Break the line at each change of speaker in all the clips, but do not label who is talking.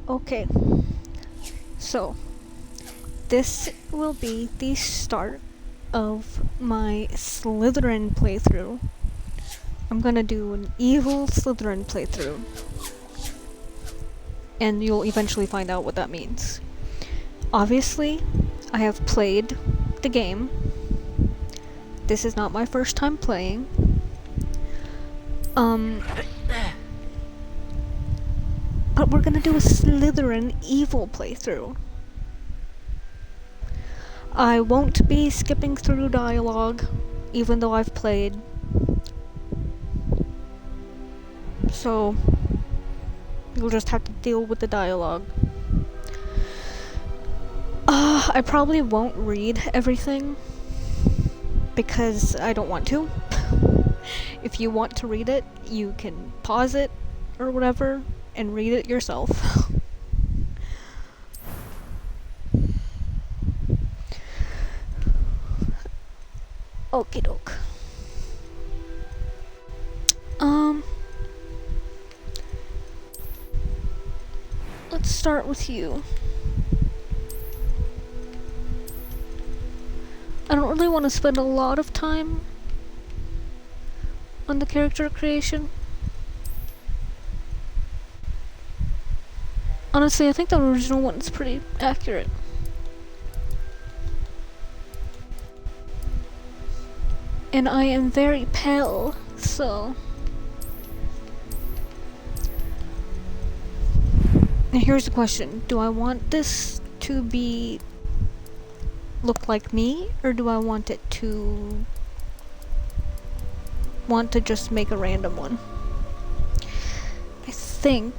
Okay, so this will be the start of my Slytherin playthrough. I'm gonna do an evil Slytherin playthrough, and you'll eventually find out what that means. Obviously, I have played the game. This is not my first time playing. But we're gonna do a Slytherin evil playthrough. I won't be skipping through dialogue, even though I've played. So, you'll just have to deal with the dialogue. I probably won't read everything, because I don't want to. If you want to read it, you can pause it, or whatever, and read it yourself. Okie doke. Let's start with you. I don't really want to spend a lot of time on the character creation. Honestly, I think the original one's pretty accurate. And I am very pale, so... And here's the question. Do I want this to be... look like me? Or do I want it to... want to just make a random one? I think...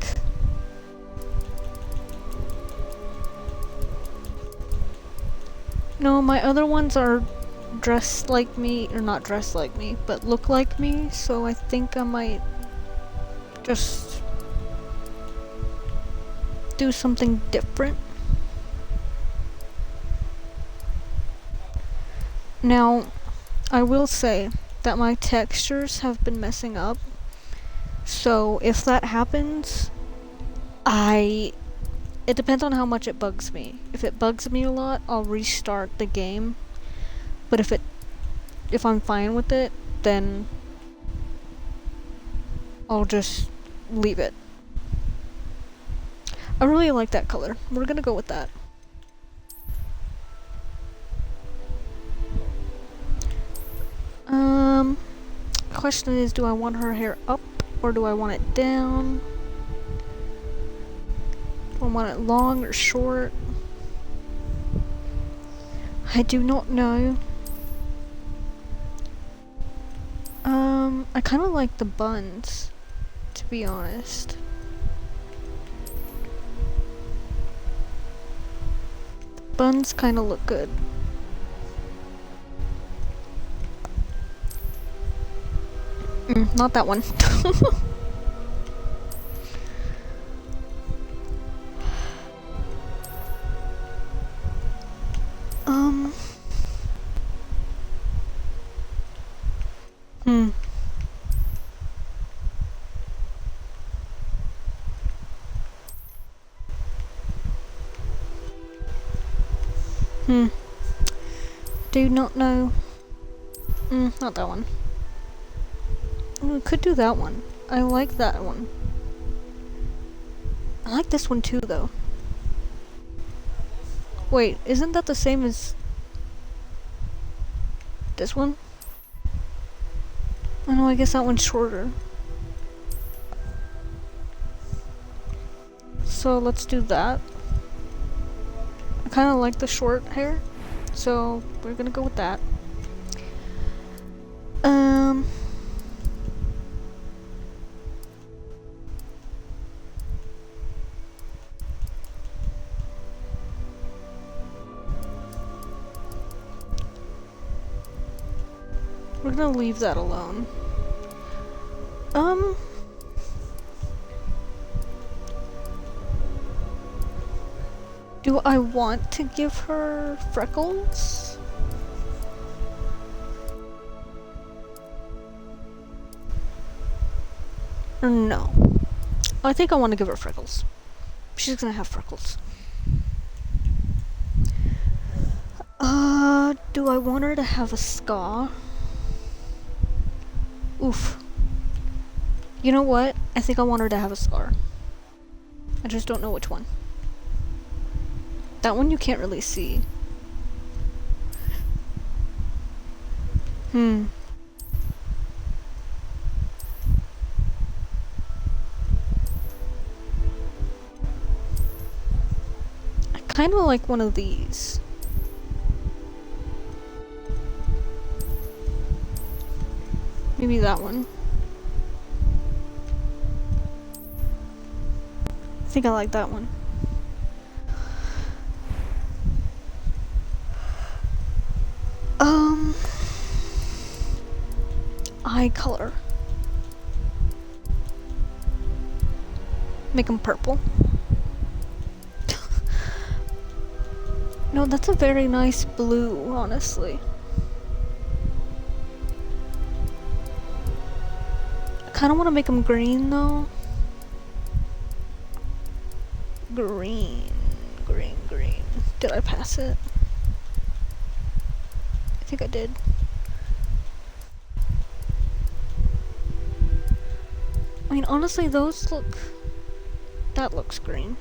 No, my other ones are dressed like me, or not dressed like me, but look like me, so I think I might just do something different. Now, I will say that my textures have been messing up, so if that happens, it depends on how much it bugs me. If it bugs me a lot, I'll restart the game. But if I'm fine with it, then I'll just leave it. I really like that color. We're gonna go with that. Question is, do I want her hair up or do I want it down? Do I want it long or short? I do not know. I kind of like the buns, to be honest. The buns kind of look good. Not that one. Do not know. Not that one. We could do that one. I like that one. I like this one too, though. Wait, isn't that the same as this one? Oh no, I guess that one's shorter. So let's do that. I kind of like the short hair, so we're gonna go with that. We're gonna leave that alone. Do I want to give her freckles? Or no? I think I want to give her freckles. She's gonna have freckles. Do I want her to have a scar? Oof. You know what? I think I want her to have a scar. I just don't know which one. That one you can't really see. I kind of like one of these. Maybe that one. I think I like that one. Eye color. Make them purple. No, that's a very nice blue, honestly. I kind of want to make them green, though. Green. Did I pass it? I think I did. I mean, honestly, those look... That looks green.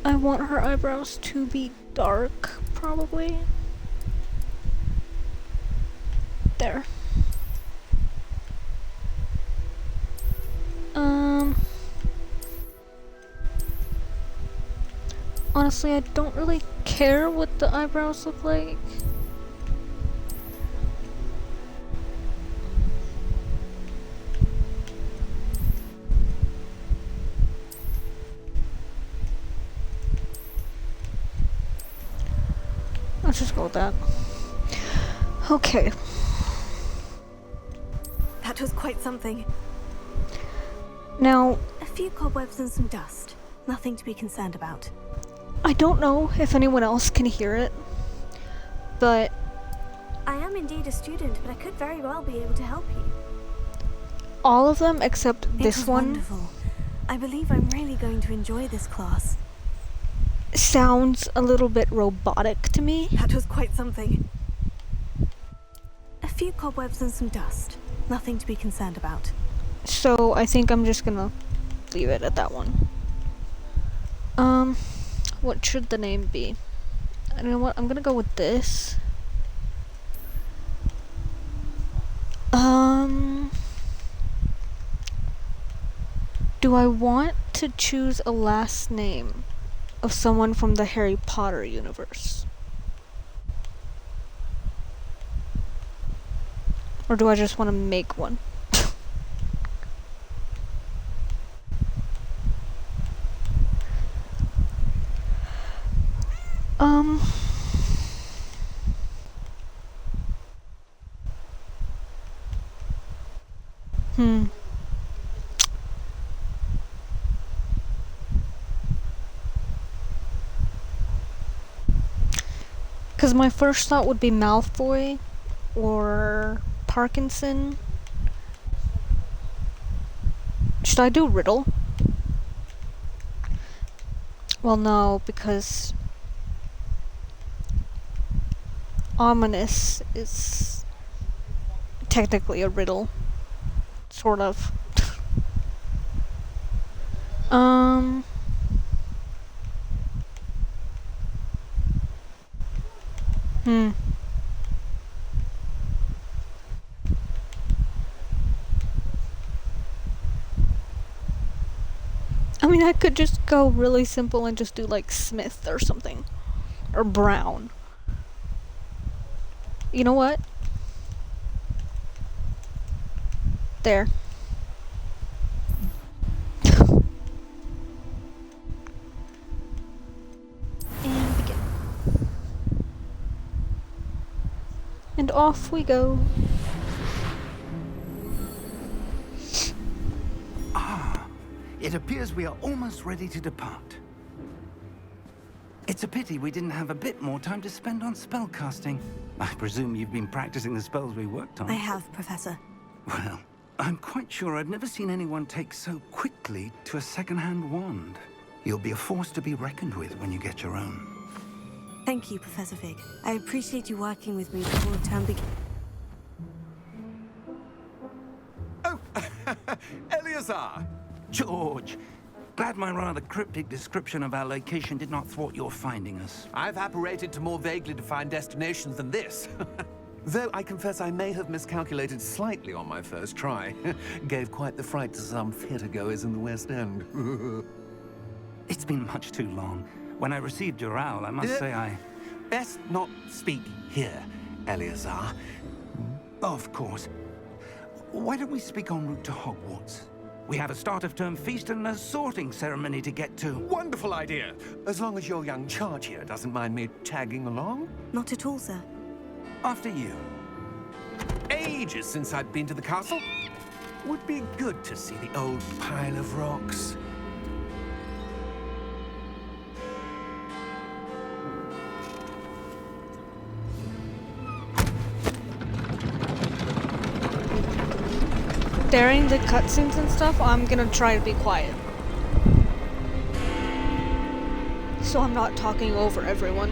I want her eyebrows to be dark, probably. There. Honestly, I don't really care what the eyebrows look like. Let's just go with that. Okay.
That was quite something.
Now,
A few cobwebs and some dust. Nothing to be concerned about.
I don't know if anyone else can hear it, but
I am indeed a student, but I could very well be able to help you.
all of them except this
It was
one
wonderful. I believe I'm really going to enjoy this class.
sounds a little bit robotic to me.
That was quite something. A few cobwebs and some dust. Nothing to be concerned about.
So I think I'm just gonna leave it at that one. What should the name be? I know what, I'm gonna go with this. Do I want to choose a last name of someone from the Harry Potter universe? Or do I just want to make one? Because my first thought would be Malfoy or Parkinson. Should I do Riddle? Well, no, because ominous is technically a riddle. Sort of. I mean, I could just go really simple and just do like Smith or something. Or Brown. You know what? There. And begin. And off we go.
It appears we are almost ready to depart. It's a pity we didn't have a bit more time to spend on spellcasting. I presume you've been practicing the spells we worked on.
I have, Professor.
Well, I'm quite sure I've never seen anyone take so quickly to a second-hand wand. You'll be a force to be reckoned with when you get your own.
Thank you, Professor Fig. I appreciate you working with me before the term begins.
Oh, Eleazar!
George, glad my rather cryptic description of our location did not thwart your finding us.
I've apparated to more vaguely defined destinations than this. Though I confess I may have miscalculated slightly on my first try. Gave quite the fright to some theatre-goers in the West End.
It's been much too long. When I received your owl, I must say I...
Best not speak here, Eleazar.
Of course. Why don't we speak en route to Hogwarts? We have a start-of-term feast and a sorting ceremony to get to.
Wonderful idea! As long as your young charge here doesn't mind me tagging along.
Not at all, sir.
After you.
Ages since I'd been to the castle. Would be good to see the old pile of rocks.
During the cutscenes and stuff, I'm gonna try to be quiet. So I'm not talking over everyone.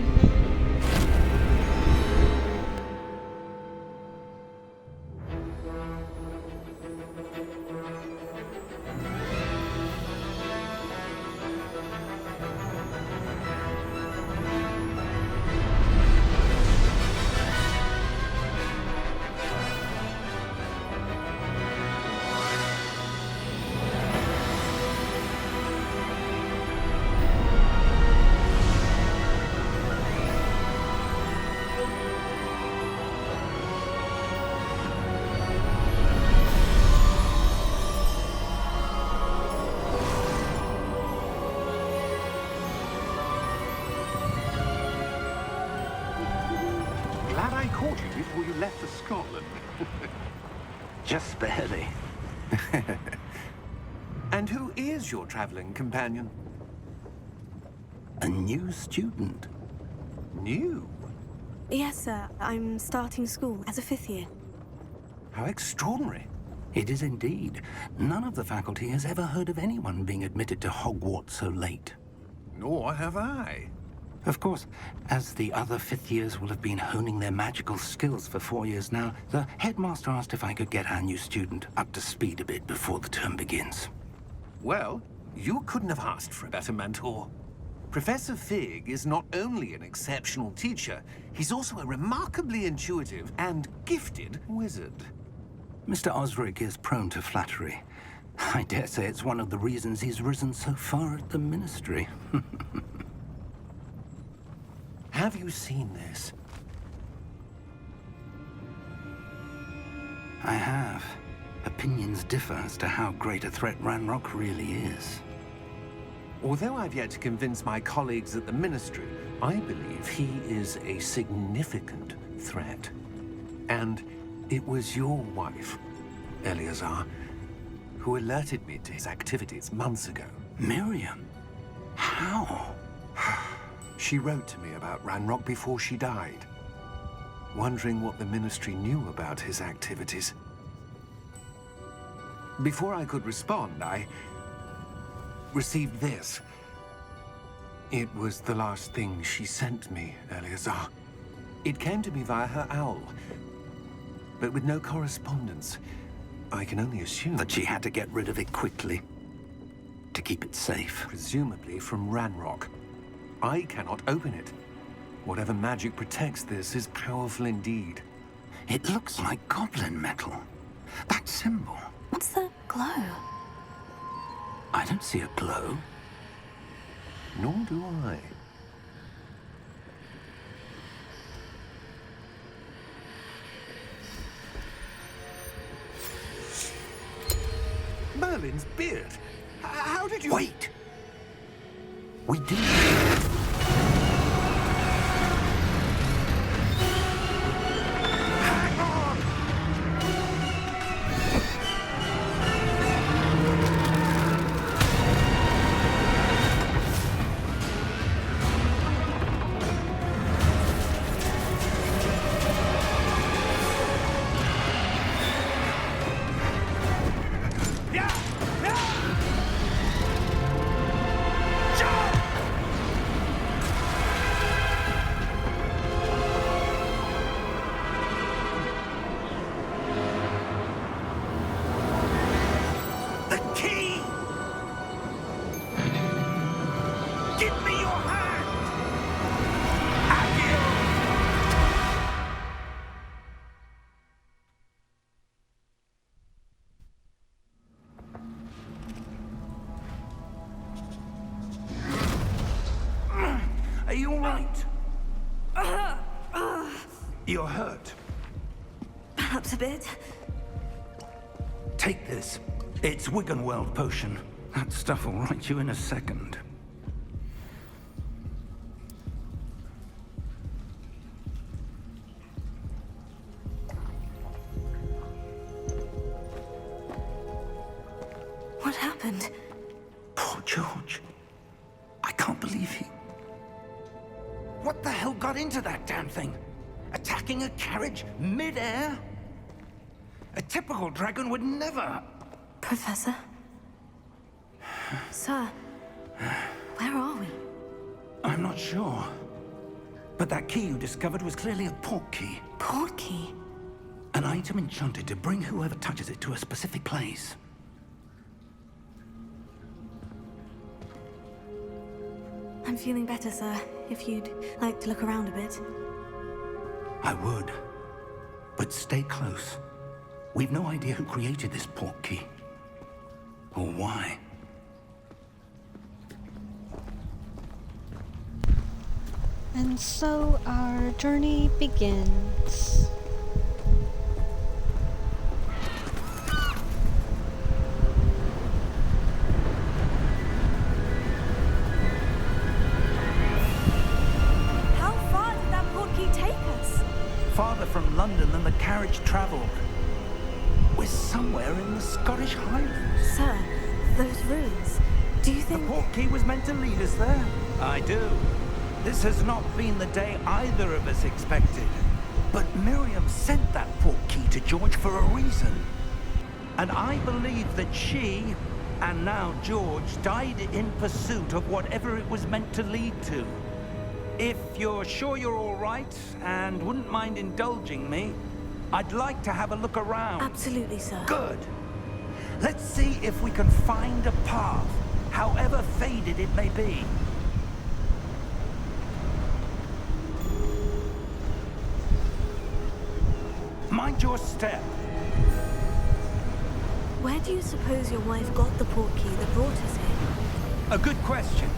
Glad I caught you before you left for Scotland.
Just barely.
And who is your traveling companion?
A new student.
New?
Yes, sir. I'm starting school as a 5th year.
How extraordinary.
It is indeed. None of the faculty has ever heard of anyone being admitted to Hogwarts so late.
Nor have I.
Of course, as the other 5th years will have been honing their magical skills for 4 years now, the headmaster asked if I could get our new student up to speed a bit before the term begins.
Well, you couldn't have asked for a better mentor. Professor Fig is not only an exceptional teacher, he's also a remarkably intuitive and gifted wizard.
Mr. Osric is prone to flattery. I dare say it's one of the reasons he's risen so far at the Ministry.
Have you seen this?
I have. Opinions differ as to how great a threat Ranrock really is.
Although I've yet to convince my colleagues at the Ministry, I believe he is a significant threat. And it was your wife, Eleazar, who alerted me to his activities months ago.
Miriam? How?
She wrote to me about Ranrock before she died, wondering what the Ministry knew about his activities. Before I could respond, I received this. It was the last thing she sent me, Eleazar. It came to me via her owl, but with no correspondence. I can only assume
That she had to get rid of it quickly. To keep it safe.
presumably from Ranrock. I cannot open it. Whatever magic protects this is powerful indeed.
It looks like goblin metal. That symbol.
What's that glow?
I don't see a glow.
Nor do I. Merlin's beard. How did you...
Wait! We did.
Hang on!
all right? You're hurt.
Perhaps a bit.
Take this. It's Wiggenweld potion. That stuff will right you in a second.
What happened?
Poor George. I can't believe he... What the hell got into that damn thing? Attacking a carriage mid-air? A typical dragon would never...
Professor? Sir, where are we?
I'm not sure. But that key you discovered was clearly a port key.
Port key?
An item enchanted to bring whoever touches it to a specific place.
I'm feeling better, sir. If you'd like to look around a bit.
I would. But stay close. We've no idea who created this port key. Or why.
And so our journey begins.
How far did that port key take us?
Farther from London than the carriage travelled. We're somewhere in the Scottish Highlands.
Sir, those ruins. Do you
The
think...
port key was meant to lead us there. I do. This has not been the day either of us expected. But Miriam sent that port key to George for a reason. And I believe that she, and now George, died in pursuit of whatever it was meant to lead to. If you're sure you're all right, and wouldn't mind indulging me, I'd like to have a look around.
Absolutely, sir.
Good. Let's see if we can find a path, however faded it may be. Mind your step.
Where do you suppose your wife got the port key that brought us here?
A good question.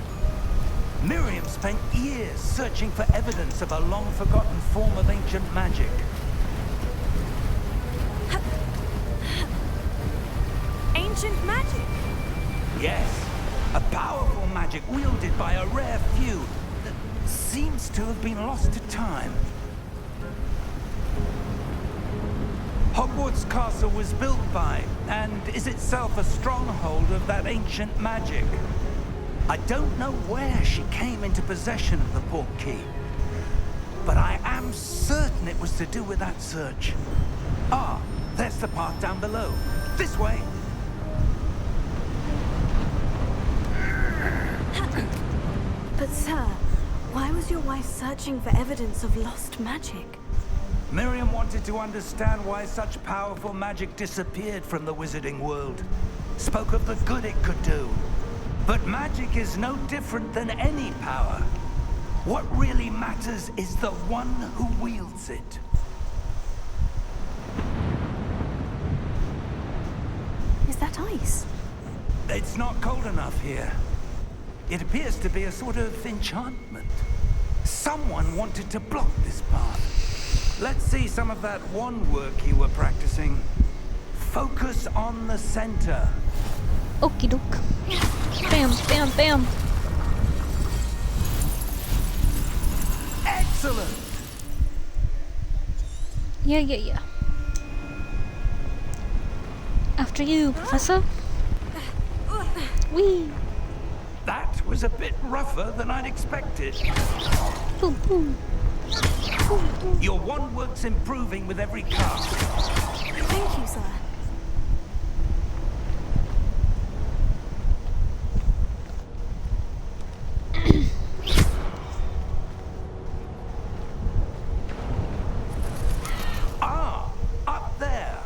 Miriam spent years searching for evidence of a long-forgotten form of ancient magic.
Ancient magic?
Yes, a powerful magic wielded by a rare few that seems to have been lost to time. Hogwarts Castle was built by, and is itself a stronghold of that ancient magic. I don't know where she came into possession of the port key, but I am certain it was to do with that search. Ah, there's the path down below. This way.
But sir, why was your wife searching for evidence of lost magic?
Miriam wanted to understand why such powerful magic disappeared from the wizarding world. Spoke of the good it could do. But magic is no different than any power. What really matters is the one who wields it.
Is that ice?
It's not cold enough here. It appears to be a sort of enchantment. Someone wanted to block this path. Let's see some of that wand work you were practicing. Focus on the center.
Okie doke. Bam, bam, bam.
Excellent!
Yeah. After you, Professor. Whee!
That was a bit rougher than I'd expected.
Boom, boom. Boom, boom.
Your wand work's improving with every cast.
Thank you, sir.
Up there.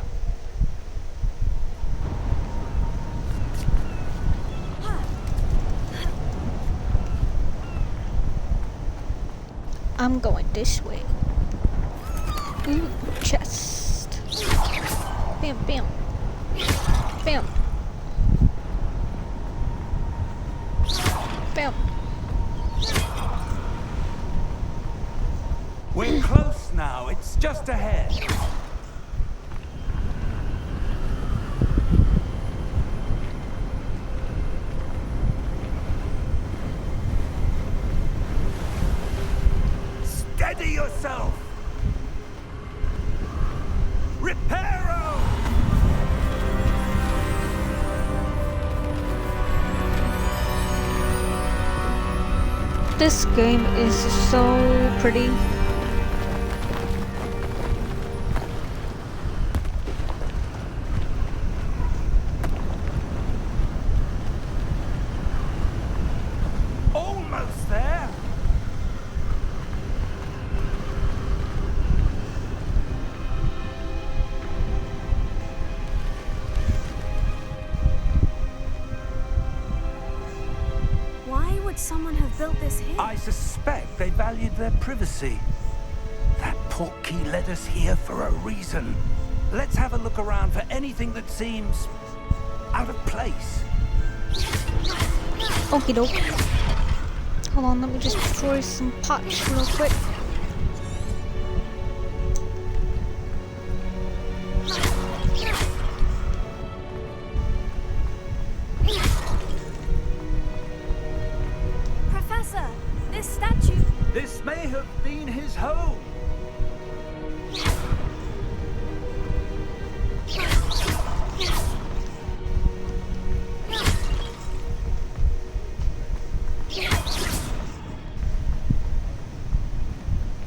I'm going this way. Ooh, chest. Bam, bam. Bam. Bam.
We're close now. It's just ahead. Steady yourself! Reparo!
This game is so pretty.
Almost there!
Why would someone have built this here?
I suspect they valued their privacy. That portkey led us here for a reason. Let's have a look around for anything that seems out of place.
Okie doke. Hold on, let me just destroy some pots real quick.
Professor, this statue...
This may have been his home.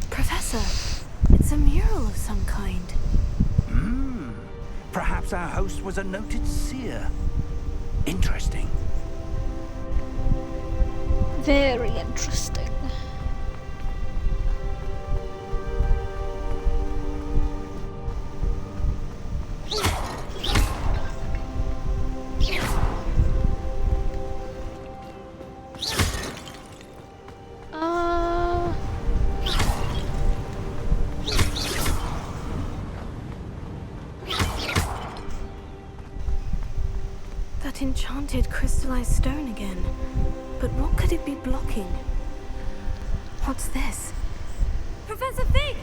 Professor, it's a mural of some kind.
Perhaps our host was a noted seer. Interesting.
Very interesting.
That enchanted crystallized stone again. But what could it be blocking? What's this? Professor Fig!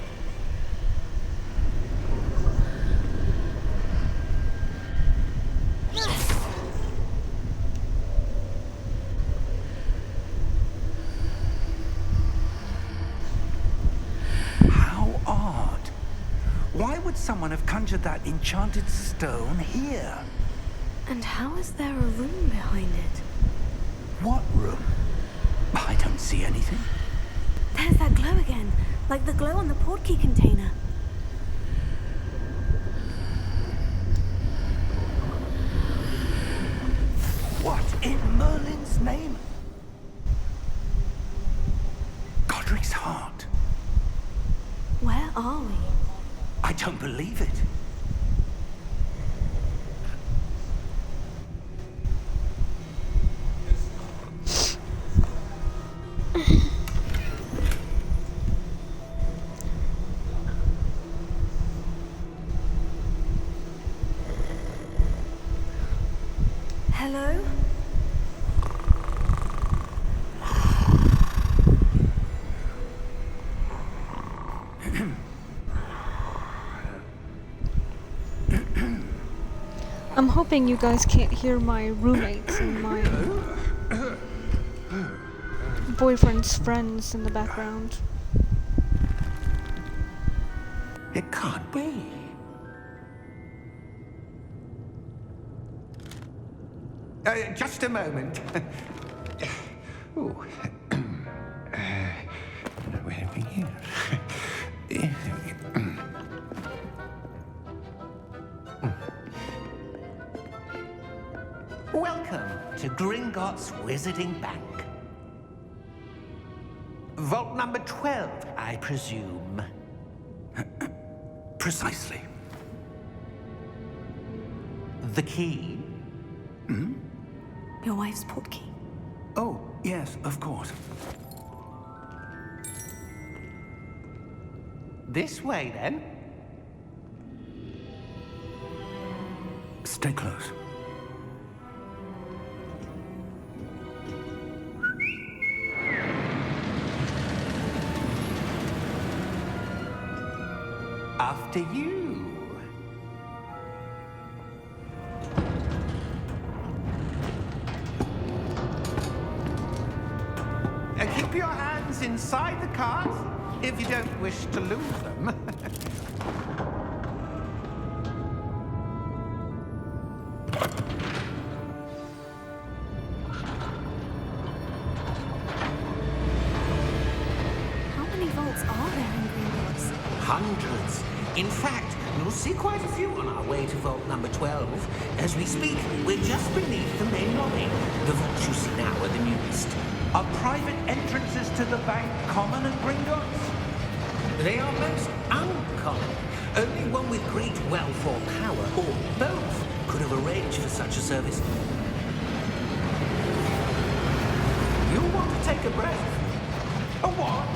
How odd. Why would someone have conjured that enchanted stone here?
And how is there a room behind it?
What room? I don't see anything.
There's that glow again, like the glow on the portkey container.
What in Merlin's name? Godric's heart.
Where are we?
I don't believe it.
Hello?
I'm hoping you guys can't hear my roommates and my boyfriend's friends in the background.
It can't be. Just a moment. Ooh. Where are we here? Welcome to Gringotts Wizarding Bank. Vault number 12, I presume. Precisely. The key?
Your wife's portkey.
Oh, yes, of course. This way, then. Stay close. After you. Keep your hands inside the cart if you don't wish to lose them.
How many vaults are there in Gringotts?
Hundreds. In fact, you'll see quite a few on our way to vault number 12. As we speak, we're just beneath the main lobby. The vaults you see now are the newest.
Are private entrances to the bank common at Gringotts?
They are most uncommon. Only one with great wealth or power, or both, could have arranged for such a service.
You want to take a breath? A what?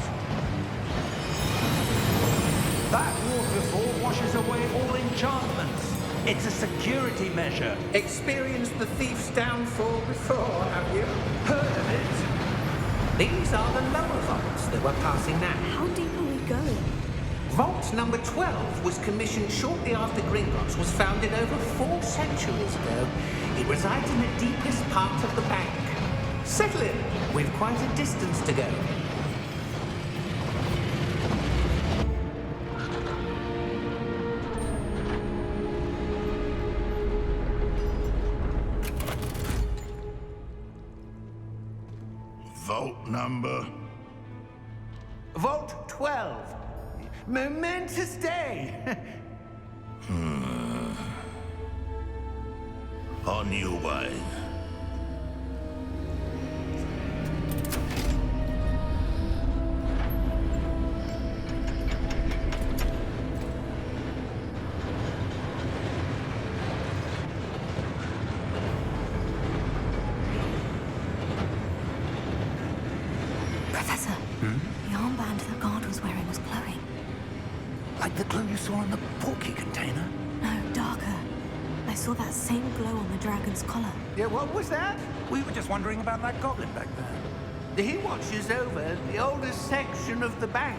That waterfall washes away all enchantments. It's a security measure.
Experienced the thief's downfall before, have you?
Heard of it?
These are the lower vaults that we're passing now.
How deep are we going?
Vault number 12 was commissioned shortly after Gringotts was founded over 4 centuries ago. It resides in the deepest part of the bank. Settle in. We've quite a distance to go.
Vault number?
Vault 12. Momentous day.
On your way.
Professor, the armband the guard was wearing was glowing.
Like the glow you saw in the porky container?
No, darker. I saw that same glow on the dragon's collar.
Yeah, what was that? We were just wondering about that goblin back there. He watches over the oldest section of the bank.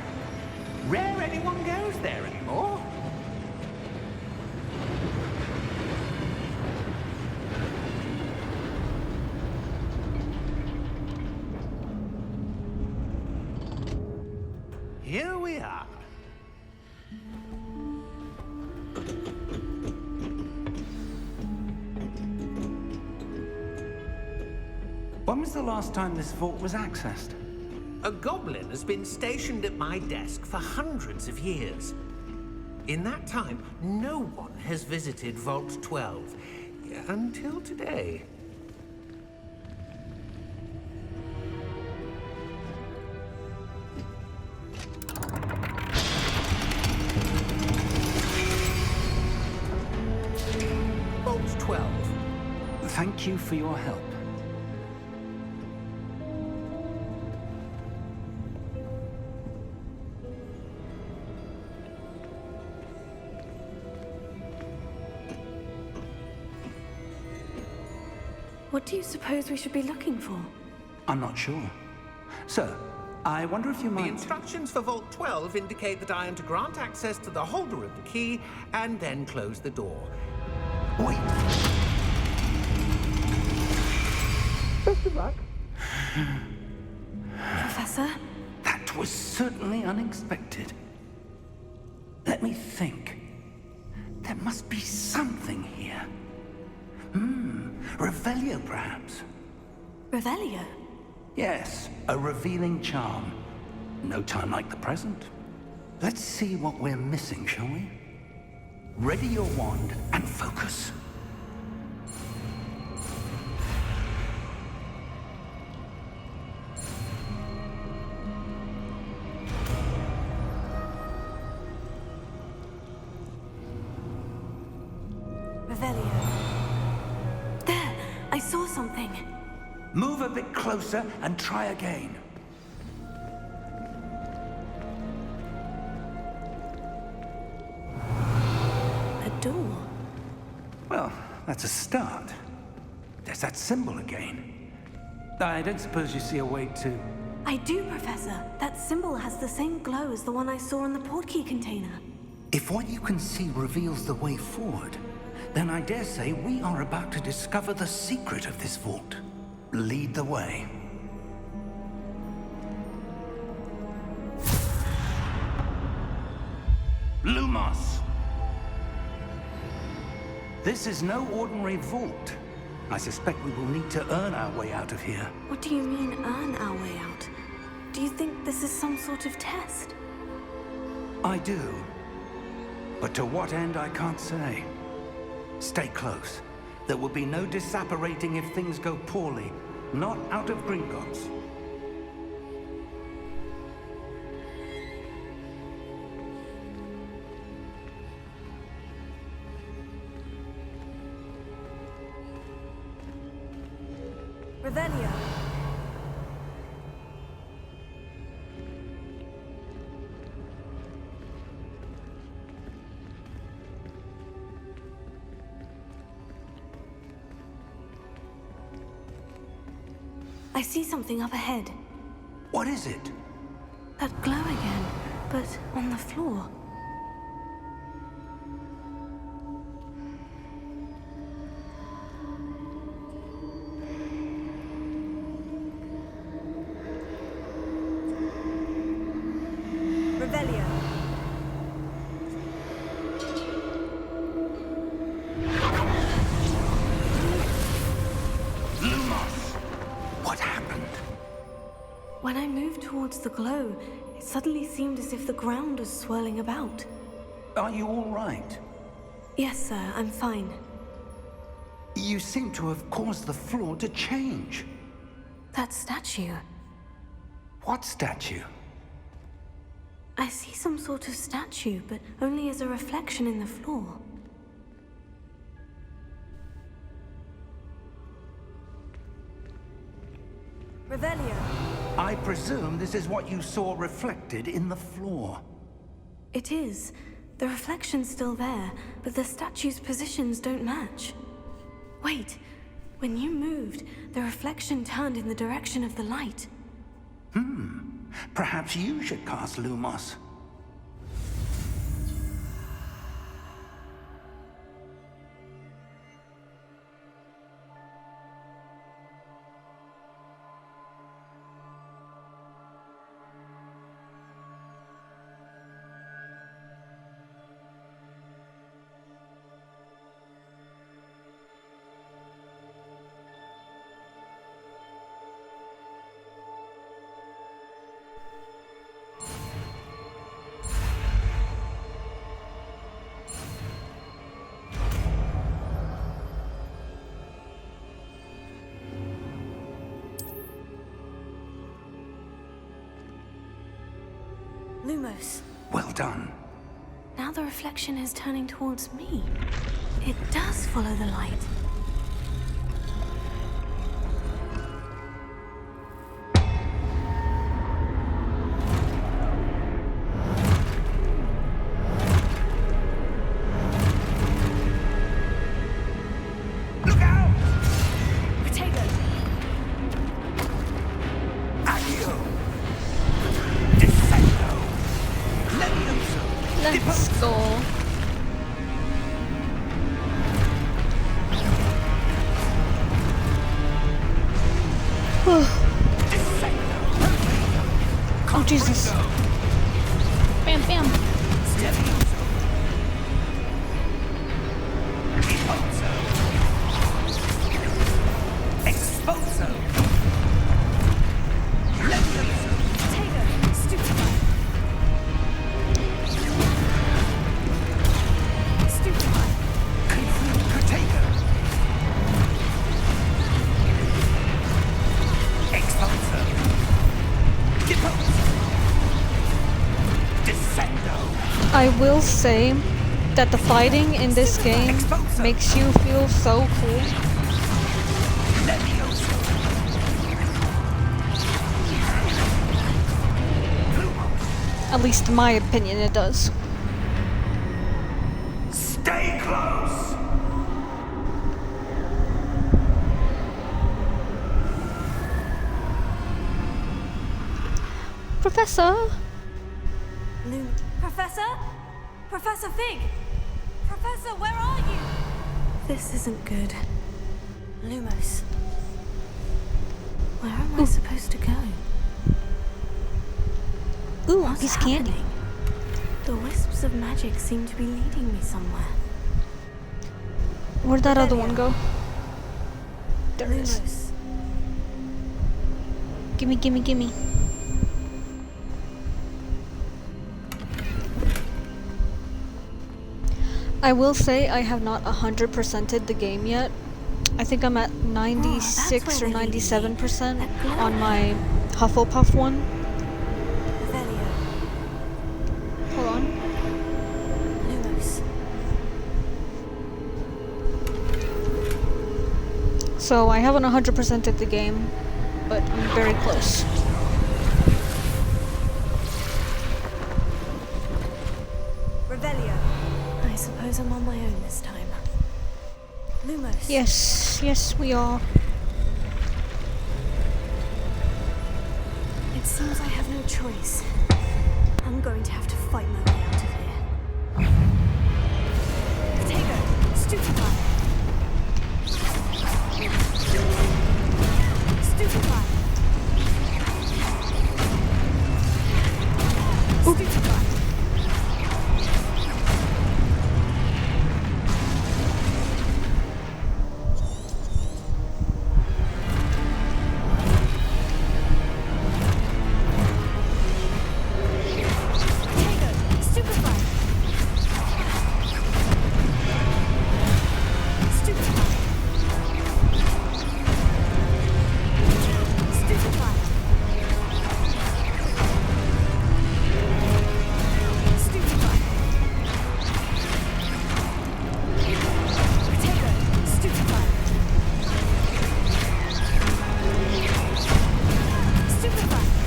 Rare anyone goes there anymore. Here we are. When was the last time this vault was accessed?
A goblin has been stationed at my desk for hundreds of years. In that time, no one has visited Vault 12. Until today. Vault 12.
Thank you for your help.
What do you suppose we should be looking for?
I'm not sure. Sir, I wonder if you
The
might...
instructions for Vault 12 indicate that I am to grant access to the holder of the key and then close the door.
Wait.
Best of luck.
Professor?
That was certainly unexpected. Let me think. There must be something here. Revelio, perhaps.
Revelio?
Yes, a revealing charm. No time like the present. Let's see what we're missing, shall we? Ready your wand and focus.
Revelio. There! I saw something.
Move a bit closer and try again.
A door.
Well, that's a start. There's that symbol again. I don't suppose you see a way to...
I do, Professor. That symbol has the same glow as the one I saw in the portkey container.
If what you can see reveals the way forward, then I dare say we are about to discover the secret of this vault. Lead the way. Lumos! This is no ordinary vault. I suspect we will need to earn our way out of here.
What do you mean, earn our way out? Do you think this is some sort of test?
I do. But to what end, I can't say. Stay close. There will be no disapparating if things go poorly. Not out of Gringotts.
Revelio. I see something up ahead.
What is it?
That glow again, but on the floor. Revelio.
Lumos! What happened?
When I moved towards the glow, it suddenly seemed as if the ground was swirling about.
Are you all right?
Yes, sir, I'm fine.
You seem to have caused the floor to change.
That statue.
What statue?
I see some sort of statue, but only as a reflection in the floor. Revelio.
I presume this is what you saw reflected in the floor.
It is. The reflection's still there, but the statue's positions don't match. Wait. When you moved, the reflection turned in the direction of the light.
Perhaps you should cast Lumos.
Lumos.
Well done.
Now the reflection is turning towards me. It does follow the light.
Look out!
Potato!
Accio! Descendo! Levioso!
Let's go. Oh Jesus. Bam bam.
Expulso!
Potato! Stupefy! Stupefy!
Potato! Expulso! Deposo! Descendo!
I will say that the fighting in this game makes you feel so cool.
Levioso!
At least in my opinion it does.
Stay close!
Professor?
Professor? Professor Fig! Professor, where are you? This isn't good. Lumos. Where am I supposed to go?
Ooh,
What's
piece of candy.
happening? The wisps of magic seem to be leading me somewhere.
Where'd that other one go? There it is.
Lumos.
Gimme, gimme, gimme. I will say I have not 100%ed the game yet. I think I'm at 96 or 97% on my Hufflepuff one.
Revelio.
Hold on.
Lumos.
So I haven't 100%ed the game, but I'm very close.
Revelio. I suppose I'm on my own this time. Lumos.
Yes, yes we are.
It seems I have no choice. I'm going to have to fight my way out of here. Potato, stupefy. Stupefy. Stupefy.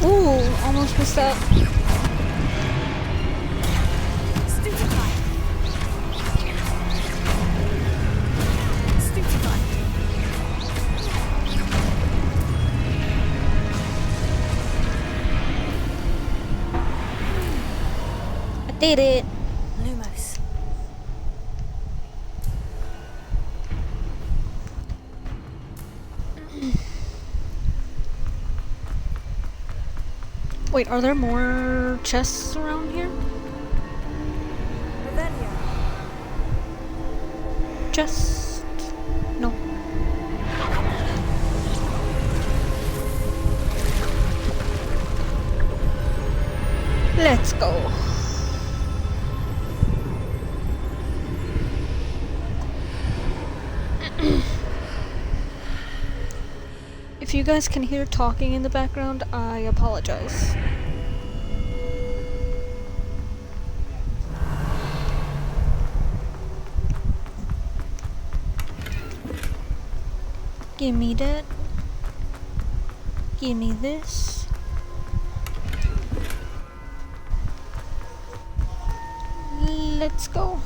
Ooh, almost missed that.
Stupefy. Stupefy.
I did it.
Lumos.
Wait, are there more chests around here?
Revelio.
Chest? No. Let's go. If you guys can hear talking in the background, I apologize. Give me that. Give me this. Let's go.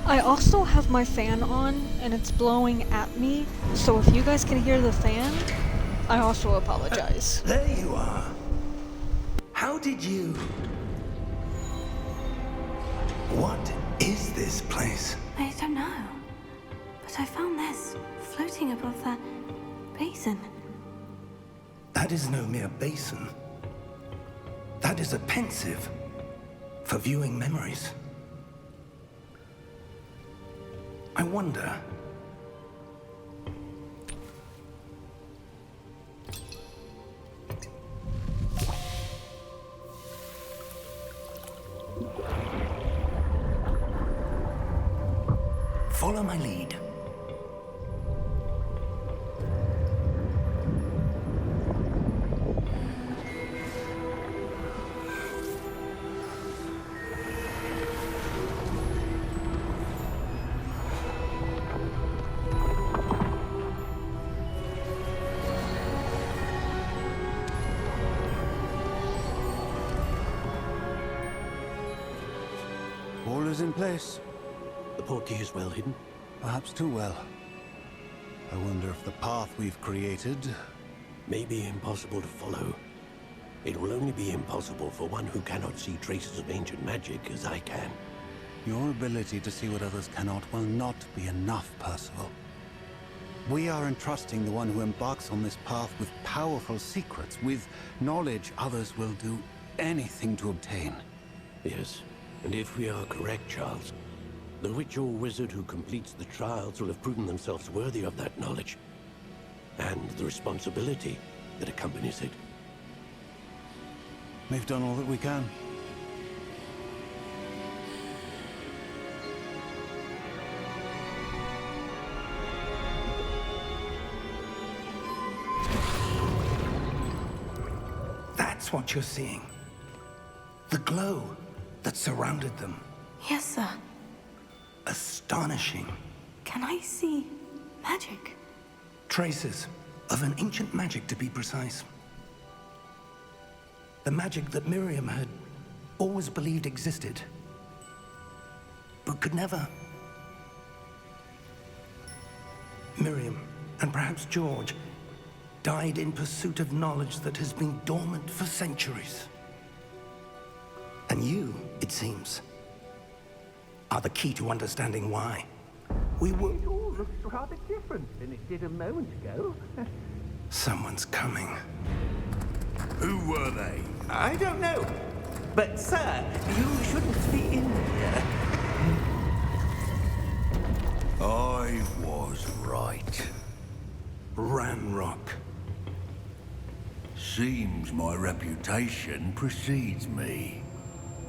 I also have my fan on and it's blowing at me, so if you guys can hear the fan, I also apologize.
There you are. How did you... What is this place?
I don't know. But I found this floating above that basin.
That is no mere basin. That is a pensive for viewing memories. I wonder... Follow my lead.
All is in place.
The portkey is well hidden.
Perhaps too well. I wonder if the path we've created
may be impossible to follow. It will only be impossible for one who cannot see traces of ancient magic as I can.
Your ability to see what others cannot will not be enough, Percival. We are entrusting the one who embarks on this path with powerful secrets, with knowledge others will do anything to obtain.
Yes, and if we are correct, Charles, the witch or wizard who completes the trials will have proven themselves worthy of that knowledge, and the responsibility that accompanies it.
We've done all that we can.
That's what you're seeing. The glow that surrounded them.
Yes, sir.
Astonishing.
Can I see magic?
Traces of an ancient magic, to be precise. The magic that Miriam had always believed existed, but could never. Miriam, and perhaps George, died in pursuit of knowledge that has been dormant for centuries. And you, it seems, are the key to understanding why. We were...
It all looks rather different than it did a moment ago.
Someone's coming.
Who were they?
I don't know. But, sir, you shouldn't be in here.
I was right.
Ranrock.
Seems my reputation precedes me.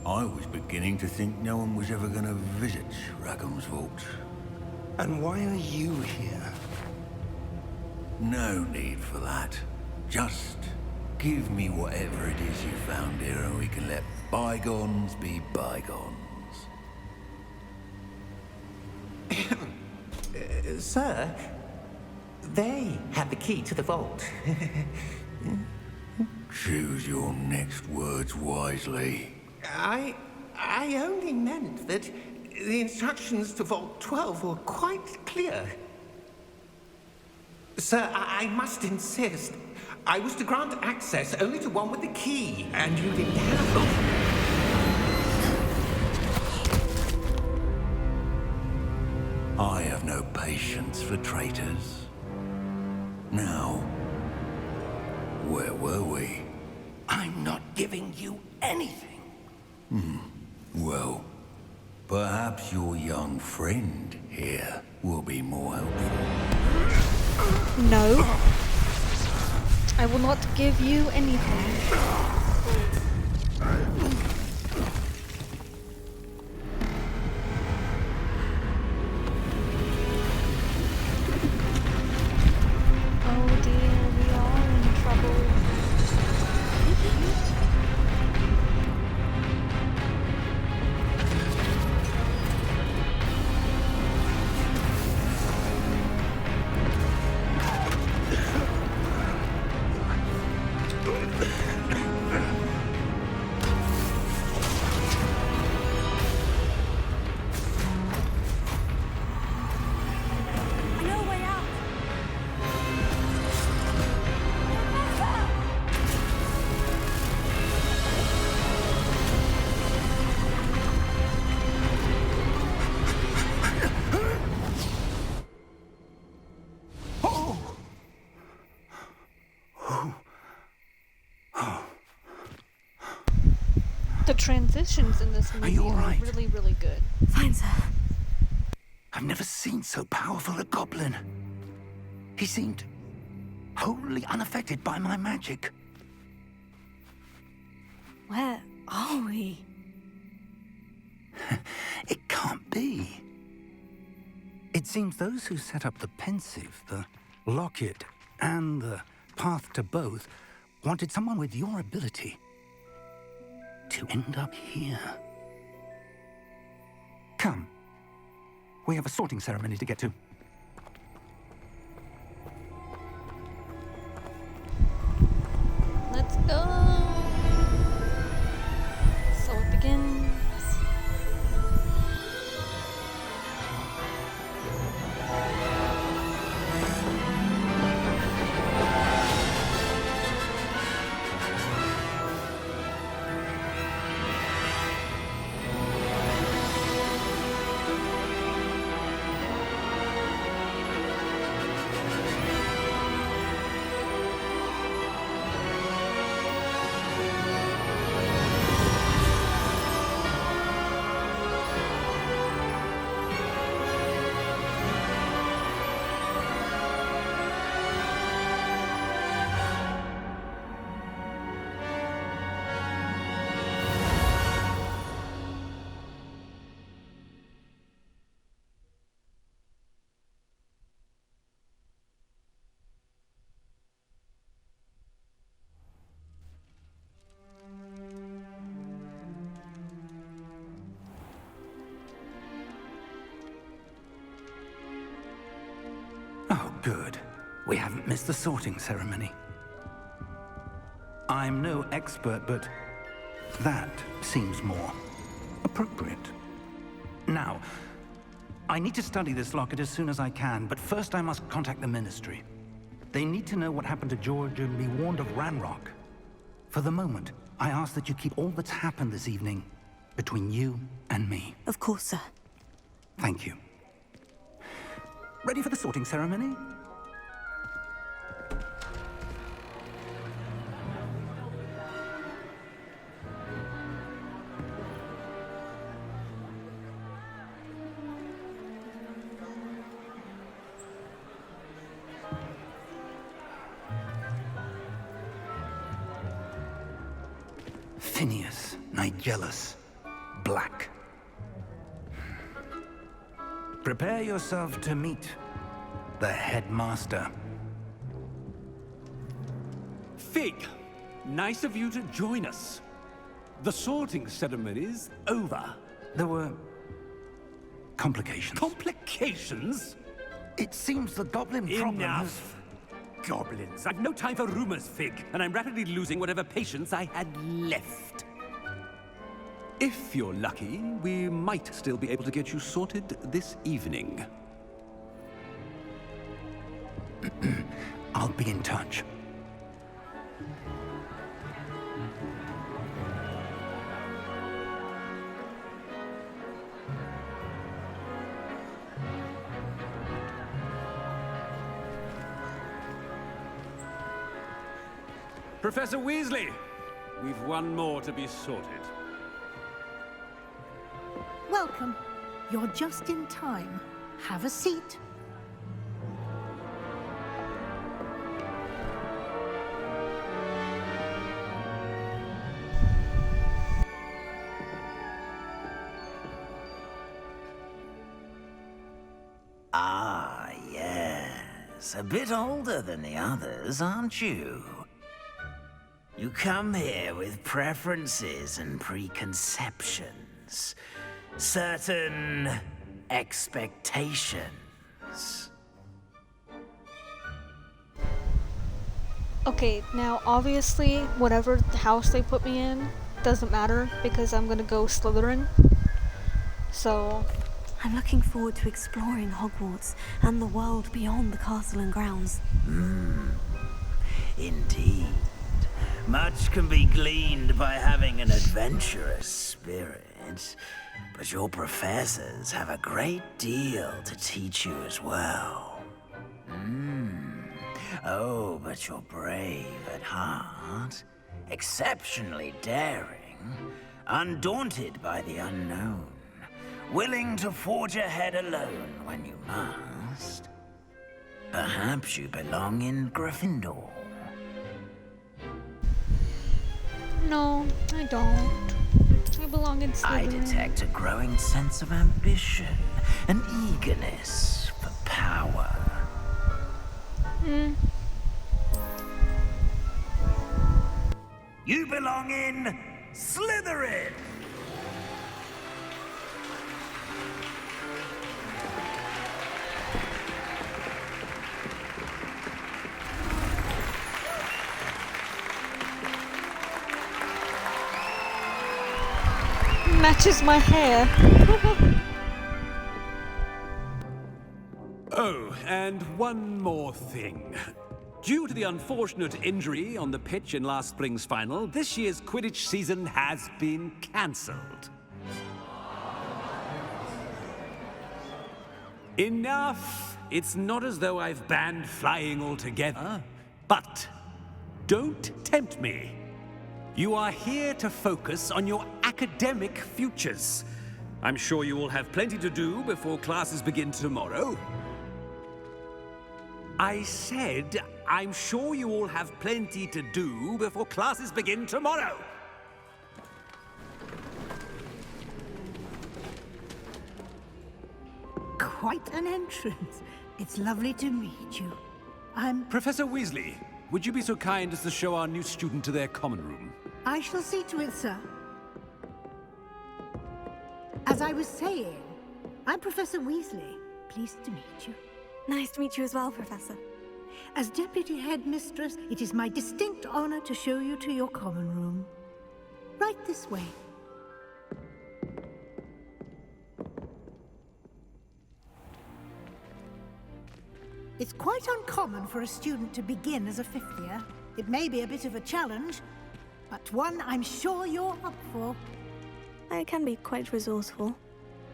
I was beginning to think no one was ever going to visit Rackham's vault.
And why are you here?
No need for that. Just give me whatever it is you found here and we can let bygones be bygones.
Sir, they have the key to the vault.
Choose your next words wisely.
I only meant that the instructions to Vault 12 were quite clear. Sir, I must insist. I was to grant access only to one with the key, and you didn't have...
I have no patience for traitors. Now, where were we?
I'm not giving you anything.
Well, perhaps your young friend here will be more helpful.
No. I will not give you anything. Oh dear, we are in trouble.
No way out!
The transitions in this movie
you all right?
really, really good.
Fine, sir.
I've never seen so powerful a goblin. He seemed wholly unaffected by my magic.
Where are we?
It can't be. It seems those who set up the pensive, the locket, and the path to both wanted someone with your ability to end up here. Come. We have a sorting ceremony to get to.
Let's go! So it begins.
good. We haven't missed the sorting ceremony. I'm no expert, but that seems more appropriate. Now, I need to study this locket as soon as I can, but first I must contact the Ministry. They need to know what happened to George and be warned of Ranrock. For the moment, I ask that you keep all that's happened this evening between you and me.
Of course, sir.
Thank you. Ready for the sorting ceremony? Phineas, Nigellus, Black. Prepare yourself to meet the headmaster.
Fig, nice of you to join us. The sorting ceremony's over.
There were complications.
Complications?
It seems the goblin problem has...
Enough! Goblins. I've no time for rumors, Fig, and I'm rapidly losing whatever patience I had left. If you're lucky, we might still be able to get you sorted this evening.
I'll be in touch.
Professor Weasley, we've one more to be sorted.
Welcome. You're just in time. Have a seat.
Ah, yes. A bit older than the others, aren't you? You come here with preferences and preconceptions. Certain expectations.
Okay, now obviously, whatever house they put me in doesn't matter because I'm gonna go Slytherin. So...
I'm looking forward to exploring Hogwarts and the world beyond the castle and grounds.
Indeed. Much can be gleaned by having an adventurous spirit, but your professors have a great deal to teach you as well. Oh, but you're brave at heart, exceptionally daring, undaunted by the unknown, willing to forge ahead alone when you must. Perhaps you belong in Gryffindor.
No, I don't. I belong in Slytherin.
I detect a growing sense of ambition, an eagerness for power. You belong in Slytherin!
Matches my hair.
Oh, and one more thing. Due to the unfortunate injury on the pitch in last spring's final, this year's Quidditch season has been cancelled. Enough! It's not as though I've banned flying altogether. But don't tempt me. You are here to focus on your academic futures. I'm sure you all have plenty to do before classes begin tomorrow. I said, I'm sure you all have plenty to do before classes begin tomorrow.
Quite an entrance. It's lovely to meet you. I'm...
Professor Weasley, would you be so kind as to show our new student to their common room?
I shall see to it, sir. As I was saying, I'm Professor Weasley. Pleased to meet you.
Nice to meet you as well, Professor.
As Deputy Headmistress, it is my distinct honor to show you to your common room. Right this way. It's quite uncommon for a student to begin as a fifth year. It may be a bit of a challenge, but one I'm sure you're up for.
I can be quite resourceful.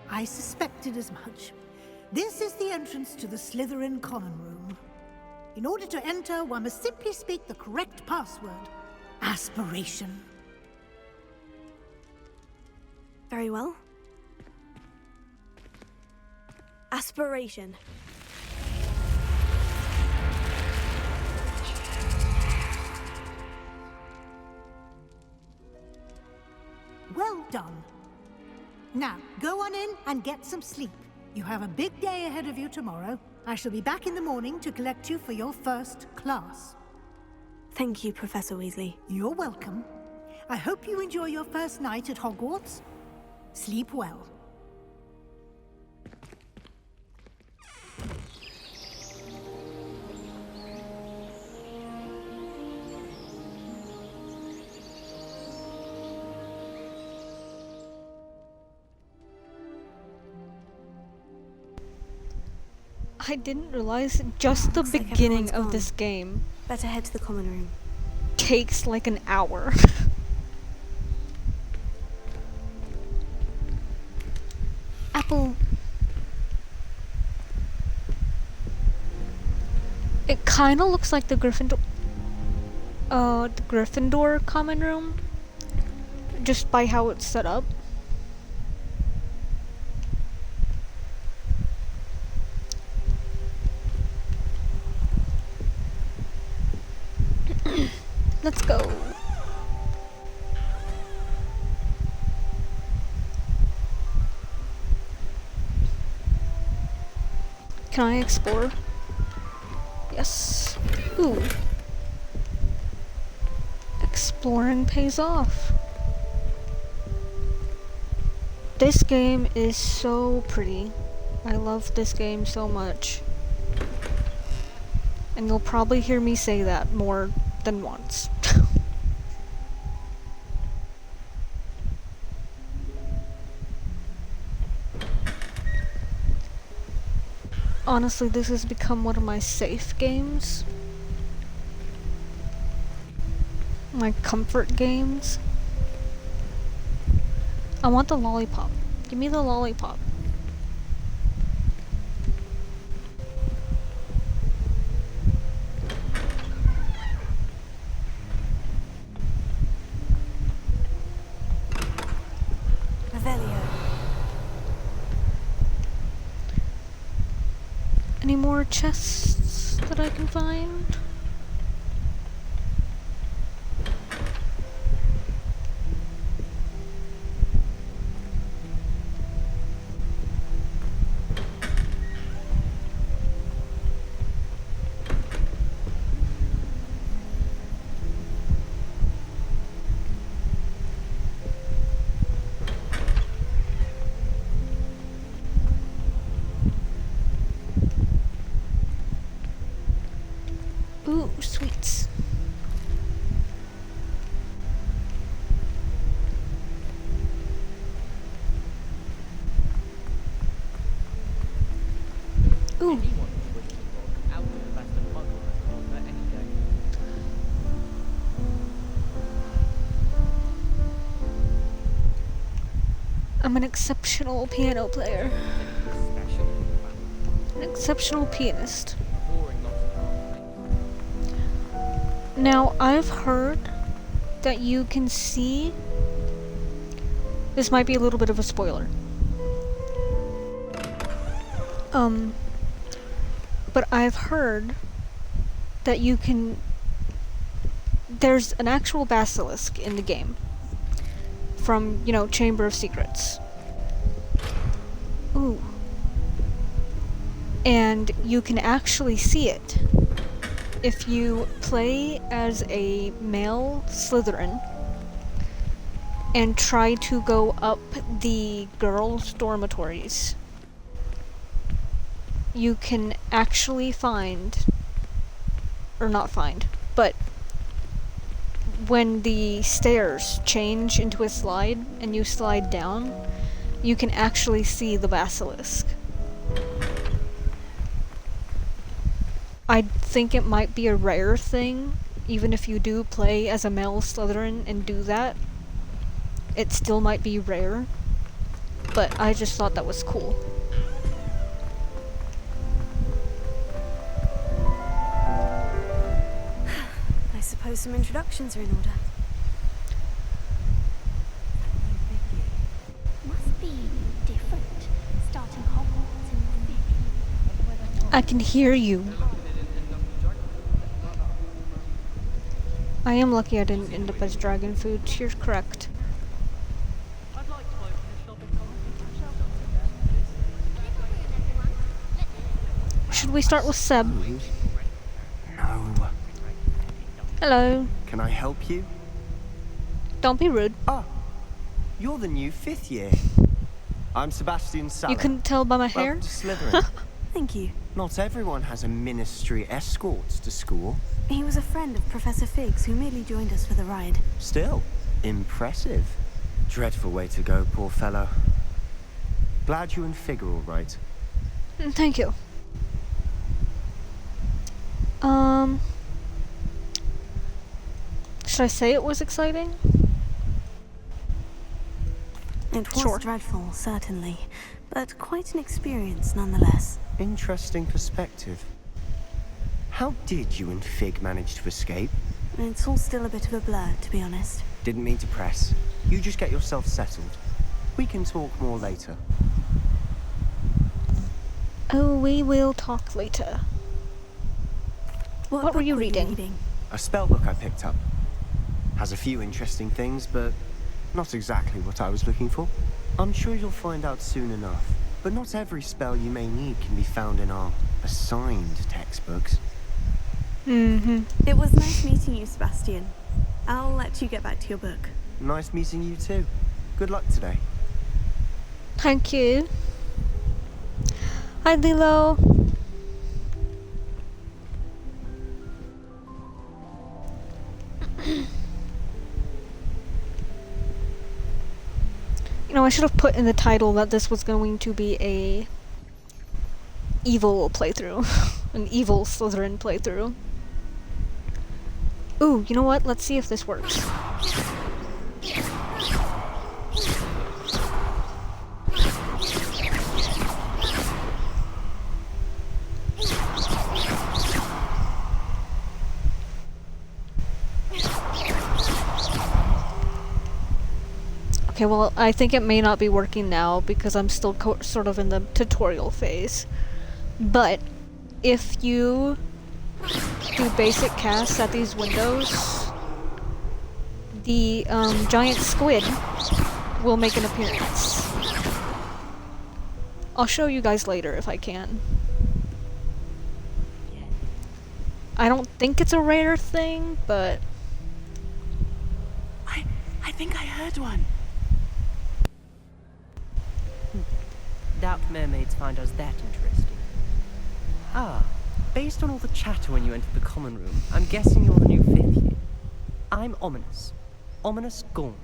I suspected as much. This is the entrance to the Slytherin common room. In order to enter, one must simply speak the correct password. Aspiration.
Very well. Aspiration.
Well done. Now, go on in and get some sleep. You have a big day ahead of you tomorrow. I shall be back in the morning to collect you for your first class.
Thank you, Professor Weasley.
You're welcome. I hope you enjoy your first night at Hogwarts. Sleep well.
I didn't realize just the
Looks like
beginning
everyone's
of this
gone.
game
Better head to the common room.
takes like an hour. Apple. It kind of looks like the Gryffindor common room, just by how it's set up. Let's go. Can I explore? Yes. Ooh. Exploring pays off. This game is so pretty. I love this game so much. And you'll probably hear me say that more than once. Honestly, this has become one of my safe games. My comfort games. I want the lollipop. Give me the lollipop. Any more chests that I can find? Ooh, sweets. Ooh. I'm an exceptional piano player. An exceptional pianist. Now, I've heard that you can see... This might be a little bit of a spoiler. But I've heard that you can... There's an actual basilisk in the game. From, you know, Chamber of Secrets. Ooh. And you can actually see it if you play as a male Slytherin and try to go up the girls' dormitories. you can actually find, or not find, but when the stairs change into a slide and you slide down, you can actually see the basilisk. I think it might be a rare thing, even if you do play as a male Slytherin and do that. It still might be rare, but I just thought that was cool.
I suppose some introductions are in order.
Must be different, starting Hogwarts in the 50s.
I can hear you. I am lucky I didn't end up as dragon food. You're correct. Should we start with Seb?
No.
Hello.
Can I help you?
Don't be rude.
Ah, you're the new 5th year. I'm Sebastian Saller.
You couldn't tell by my hair?
Welcome to Slytherin.
Thank you.
Not everyone has a ministry escort to school.
He was a friend of Professor Figgs who merely joined us for the ride.
Still, impressive. Dreadful way to go, poor fellow. Glad you and Fig are all right.
Thank you. Should I say it was exciting?
It was
Sure.
dreadful, certainly, but quite an experience nonetheless.
Interesting perspective. How did you and Fig manage to escape?
It's all still a bit of a blur, to be honest.
Didn't mean to press. You just get yourself settled. We can talk more later.
Oh, we will talk later. What were you reading?
A spell book I picked up. Has a few interesting things, but not exactly what I was looking for. I'm sure you'll find out soon enough. But not every spell you may need can be found in our assigned textbooks.
It was nice meeting you, Sebastian. I'll let you get back to your book.
Nice meeting you too. Good luck today.
Thank you. Hi, Lilo. You know, I should have put in the title that this was going to be a evil playthrough. An evil Slytherin playthrough. Ooh, you know what? Let's see if this works. Okay, well, I think it may not be working now because I'm still sort of in the tutorial phase. But if you do basic casts at these windows, the giant squid will make an appearance. I'll show you guys later if I can. I don't think it's a rare thing, but
I think I heard one. Doubt mermaids find us that interesting. Ah, based on all the chatter when you entered the common room, I'm guessing you're the new 5th year. I'm Ominous. Ominous Gaunt.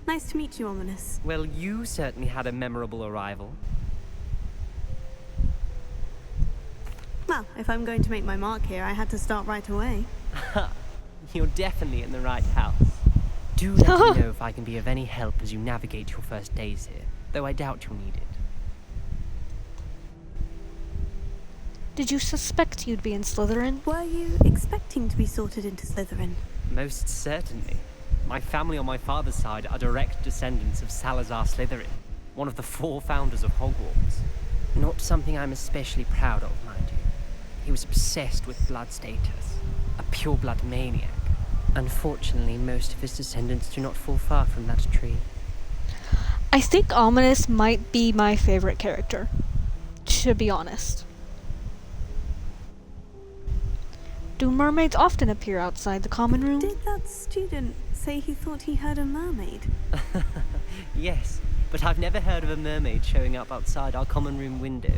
Nice to meet you, Ominous.
Well, you certainly had a memorable arrival.
Well, if I'm going to make my mark here, I had to start right away.
You're definitely in the right house. Do let me know if I can be of any help as you navigate your first days here, though I doubt you'll need it.
did you suspect you'd be in Slytherin?
Were you expecting to be sorted into Slytherin?
Most certainly. My family on my father's side are direct descendants of Salazar Slytherin, one of the 4 founders of Hogwarts. Not something I'm especially proud of, mind you. He was obsessed with blood status, a pure-blood maniac. Unfortunately, most of his descendants do not fall far from that tree.
I think Ominous might be my favorite character, to be honest. Do mermaids often appear outside the common room?
Did that student say he thought he heard a mermaid?
Yes, but I've never heard of a mermaid showing up outside our common room window.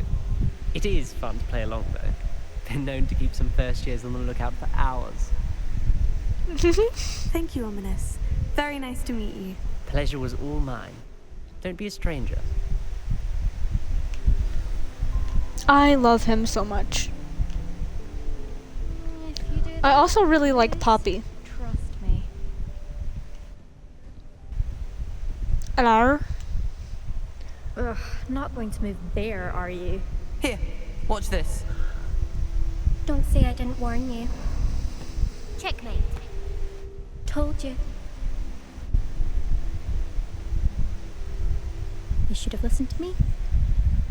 It is fun to play along, though. Been known to keep some first years on the lookout for hours.
Thank you, Ominous. Very nice to meet you.
Pleasure was all mine. Don't be a stranger.
I love him so much. I also really like Poppy.
Trust me.
Hello?
Ugh, not going to move there, are you?
Here, watch this.
Don't say I didn't warn you. Checkmate. Told you. You should have listened to me.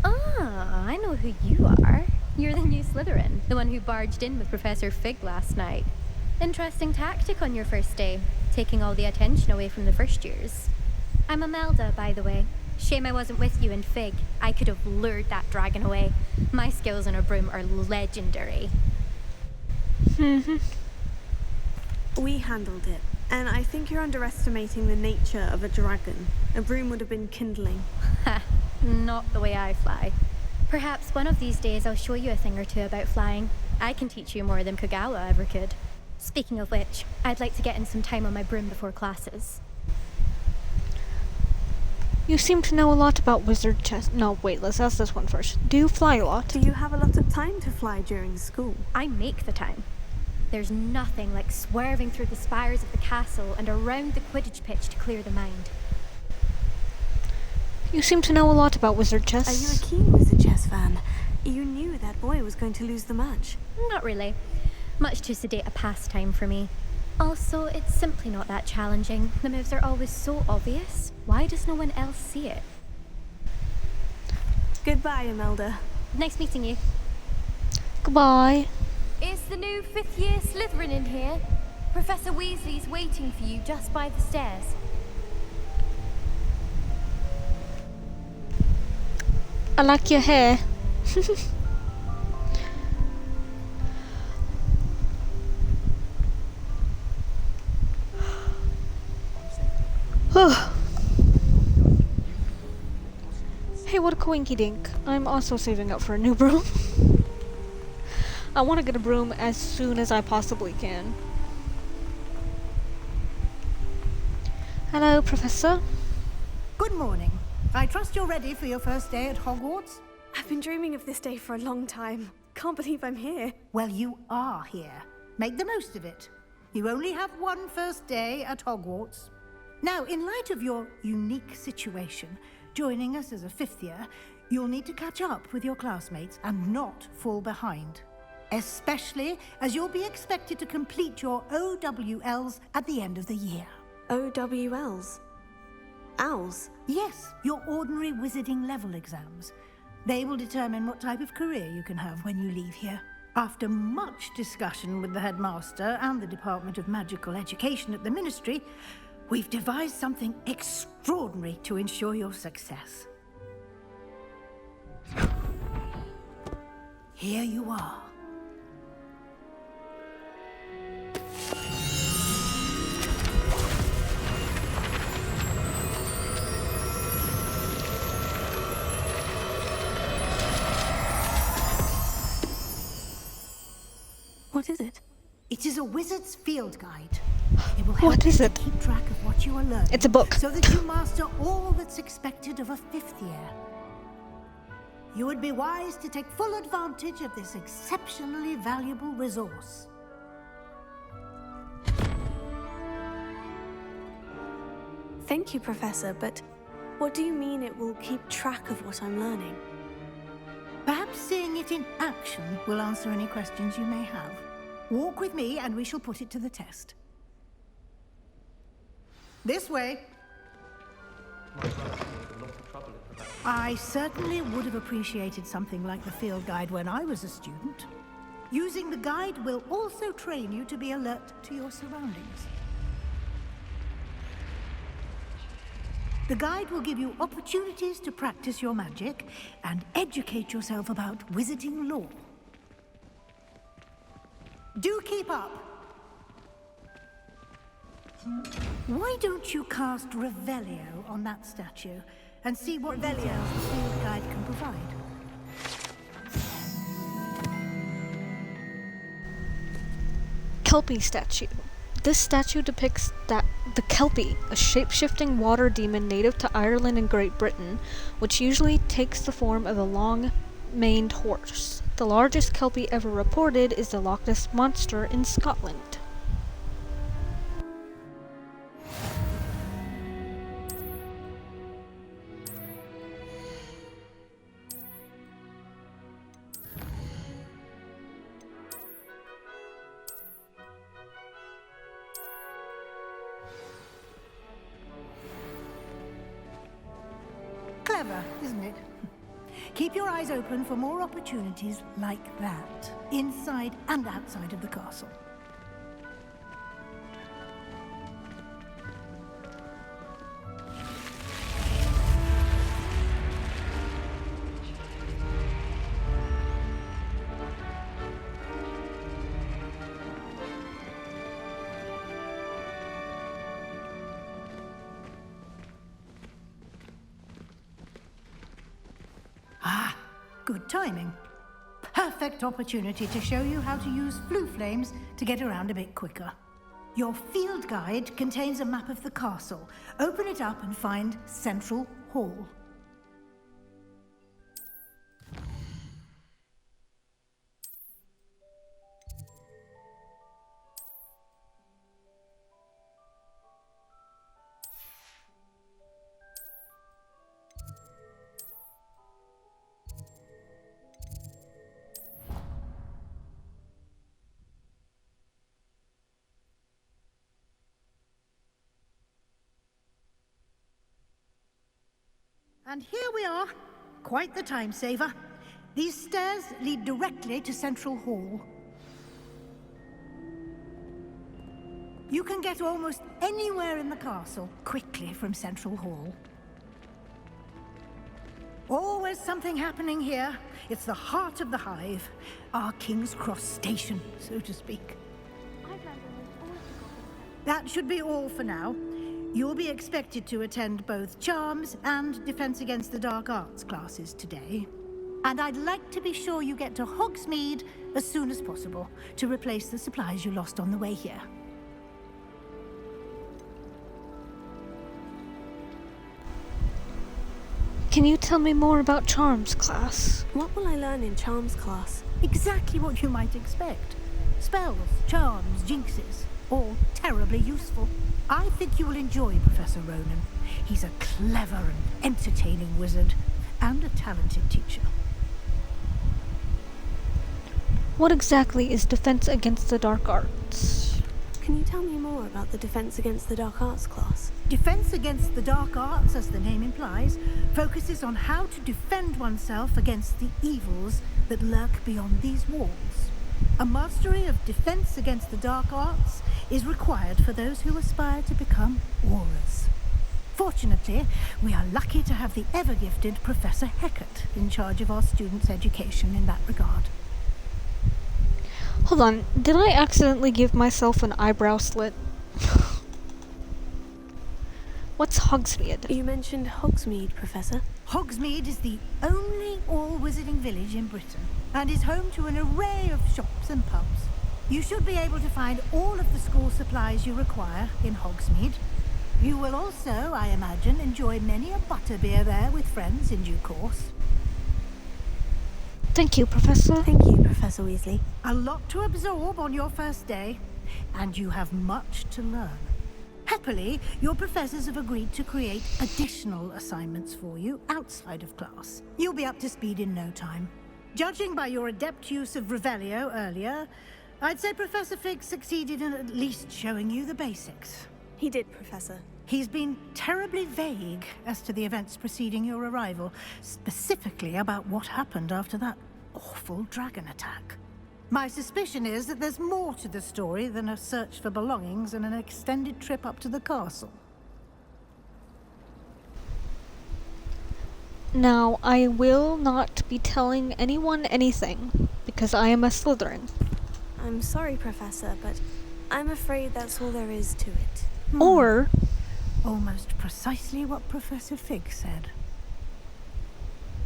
Ah, I know who you are. You're the new Slytherin, the one who barged in with Professor Fig last night. Interesting tactic on your first day, taking all the attention away from the first years. I'm Imelda, by the way. Shame I wasn't with you in Fig. I could have lured that dragon away. My skills on a broom are legendary.
We handled it, and I think you're underestimating the nature of a dragon. A broom would have been kindling.
Ha, not the way I fly. Perhaps one of these days I'll show you a thing or two about flying. I can teach you more than Kogawa ever could. Speaking of which, I'd like to get in some time on my broom before classes.
You seem to know a lot about wizard chess. No, wait, let's ask this one first. Do you fly a lot?
Do you have a lot of time to fly during school?
I make the time. There's nothing like swerving through the spires of the castle and around the Quidditch pitch to clear the mind.
You seem to know a lot about wizard chess.
Are you a keen wizard chess fan? You knew that boy was going to lose the match.
Not really. Much too sedate a pastime for me. Also, it's simply not that challenging. The moves are always so obvious. Why does no one else see it?
Goodbye, Imelda.
Nice meeting you.
Goodbye.
Is the new 5th year Slytherin in here? Professor Weasley's waiting for you just by the stairs.
I like your hair. Hey, what a coinky dink. I'm also saving up for a new broom. I want to get a broom as soon as I possibly can. Hello, Professor.
Good morning. I trust you're ready for your first day at Hogwarts?
I've been dreaming of this day for a long time. Can't believe I'm here.
Well, you are here. Make the most of it. You only have one first day at Hogwarts. Now, in light of your unique situation, joining us as a 5th year, you'll need to catch up with your classmates and not fall behind. Especially as you'll be expected to complete your OWLs at the end of the year.
OWLs? Owls?
Yes, your ordinary wizarding level exams. They will determine what type of career you can have when you leave here. After much discussion with the headmaster and the Department of Magical Education at the Ministry, we've devised something extraordinary to ensure your success. Here you are.
What is it?
It is a wizard's field guide. It will help
What is
you
it?
to keep track of what you are learning.
It's a book.
So that you master all that's expected of a 5th year. You would be wise to take full advantage of this exceptionally valuable resource.
Thank you, Professor, but what do you mean it will keep track of what I'm learning?
Perhaps seeing it in action will answer any questions you may have. Walk with me and we shall put it to the test. This way. I certainly would have appreciated something like the field guide when I was a student. Using the guide will also train you to be alert to your surroundings. The guide will give you opportunities to practice your magic and educate yourself about wizarding lore. Do keep up! Why don't you cast Revelio on that statue and see what details the field guide can provide?
Kelpie statue. This statue depicts the Kelpie, a shape-shifting water demon native to Ireland and Great Britain, which usually takes the form of a long-maned horse. The largest Kelpie ever reported is the Loch Ness Monster in Scotland.
Clever, isn't it? Keep your eyes open for more opportunities like that, inside and outside of the castle. Ah, good timing. Perfect opportunity to show you how to use flue flames to get around a bit quicker. Your field guide contains a map of the castle. Open it up and find Central Hall. And here we are. Quite the time saver. These stairs lead directly to Central Hall. You can get almost anywhere in the castle quickly from Central Hall. Always something happening here. It's the heart of the hive. Our King's Cross station, so to speak. That should be all for now. You'll be expected to attend both Charms and Defense Against the Dark Arts classes today. And I'd like to be sure you get to Hogsmeade as soon as possible to replace the supplies you lost on the way here.
Can you tell me more about Charms class?
What will I learn in Charms class?
Exactly what you might expect. Spells, charms, jinxes, all terribly useful. I think you will enjoy Professor Ronan. He's a clever and entertaining wizard, and a talented teacher.
What exactly is Defense Against the Dark Arts?
Can you tell me more about the Defense Against the Dark Arts class?
Defense Against the Dark Arts, as the name implies, focuses on how to defend oneself against the evils that lurk beyond these walls. A mastery of Defense Against the Dark Arts is required for those who aspire to become Aurors. Fortunately, we are lucky to have the ever-gifted Professor Hecat in charge of our students' education in that regard.
Hold on, did I accidentally give myself an eyebrow slit? What's Hogsmeade?
You mentioned Hogsmeade, Professor.
Hogsmeade is the only all-wizarding village in Britain, and is home to an array of shops and pubs. You should be able to find all of the school supplies you require in Hogsmeade. You will also, I imagine, enjoy many a butterbeer there with friends in due course.
Thank you, Professor.
Thank you, Professor Weasley.
A lot to absorb on your first day, and you have much to learn. Happily, your professors have agreed to create additional assignments for you outside of class. You'll be up to speed in no time. Judging by your adept use of Revelio earlier, I'd say Professor Fig succeeded in at least showing you the basics.
He did, Professor.
He's been terribly vague as to the events preceding your arrival, specifically about what happened after that awful dragon attack. My suspicion is that there's more to the story than a search for belongings and an extended trip up to the castle.
Now, I will not be telling anyone anything, because I am a Slytherin.
I'm sorry, Professor, but I'm afraid that's all there is to it.
Or...
almost precisely what Professor Fig said.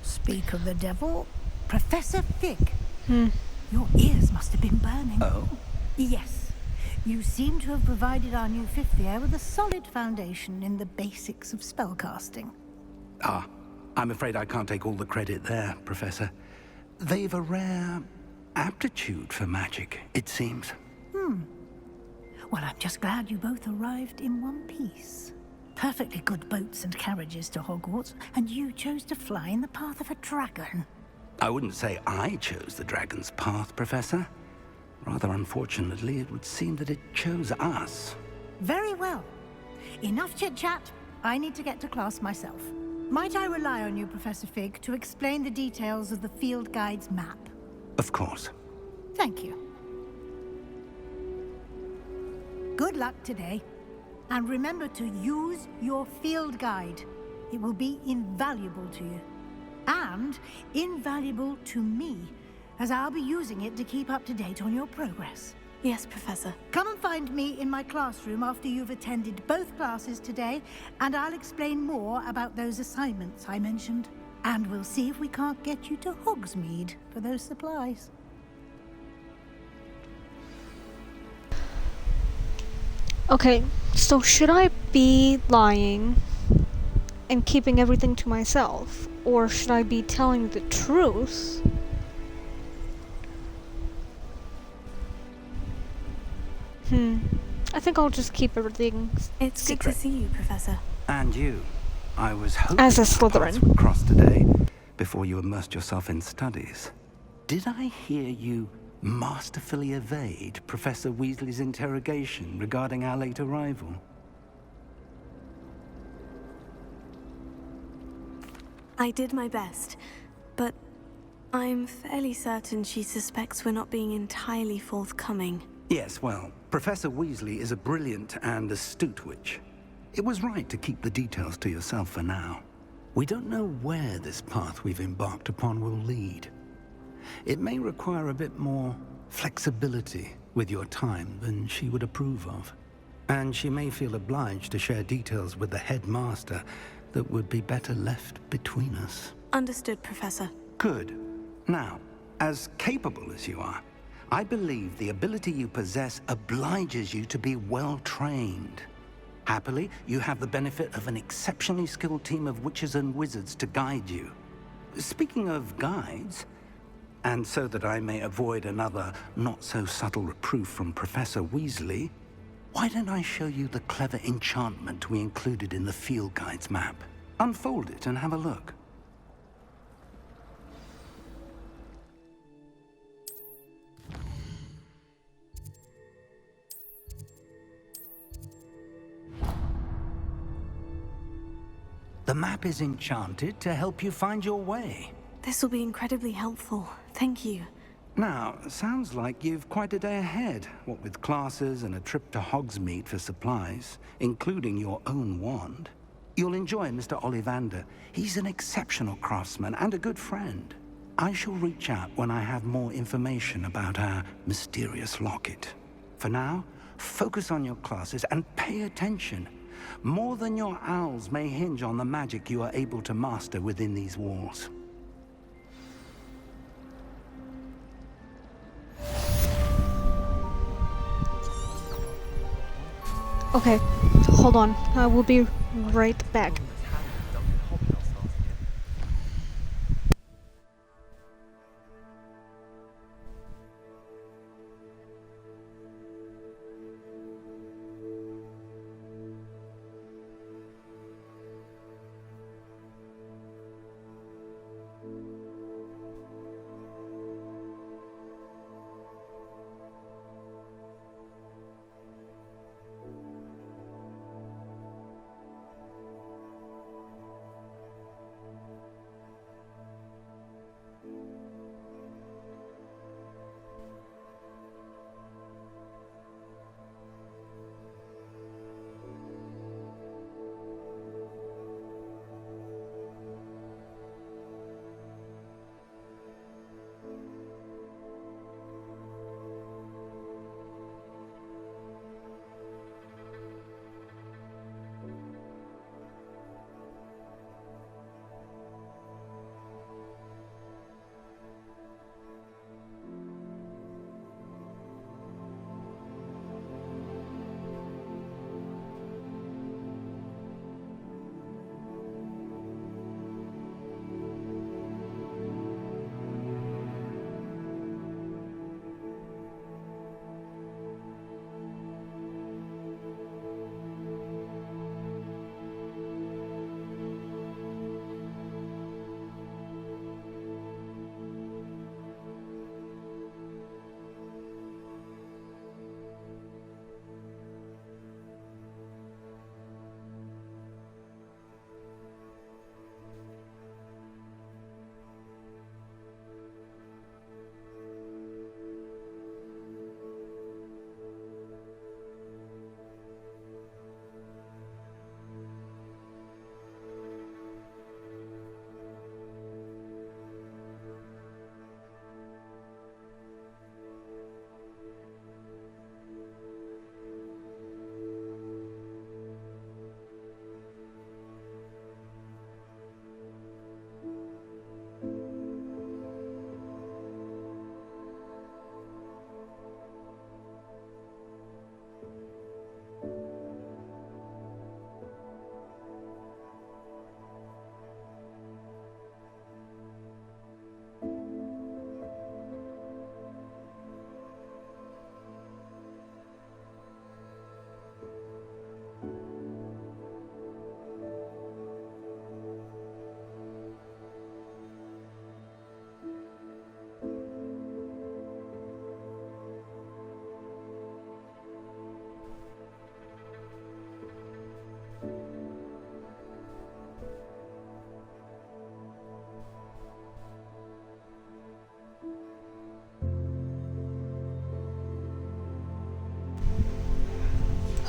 Speak of the devil, Professor Fig. Your ears must have been burning.
Oh?
Yes. You seem to have provided our new fifth year with a solid foundation in the basics of spellcasting.
Ah, I'm afraid I can't take all the credit there, Professor. They've a rare aptitude for magic, it seems.
Well, I'm just glad you both arrived in one piece. Perfectly good boats and carriages to Hogwarts, and you chose to fly in the path of a dragon.
I wouldn't say I chose the dragon's path, Professor. Rather unfortunately, it would seem that it chose us.
Very well. Enough chit-chat. I need to get to class myself. Might I rely on you, Professor Fig, to explain the details of the field guide's map?
Of course.
Thank you. Good luck today. And remember to use your field guide. It will be invaluable to you. And invaluable to me, as I'll be using it to keep up to date on your progress.
Yes, Professor.
Come and find me in my classroom after you've attended both classes today, and I'll explain more about those assignments I mentioned. And we'll see if we can't get you to Hogsmeade for those supplies.
Okay, so should I be lying and keeping everything to myself? Or should I be telling the truth? I think I'll just keep everything
It's
secret.
good to see you, Professor.
And you. I was hoping
As a
our paths
Slytherin.
would cross today, before you immersed yourself in studies. Did I hear you masterfully evade Professor Weasley's interrogation regarding our late arrival?
I did my best, but I'm fairly certain she suspects we're not being entirely forthcoming.
Yes, well, Professor Weasley is a brilliant and astute witch. It was right to keep the details to yourself for now. We don't know where this path we've embarked upon will lead. It may require a bit more flexibility with your time than she would approve of. And she may feel obliged to share details with the headmaster that would be better left between us.
Understood, Professor.
Good. Now, as capable as you are, I believe the ability you possess obliges you to be well trained. Happily, you have the benefit of an exceptionally skilled team of witches and wizards to guide you. Speaking of guides, and so that I may avoid another not-so-subtle reproof from Professor Weasley, why don't I show you the clever enchantment we included in the field guide's map? Unfold it and have a look. The map is enchanted to help you find your way.
This will be incredibly helpful. Thank you.
Now, sounds like you've quite a day ahead, what with classes and a trip to Hogsmeade for supplies, including your own wand. You'll enjoy Mr. Ollivander. He's an exceptional craftsman and a good friend. I shall reach out when I have more information about our mysterious locket. For now, focus on your classes and pay attention. More than your owls may hinge on the magic you are able to master within these walls.
Okay, hold on. I will be right back.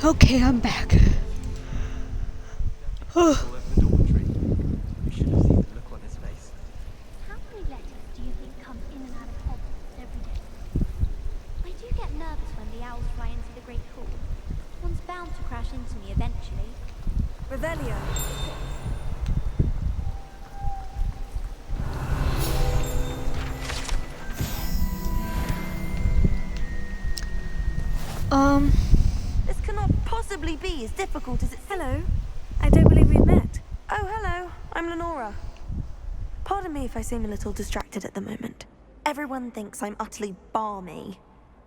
Okay, I'm back.
All over the dormitory. You should have seen the look on his face.
How many letters do you think come in and out of Hogwarts every day? I do get nervous when the owls fly into the Great Hall. One's bound to crash into me eventually.
Revelio.
This cannot possibly be as difficult as it...
Hello. I don't believe we've met. Oh, hello. I'm Lenora. Pardon me if I seem a little distracted at the moment.
Everyone thinks I'm utterly balmy.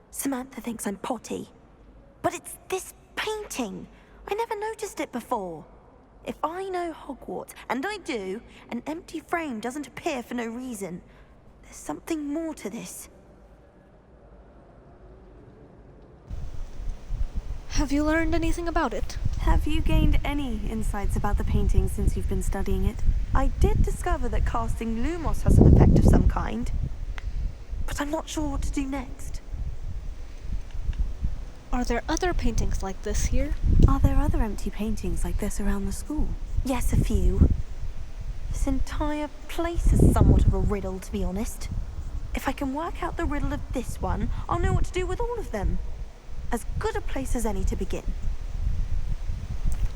Samantha thinks I'm potty. But it's this painting. I never noticed it before. If I know Hogwarts, and I do, an empty frame doesn't appear for no reason. There's something more to this.
Have you learned anything about it?
Have you gained any insights about the painting since you've been studying it?
I did discover that casting Lumos has an effect of some kind. But I'm not sure what to do next.
Are there other paintings like this here?
Are there other empty paintings like this around the school?
Yes, a few. This entire place is somewhat of a riddle, to be honest. If I can work out the riddle of this one, I'll know what to do with all of them. As good a place as any to begin.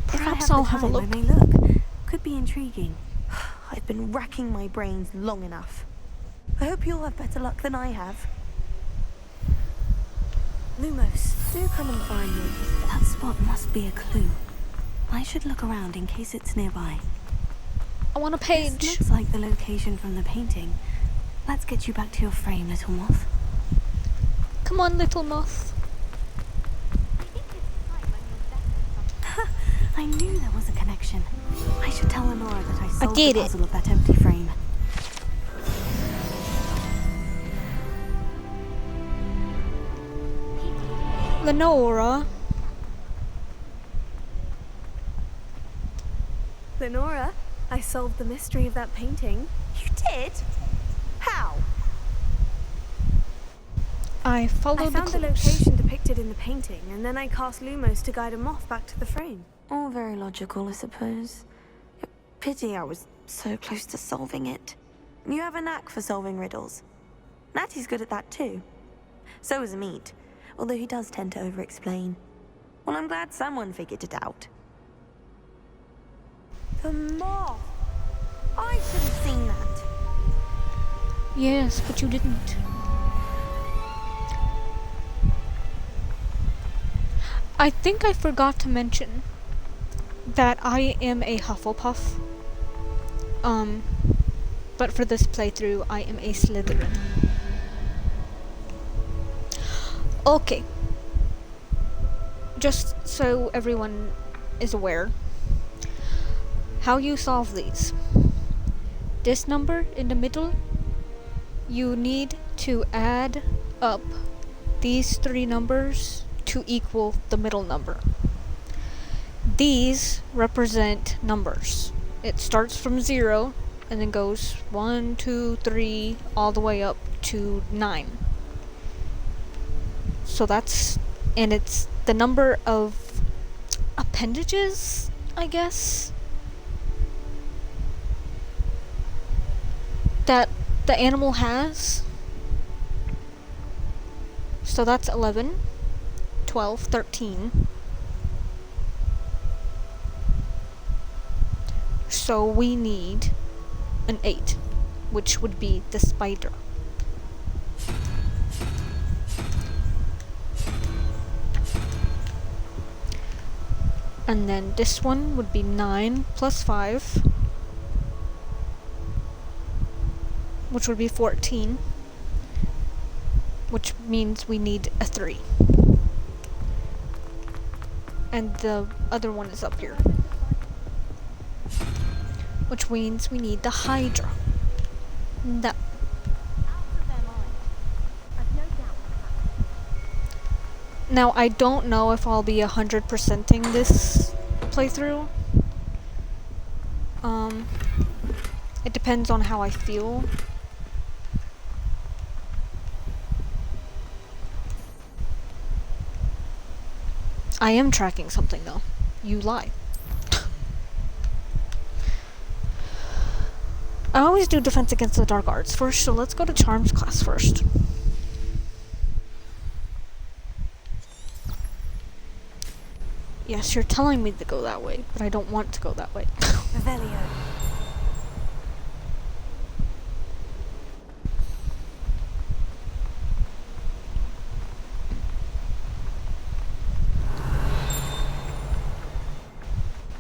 Perhaps I'll have a look.
I may look. Could be intriguing.
I've been racking my brains long enough. I hope you'll have better luck than I have.
Lumos, do come and find me. That spot must be a clue. I should look around in case it's nearby.
I want a page.
This looks like the location from the painting. Let's get you back to your frame, little moth.
Come on, little moth.
I knew there was a connection. I should tell Lenora that I solved
get
the
it.
puzzle of that empty frame.
Lenora.
Lenora, I solved the mystery of that painting.
You did? How?
I followed
I found
the
the
clues.
location depicted in the painting, and then I cast Lumos to guide a moth back to the frame.
All very logical, I suppose. Pity I was so close to solving it. You have a knack for solving riddles. Natty's good at that too. So is Amit, although he does tend to over-explain. Well, I'm glad someone figured it out. The moth! I should have seen that.
Yes, but you didn't. I think I forgot to mention that I am a Hufflepuff. But for this playthrough, I am a Slytherin. Okay. Just so everyone is aware, how you solve these. This number in the middle, you need to add up these three numbers to equal the middle number. These represent numbers. It starts from 0 and then goes 1, 2, 3, all the way up to 9. So and it's the number of appendages, I guess, that the animal has. So that's 11, 12, 13. So we need an 8, which would be the spider. And then this one would be 9 plus 5, which would be 14, which means we need a 3. And the other one is up here, which means we need the Hydra. That. Now, I don't know if I'll be 100%ing this playthrough. It depends on how I feel. I am tracking something, though. You lie. I always do defense against the dark arts first, so let's go to charms class first. Yes, you're telling me to go that way, but I don't want to go that way.
Revelio.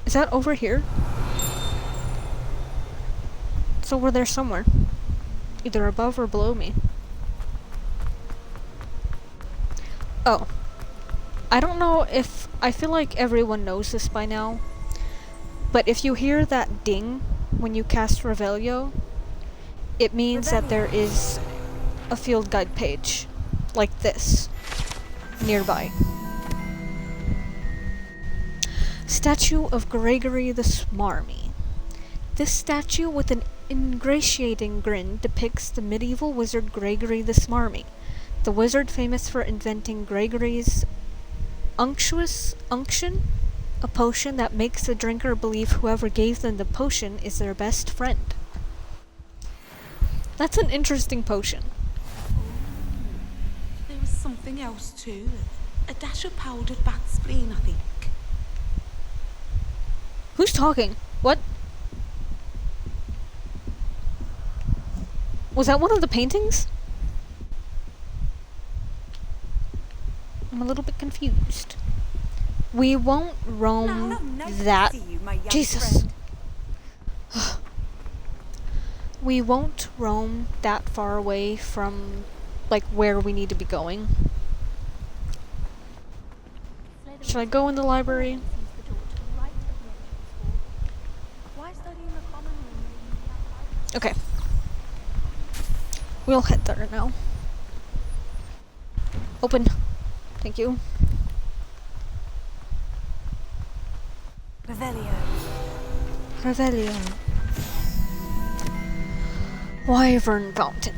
Is that over here? It's over there somewhere. Either above or below me. Oh. I don't know if... I feel like everyone knows this by now. But if you hear that ding when you cast Revelio, it means that there is a field guide page. Like this. Nearby. Statue of Gregory the Smarmy. This statue with an ingratiating grin depicts the medieval wizard Gregory the Smarmy, the wizard famous for inventing Gregory's unction, a potion that makes the drinker believe whoever gave them the potion is their best friend. That's an interesting potion.
There was something else too. A dash of powdered bat spleen, I think.
Who's talking? What? Was that one of the paintings? I'm a little bit confused. We won't roam that... Jesus! We won't roam that far away from, like, where we need to be going. Should I go in the library? Okay. We'll head there now. Open. Thank you.
Revelio.
Revelio. Wyvern Fountain.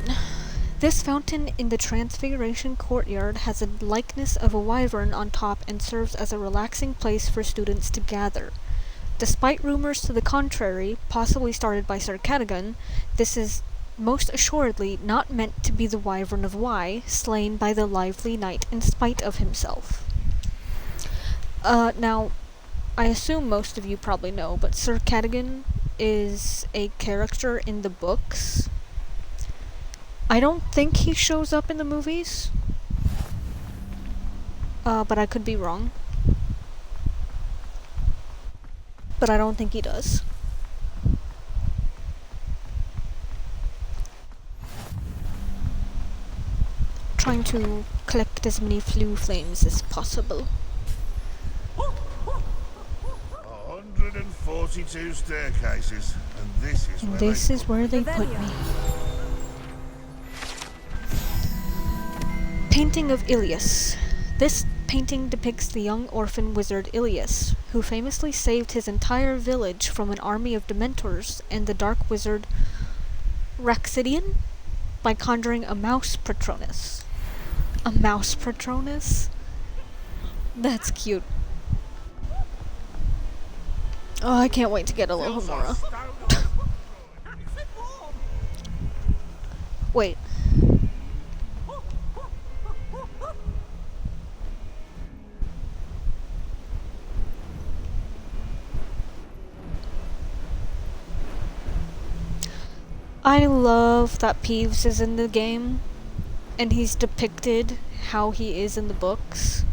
This fountain in the Transfiguration Courtyard has a likeness of a wyvern on top and serves as a relaxing place for students to gather. Despite rumors to the contrary, possibly started by Sir Cadogan, this is most assuredly not meant to be the Wyvern of Wye, slain by the lively knight in spite of himself. Now, I assume most of you probably know, but Sir Cadogan is a character in the books. I don't think he shows up in the movies. But I could be wrong. But I don't think he does. Trying to collect as many flue flames as possible.
142 staircases, and this is
where they put me. Painting of Ilias. This painting depicts the young orphan wizard Ilias, who famously saved his entire village from an army of Dementors and the dark wizard Raxidian by conjuring a mouse Patronus. A mouse Patronus? That's cute. Oh, I can't wait to get a Lohomora. Wait. I love that Peeves is in the game, and he's depicted how he is in the books.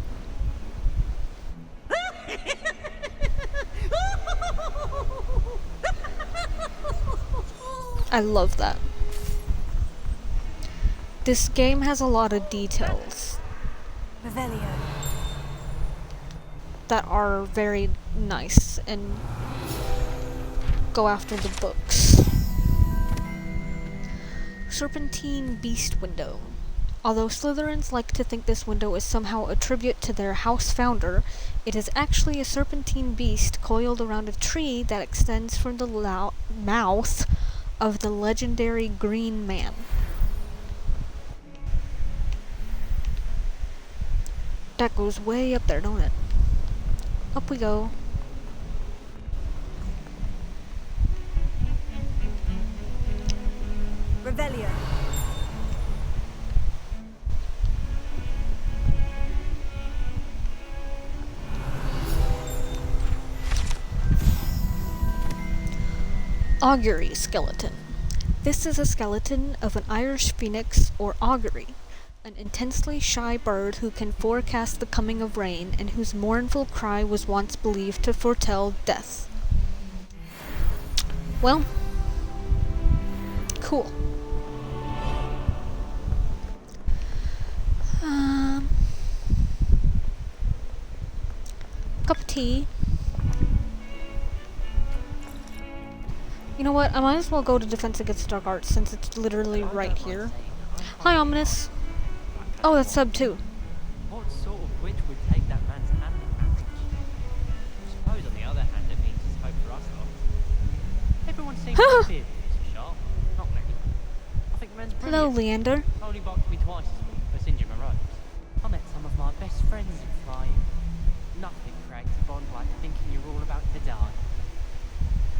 I love that. This game has a lot of details
Revelio.
that are very nice and go after the books. Serpentine Beast Window. Although Slytherins like to think this window is somehow a tribute to their house founder, it is actually a serpentine beast coiled around a tree that extends from the mouth of the legendary Green Man. That goes way up there, don't it? Up we go.
Revelio.
Augury skeleton. This is a skeleton of an Irish phoenix or augury, an intensely shy bird who can forecast the coming of rain and whose mournful cry was once believed to foretell death. Well, cool. Cup of tea. You know what? I might as well go to Defense Against Dark Arts since it's literally right here. Hi, Ominous. Oh, that's sub 2.
What sort of witch would take that man's hand in marriage? I suppose on the other hand it means there's hope for us lot. Everyone seems to fear Mr. Sharp. Not me. I think the man's brilliant.
Hello, Leander.
Only boxed me twice this week for singeing my robes. I met some of my best friends in flying. Nothing creates a bond like thinking you're all about to die.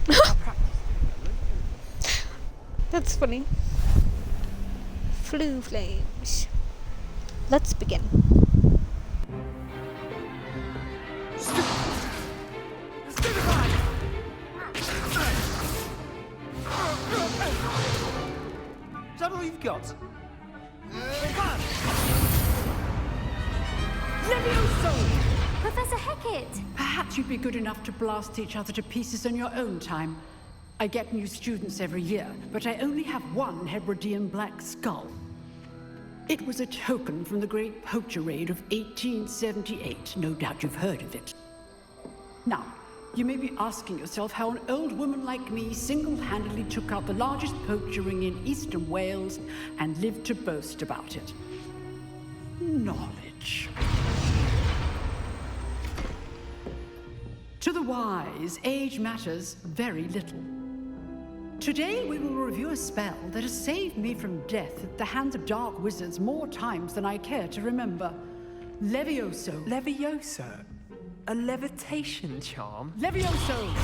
I practiced doing it.
That's funny. Flu flames. Let's begin.
Is that all you've got?
Levioso!
Professor Hecat!
Perhaps you'd be good enough to blast each other to pieces on your own time. I get new students every year, but I only have one Hebridean black skull. It was a token from the Great Poacher Raid of 1878. No doubt you've heard of it. Now, you may be asking yourself how an old woman like me single-handedly took out the largest poacher ring in eastern Wales and lived to boast about it. Knowledge. To the wise, age matters very little. Today we will review a spell that has saved me from death at the hands of dark wizards more times than I care to remember. Levioso.
Levioso? A levitation charm?
Levioso!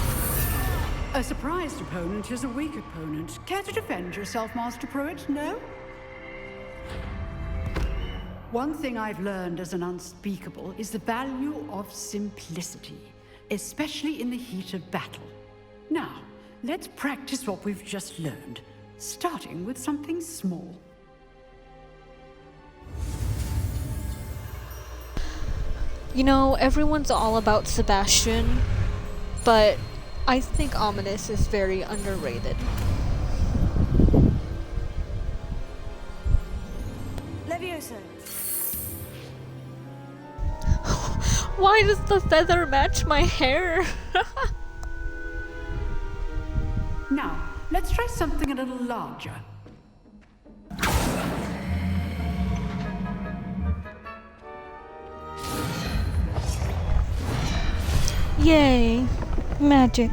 A surprised opponent is a weak opponent. Care to defend yourself, Master Pruitt? No? One thing I've learned as an unspeakable is the value of simplicity, especially in the heat of battle. Now, let's practice what we've just learned, starting with something small.
You know, everyone's all about Sebastian, but I think Ominous is very underrated.
Levioso.
Why does the feather match my hair?
Now, let's try something a little larger.
Yay, magic.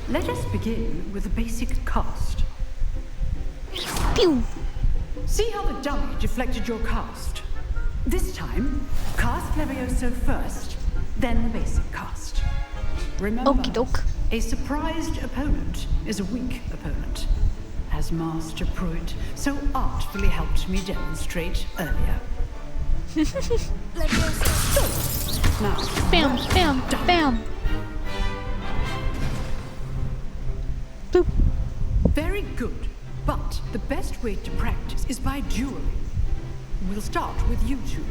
Let us begin with the basic cast.
Pew!
See how the dummy deflected your cast? This time, cast Levioso first, then the basic cast. Remember,
Okie doke.
A surprised opponent is a weak opponent, as Master Pruitt so artfully helped me demonstrate earlier. Now,
bam, bam, bam. Boop.
Very good, but the best way to practice is by dueling. We'll start with you two.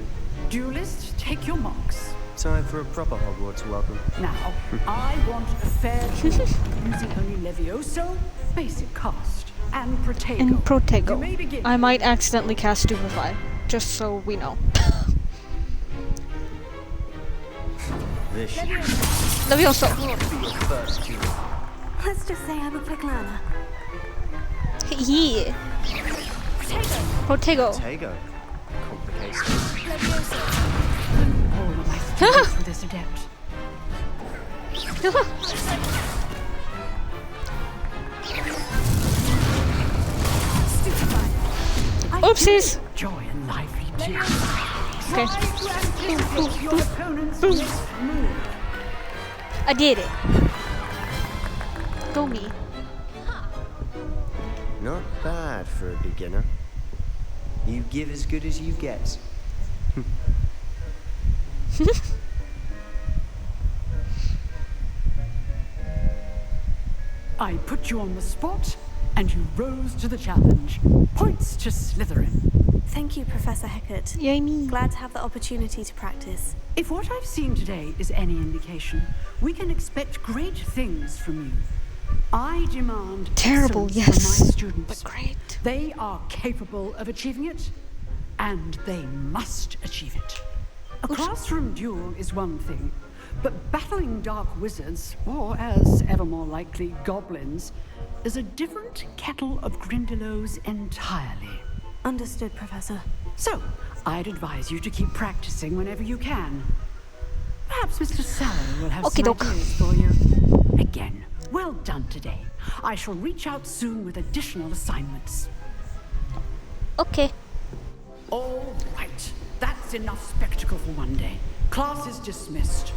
Duelists, take your marks.
Time for a proper Hogwarts welcome.
Now, I want a fair duel using only Levioso, basic cast, and Protego.
And Protego.
You may begin.
I might accidentally cast Stupefy, just so we know.
This
Levioso.
can't be your first duel.
Let's just say I'm a quick learner.
Yeah. Protego.
Protego. Complicated.
All of my students for this adept.
Whoopsies!
Joy and lively cheers.
Okay.
Your opponent's next move.
I did it. Go me.
Not bad for a beginner. You give as good as you get.
I put you on the spot, and you rose to the challenge. Points to Slytherin.
Thank you, Professor Hecat.
Yay me.
Glad to have the opportunity to practice.
If what I've seen today is any indication, we can expect great things from you. I demand
terrible,
excellence
yes,
from my students.
but great.
They are capable of achieving it, and they must achieve it. A classroom duel is one thing, but battling dark wizards, or as ever more likely, goblins, is a different kettle of Grindylows entirely.
Understood, Professor.
So, I'd advise you to keep practicing whenever you can. Perhaps Mr. Sallow will have some ideas for you. Again, well done today. I shall reach out soon with additional assignments.
Okay.
All right. That's enough spectacle for one day. Class is dismissed.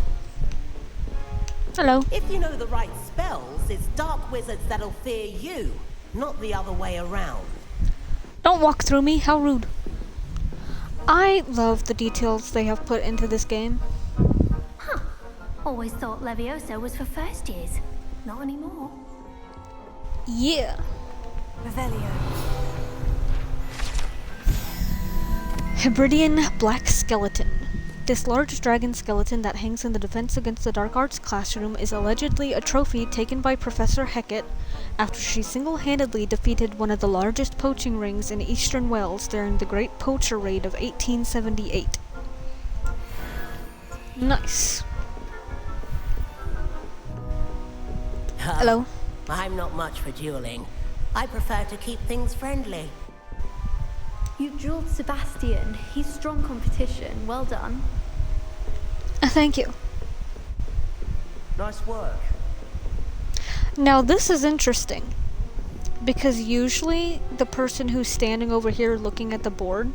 Hello.
If you know the right spells, it's dark wizards that'll fear you, not the other way around.
Don't walk through me, how rude. I love the details they have put into this game.
Huh. Always thought Leviosa was for first years. Not anymore.
Yeah.
Revelio.
Hebridean Black Skeleton. This large dragon skeleton that hangs in the Defense Against the Dark Arts classroom is allegedly a trophy taken by Professor Hecat after she single-handedly defeated one of the largest poaching rings in eastern Wales during the Great Poacher Raid of 1878. Nice. Hello.
I'm not much for dueling. I prefer to keep things friendly.
You dueled Sebastian. He's strong competition. Well done.
Thank you.
Nice work.
Now this is interesting, because usually the person who's standing over here looking at the board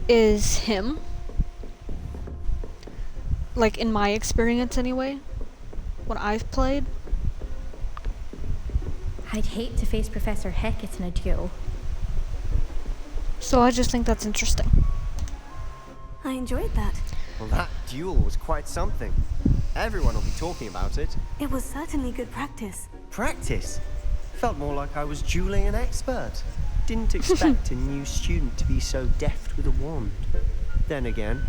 is him. Like in my experience anyway, when I've played.
I'd hate to face Professor Hecat in a duel.
So I just think that's interesting.
I enjoyed that.
Well, that duel was quite something. Everyone will be talking about it.
It was certainly good practice.
Practice? Felt more like I was dueling an expert. Didn't expect a new student to be so deft with a wand. Then again,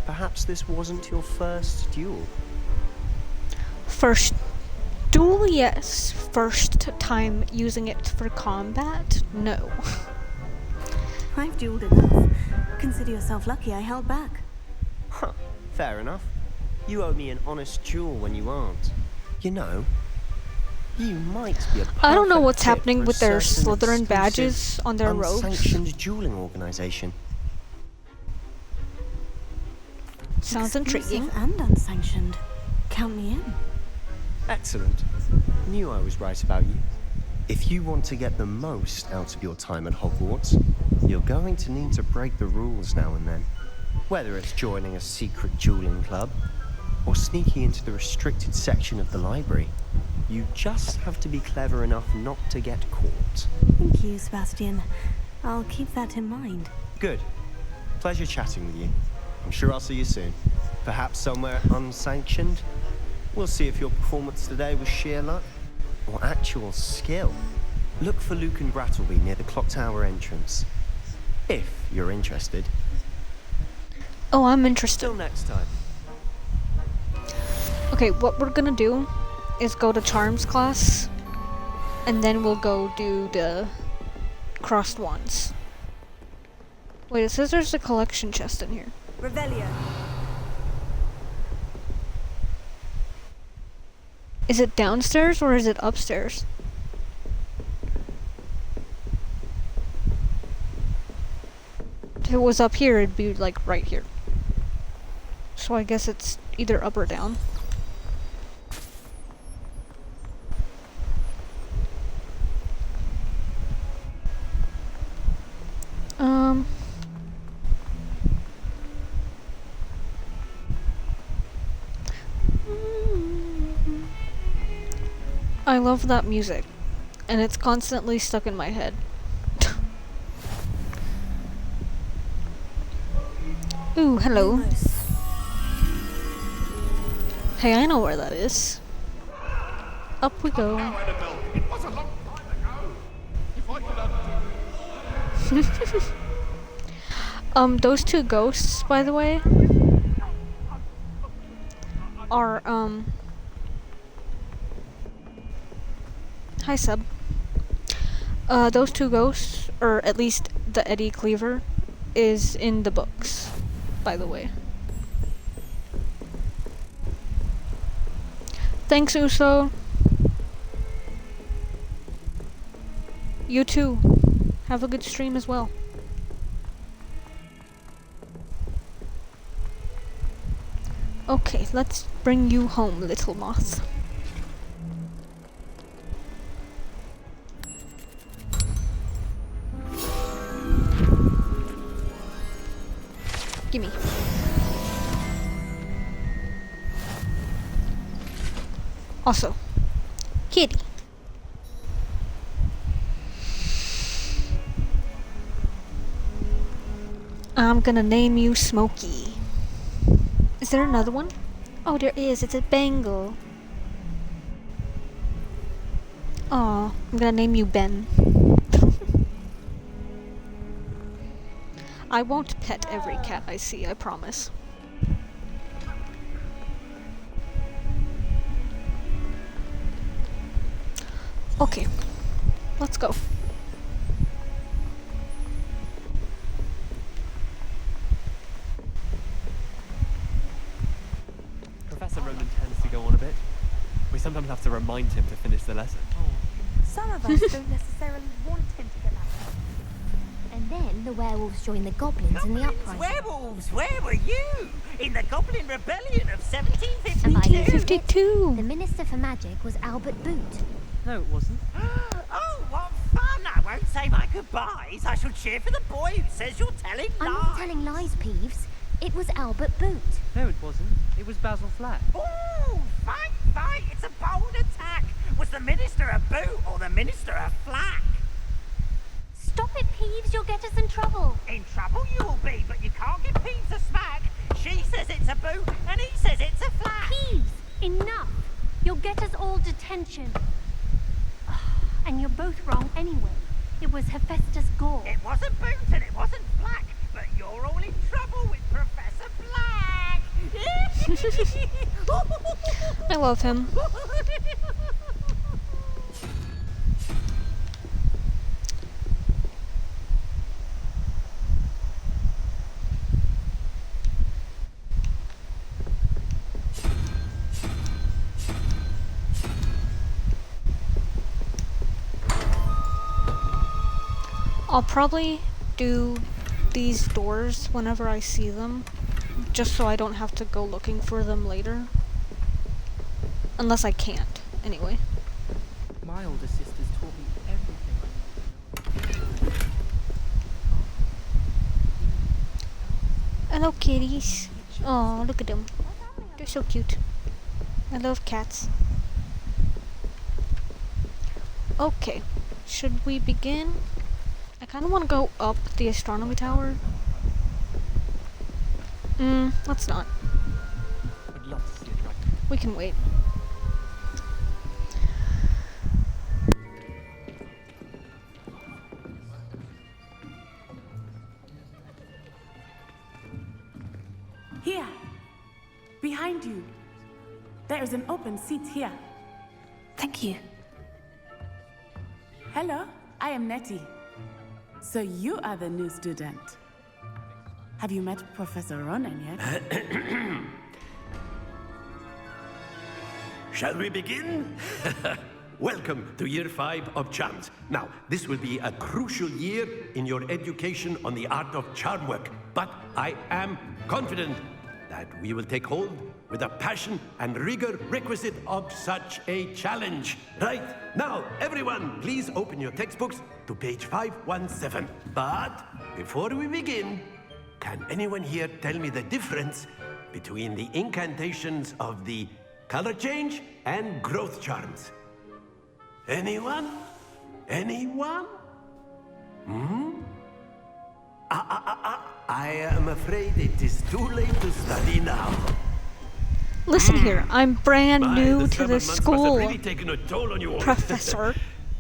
perhaps this wasn't your first duel.
First duel, yes. First time using it for combat, no.
I've dueled enough. Consider yourself lucky I held back.
Huh, fair enough. You owe me an honest duel when you aren't. You know, you might be a
I don't know what's
perfect fit
happening
for a
with their
certain
Slytherin
exclusive,
badges on their robes.
unsanctioned dueling organization.
Sounds intriguing.
Exclusive and unsanctioned. Count me in.
Excellent. Knew I was right about you. If you want to get the most out of your time at Hogwarts, you're going to need to break the rules now and then. Whether it's joining a secret dueling club, or sneaking into the restricted section of the library, you just have to be clever enough not to get caught.
Thank you, Sebastian. I'll keep that in mind.
Good. Pleasure chatting with you. I'm sure I'll see you soon. Perhaps somewhere unsanctioned? We'll see if your performance today was sheer luck or actual skill. Look for Luke and Brattleby near the clock tower entrance. If you're interested.
Oh, I'm interested.
Till next time.
Okay, what we're gonna do is go to Charms class, and then we'll go do the crossed wands. Wait, it says there's a collection chest in here.
Revelio.
Is it downstairs or is it upstairs? If it was up here, it'd be like right here. So I guess it's either up or down. I love that music, and it's constantly stuck in my head. Ooh, hello. Hey, I know where that is. Up we go.
It was a long time ago. If I could undo...
Those two ghosts, by the way, are, hi, Sub. Those two ghosts, or at least the Eddie Cleaver, is in the books, by the way. Thanks, Uso. You too. Have a good stream as well. Okay, let's bring you home, little moth. Gimme. Also, kitty. I'm gonna name you Smokey. Is there another one? Oh, there is. It's a Bengal. Aw, I'm gonna name you Ben. I won't pet every cat I see, I promise. Okay, let's go.
Professor Roman tends to go on a bit. We sometimes have to remind him to finish the lesson.
Some of us don't necessarily want him to get back. And then the werewolves join the goblins in the uprising.
Werewolves, where were you? In the Goblin Rebellion of 1752?
And by the
1752.
The Minister for Magic was Albert Boot.
No, it wasn't.
Oh, what fun! I won't say my goodbyes. I shall cheer for the boy who says you're telling lies.
I'm not telling lies, Peeves. It was Albert Boot.
No, it wasn't. It was Basil Flack.
Ooh, fight, fight! It's a bold attack. Was the Minister a boot or the Minister a flack?
Stop it, Peeves. You'll get us in trouble.
In trouble you will be, but you can't give Peeves a smack. She says it's a boot, and he says it's a flack.
Peeves, enough. You'll get us all detention. And you're both wrong anyway. It was Hephaestus Gore.
It wasn't boot and it wasn't flack, but you're all in trouble with Professor Black.
I love him. I'll probably do these doors whenever I see them, just so I don't have to go looking for them later. Unless I can't, anyway.
My older sisters taught me everything I know.
Hello, kitties. Oh, look at them. They're so cute. I love cats. Okay, should we begin? I kind of want to go up the astronomy tower. Let's not.
I'd love to see a dragon.
We can wait.
Here, behind you. There is an open seat here.
Thank you.
Hello, I am Nettie. So you are the new student. Have you met Professor Ronan yet?
Shall we begin? Welcome to Year 5 of Charms. Now, this will be a crucial year in your education on the art of charm work, but I am confident that we will take hold with the passion and rigor requisite of such a challenge. Right, now, everyone, please open your textbooks to page 517. But before we begin, can anyone here tell me the difference between the incantations of the color change and growth charms? Anyone? Anyone? Hmm? I am afraid it is too late to study now.
Listen here, I'm brand new to
the
this
months must have
school,
really taken a toll on you all.
Professor.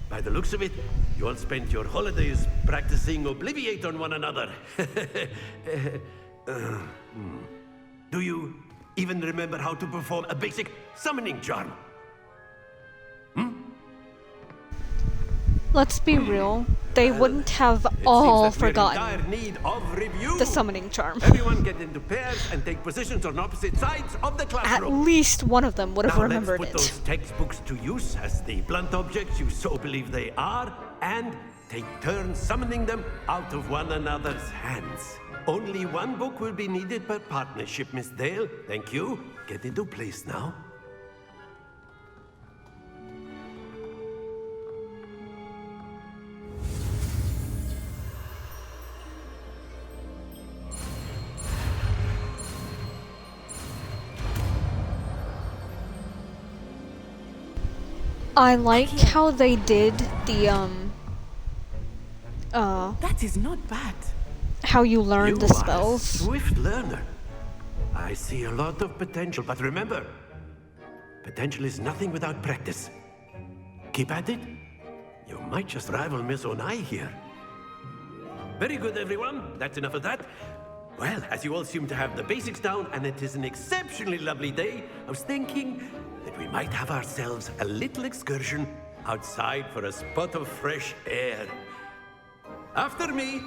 By the looks of it, you all spent your holidays practicing Obliviate on one another. Do you even remember how to perform a basic summoning charm?
Let's be real, they wouldn't have all
Seems that we're in
forgotten
dire need of review.
the summoning charm.
Everyone get into pairs and take positions on opposite sides of the
At
classroom.
least one of them would have
Now
remembered
let's put
it.
those textbooks to use as the blunt objects you so believe they are, and take turns summoning them out of one another's hands. Only one book will be needed per partnership, Miss Dale. Thank you. Get into place now.
I like how they did the
That is not bad.
how you learn the
You are a
spells.
swift learner. I see a lot of potential, but remember, potential is nothing without practice. Keep at it. You might just rival Miss Onai here. Very good, everyone. That's enough of that. Well, as you all seem to have the basics down, and it is an exceptionally lovely day, I was thinking that we might have ourselves a little excursion outside for a spot of fresh air. After me.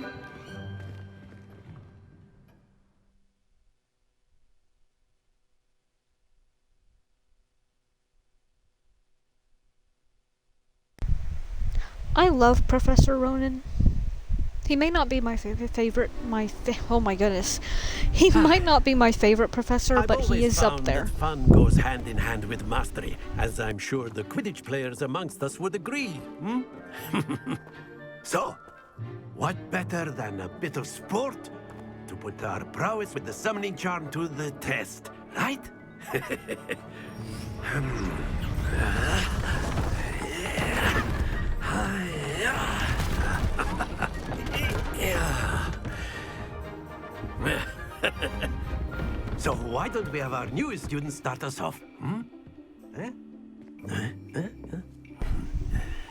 I love Professor Ronan. He may not be my favorite, oh my goodness. He might not be my favorite professor,
I've
but he
always
is up
found
there.
that fun goes hand in hand with mastery, as I'm sure the Quidditch players amongst us would agree. So, what better than a bit of sport to put our prowess with the summoning charm to the test, right? So why don't we have our newest student start us off?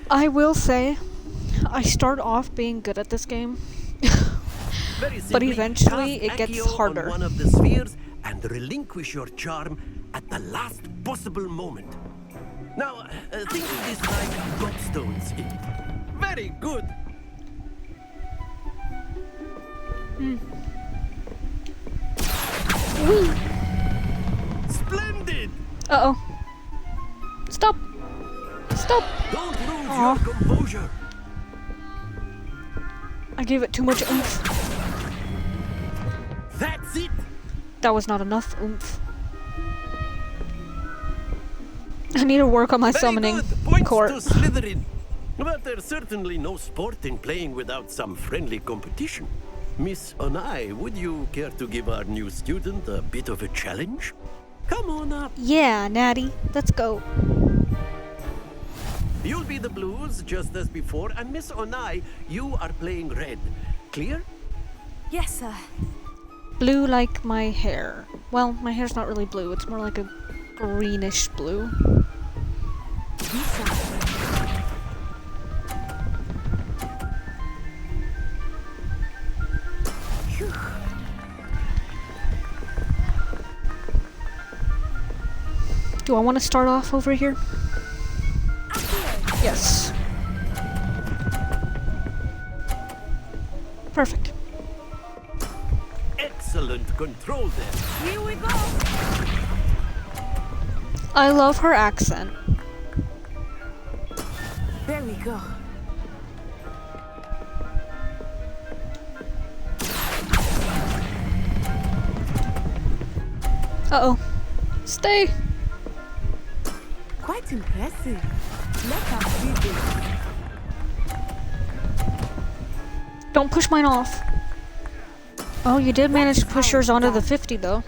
I will say, I start off being good at this game,
Very
but
simply,
eventually
cast
it gets
Accio
harder.
on one of the spheres and relinquish your charm at the last possible moment. Now, think of this like gobstones. Very good. Splendid.
Uh-oh. Stop! Stop!
Don't lose
Aw.
your composure.
I gave it too much oomph.
That's it.
That was not enough oomph. I need to work on my summoning
Points
court.
to Slytherin. But there's certainly no sport in playing without some friendly competition. Miss Onai, would you care to give our new student a bit of a challenge? Come on up.
Yeah, Natty, let's go.
You'll be the blues, just as before, and Miss Onai, you are playing red. Clear?
Yes, sir.
Blue like my hair. Well, my hair's not really blue, it's more like a greenish blue. Do I want to start off over here? Yes. Perfect.
Excellent control there.
Here we go.
I love her accent.
There we go.
Uh-oh. Stay!
Quite impressive. Let us see this.
Don't push mine off. Oh, you did manage to push yours onto the 50, though.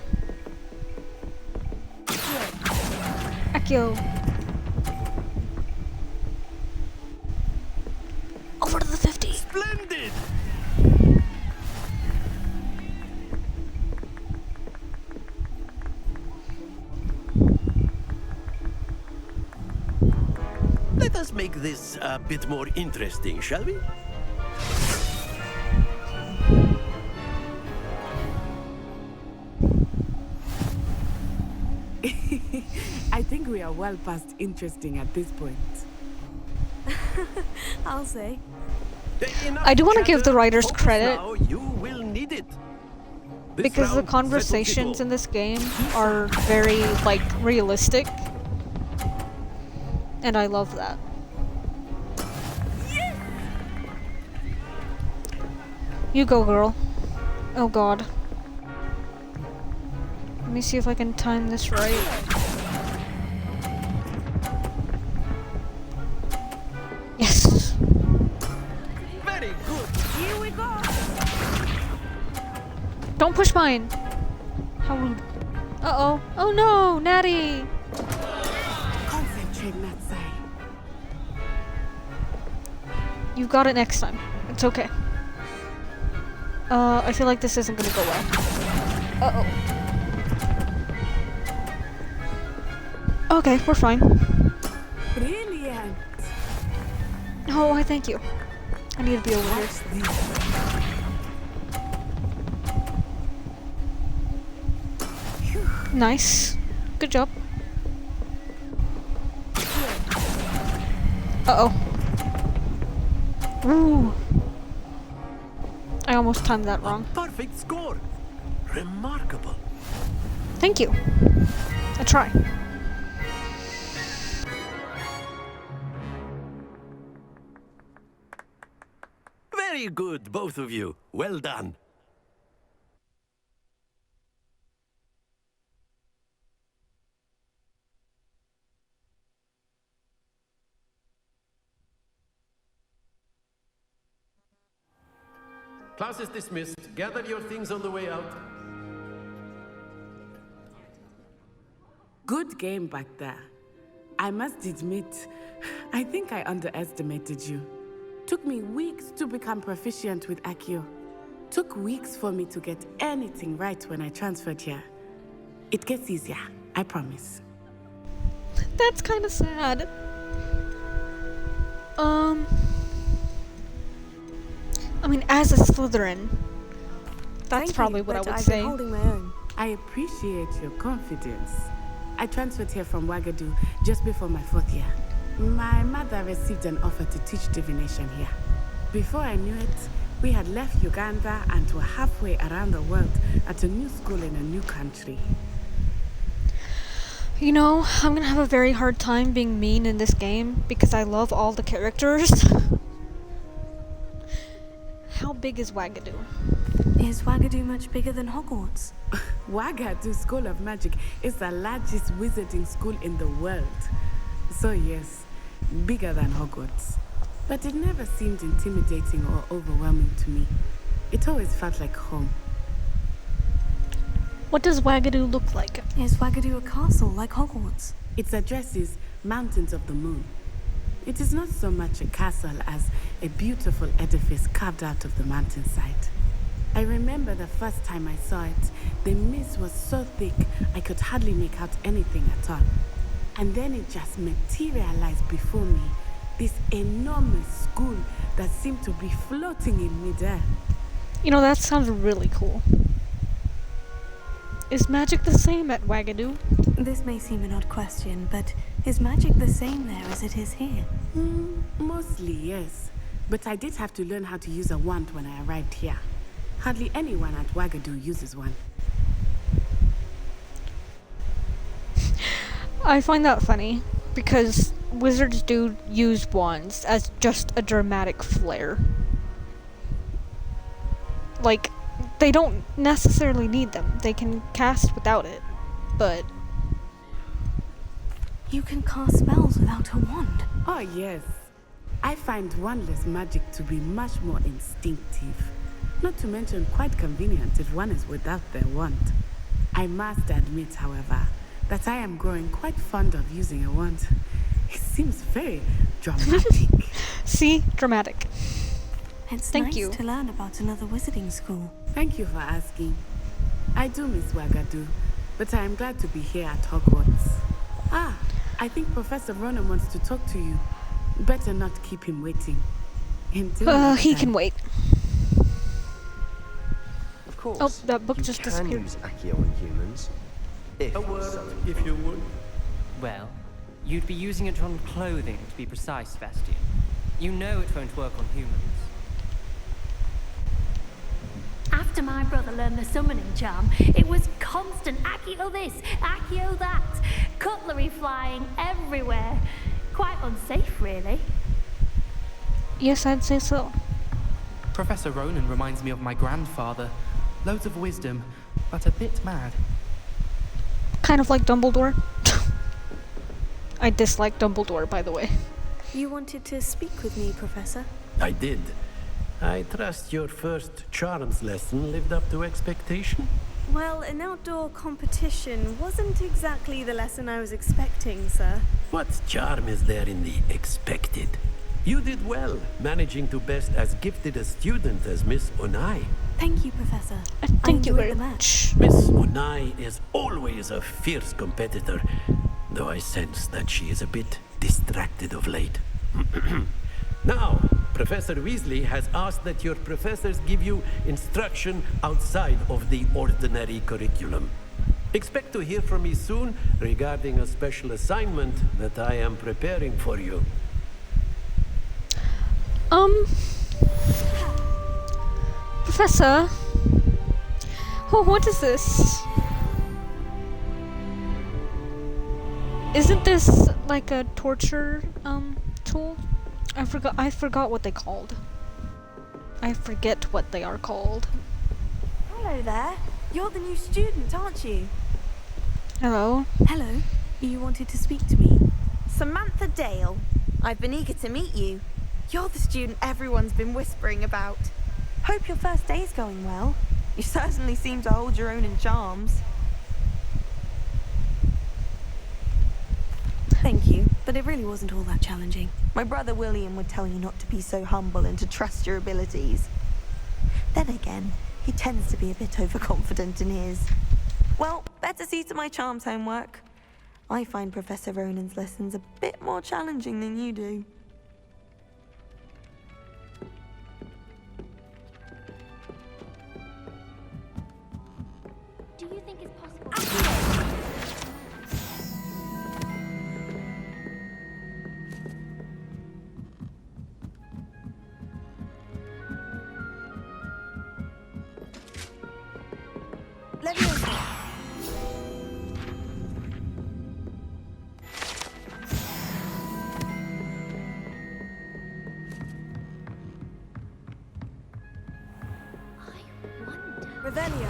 Accio.
Splendid! Let us make this a bit more interesting, shall we?
I think we are well past interesting at this point.
I'll say.
I do want to give the writers credit
Now you will need it. This
because the
round
conversations
settles
in this game are very, like, realistic. And I love that. You go, girl. Oh god. Let me see if I can time this right. Yes.
Very good.
Here we go.
Don't push mine. How rude. Uh-oh. Oh no, Natty.
Concentrate, Natsai.
You got it next time. It's okay. I feel like this isn't gonna go well. Uh-oh. Okay, we're fine.
Brilliant.
Oh, I thank you. I need to be over here. Nice. Good job. Uh-oh. Ooh. I almost timed that wrong.
Perfect score. Remarkable.
Thank you. I try.
Very good, both of you. Well done. Class is dismissed. Gather your things on the way out.
Good game back there. I must admit, I think I underestimated you. Took me weeks to become proficient with Accio. Took weeks for me to get anything right when I transferred here. It gets easier, I promise.
That's kind of sad. I mean, as a Slytherin, that's probably what I would say.
Been holding my own. I appreciate your confidence. I transferred here from Wagadu just before my 4th year. My mother received an offer to teach divination here. Before I knew it, we had left Uganda and were halfway around the world at a new school in a new country.
You know, I'm gonna have a very hard time being mean in this game because I love all the characters. How big is Wagadu?
Is Wagadu much bigger than Hogwarts?
Wagadu School of Magic is the largest wizarding school in the world. So yes, bigger than Hogwarts. But it never seemed intimidating or overwhelming to me. It always felt like home.
What does Wagadu look like?
Is Wagadu a castle like Hogwarts?
Its address is Mountains of the Moon. It is not so much a castle as a beautiful edifice carved out of the mountainside. I remember the first time I saw it, the mist was so thick I could hardly make out anything at all. And then it just materialized before me, this enormous school that seemed to be floating in midair.
You know, that sounds really cool. Is magic the same at Wagadu?
This may seem an odd question, but is magic the same there as it is here?
Mostly, yes. But I did have to learn how to use a wand when I arrived here. Hardly anyone at Wagadu uses one.
I find that funny, because wizards do use wands as just a dramatic flair. Like, they don't necessarily need them. They can cast without it, but...
You can cast spells without a wand?
Oh, yes. I find wandless magic to be much more instinctive. Not to mention quite convenient if one is without their wand. I must admit, however, that I am growing quite fond of using a wand. It seems very dramatic.
See? Dramatic.
It's
Thank
nice
you.
to learn about another wizarding school.
Thank you for asking. I do miss Wagadu, but I am glad to be here at Hogwarts. Ah, I think Professor Ronan wants to talk to you. Better not keep him waiting.
He can wait.
Of course.
Oh, that book
you
just
can
disappeared.
use Accio on humans. If
A word,
so
if you would.
Well, you'd be using it on clothing, to be precise, Sebastian. You know it won't work on humans.
After my brother learned the summoning charm, it was constant Accio this, Accio that. Cutlery flying everywhere. Quite unsafe, really.
Yes, I'd say so.
Professor Ronan reminds me of my grandfather. Loads of wisdom, but a bit mad.
Kind of like Dumbledore. I dislike Dumbledore, by the way.
You wanted to speak with me, Professor?
I did. I trust your first charms lesson lived up to expectation.
Well, an outdoor competition wasn't exactly the lesson I was expecting, sir.
What charm is there in the expected? You did well, managing to best as gifted a student as Miss Onai.
Thank you, Professor.
Thank you
enjoyed
very
the match.
Miss Onai is always a fierce competitor, though I sense that she is a bit distracted of late. Now, Professor Weasley has asked that your professors give you instruction outside of the ordinary curriculum. Expect to hear from me soon regarding a special assignment that I am preparing for you.
Professor? Oh, what is this? Isn't this like a torture, tool? I forgot what they called. I forget what they are called.
Hello there. You're the new student, aren't you?
Hello?
Hello. You wanted to speak to me?
Samantha Dale. I've been eager to meet you. You're the student everyone's been whispering about. Hope your first day's going well. You certainly seem to hold your own in charms.
Thank you, but it really wasn't all that challenging.
My brother William would tell you not to be so humble and to trust your abilities. Then again, he tends to be a bit overconfident in his. Well, better see to my charms homework. I find Professor Ronan's lessons a bit more challenging than you do.
Do you think it's possible?
Revelio.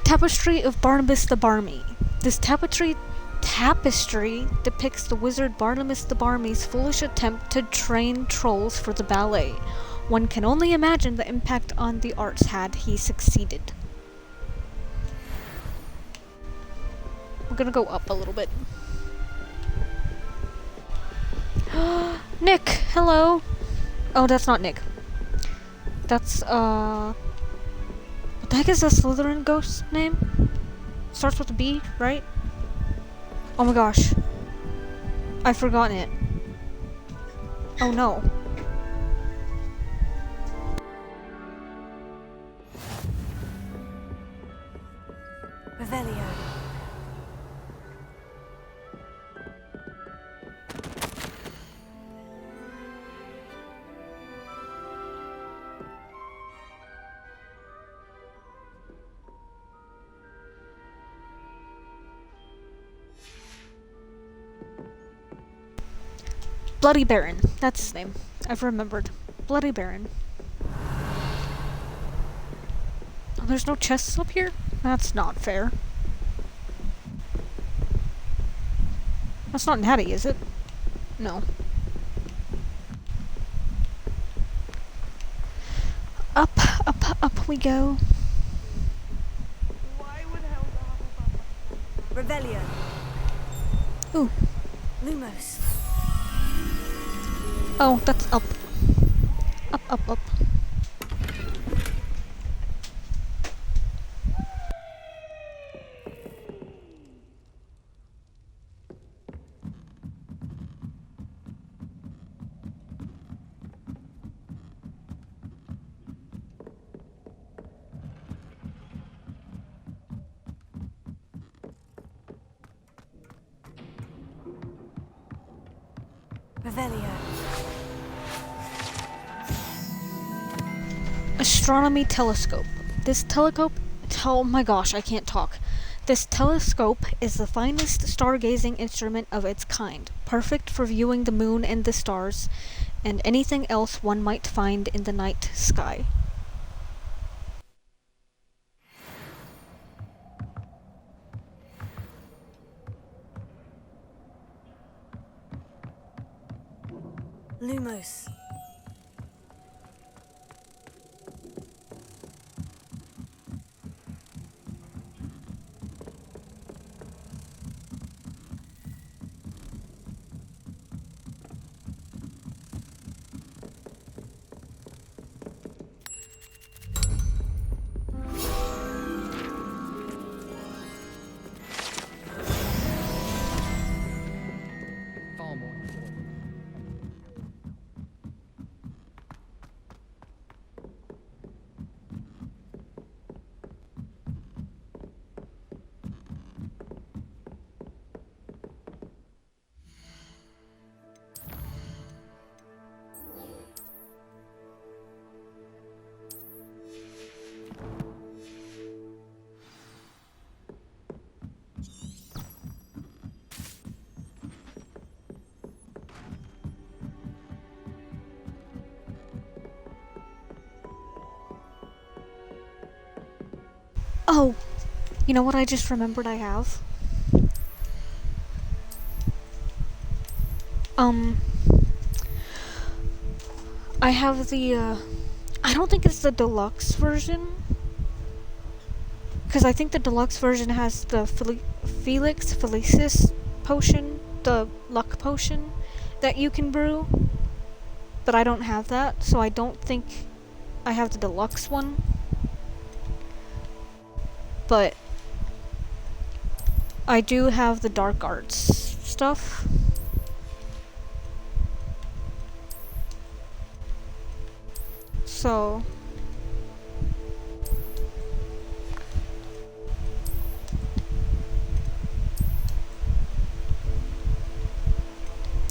Tapestry of Barnabas the Barmy. This tapestry depicts the wizard Barnabas the Barmy's foolish attempt to train trolls for the ballet. One can only imagine the impact on the arts had he succeeded. We're gonna go up a little bit. Nick, hello. Oh, that's not Nick. That's what the heck is that Slytherin ghost name? Starts with a B, right? Oh my gosh. I've forgotten it. Oh no.
Revelio.
Bloody Baron. That's his name. I've remembered. Bloody Baron. There's no chests up here? That's not fair. That's not Natty, is it? No. Up, up, up we go.
Revelio.
Ooh.
Lumos.
Oh, that's up. Up, up, up.
Revelio.
Astronomy telescope. This telescope. Oh my gosh, I can't talk. This telescope is the finest stargazing instrument of its kind, perfect for viewing the moon and the stars, and anything else one might find in the night sky.
Lumos.
Oh, you know what I just remembered I have? I have the, I don't think it's the deluxe version. Because I think the deluxe version has the Felix Felicis potion, the luck potion that you can brew. But I don't have that, so I don't think I have the deluxe one. But I do have the dark arts stuff. So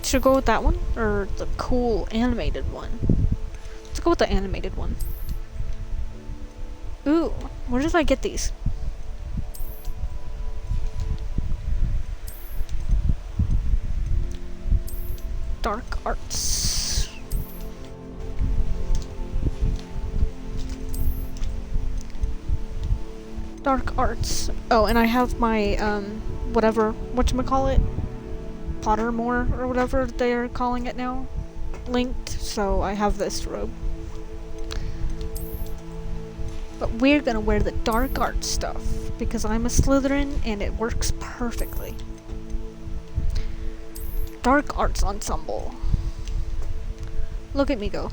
should I go with that one or the cool animated one? Let's go with the animated one. Ooh, where did I get these? Dark arts. Dark arts. Oh, and I have my, whatever, whatchamacallit? Pottermore, or whatever they are calling it now, linked, so I have this robe. But we're gonna wear the dark arts stuff, because I'm a Slytherin, and it works perfectly. Dark arts ensemble. Look at me go.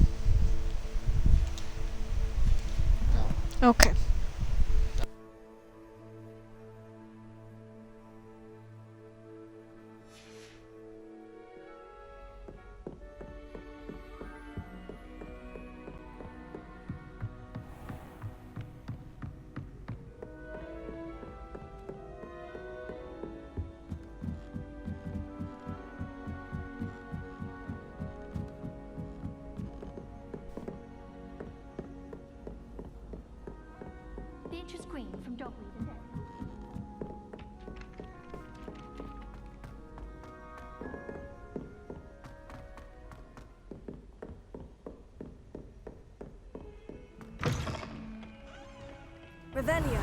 Okay.
Beatrice Green from Dogweed, is it?
Revelio.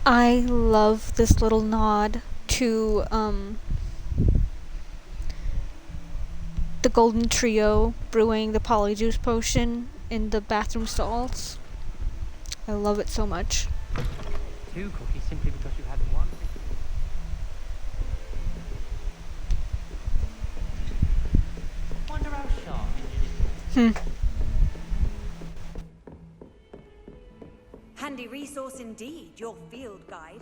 I love this little nod to the Golden Trio brewing the polyjuice potion in the bathroom stalls. I love it so much.
2 cookies simply because you had 1. Wonder how sharp you did it.
Handy resource indeed, your field guide.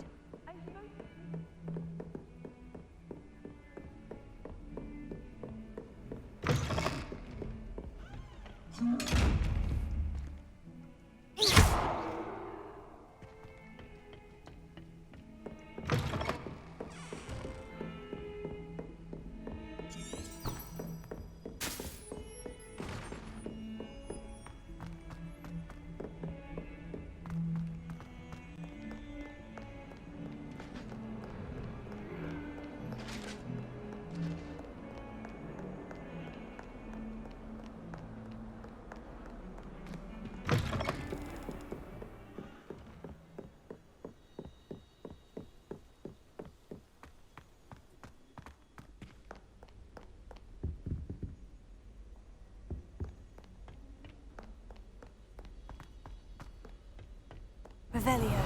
Revelio.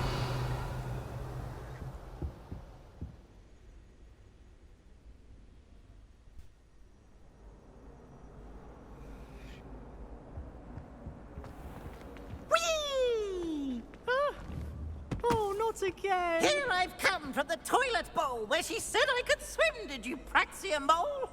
Whee!
Oh, not again!
Here I've come from the toilet bowl where she said I could swim, did you praxia mole?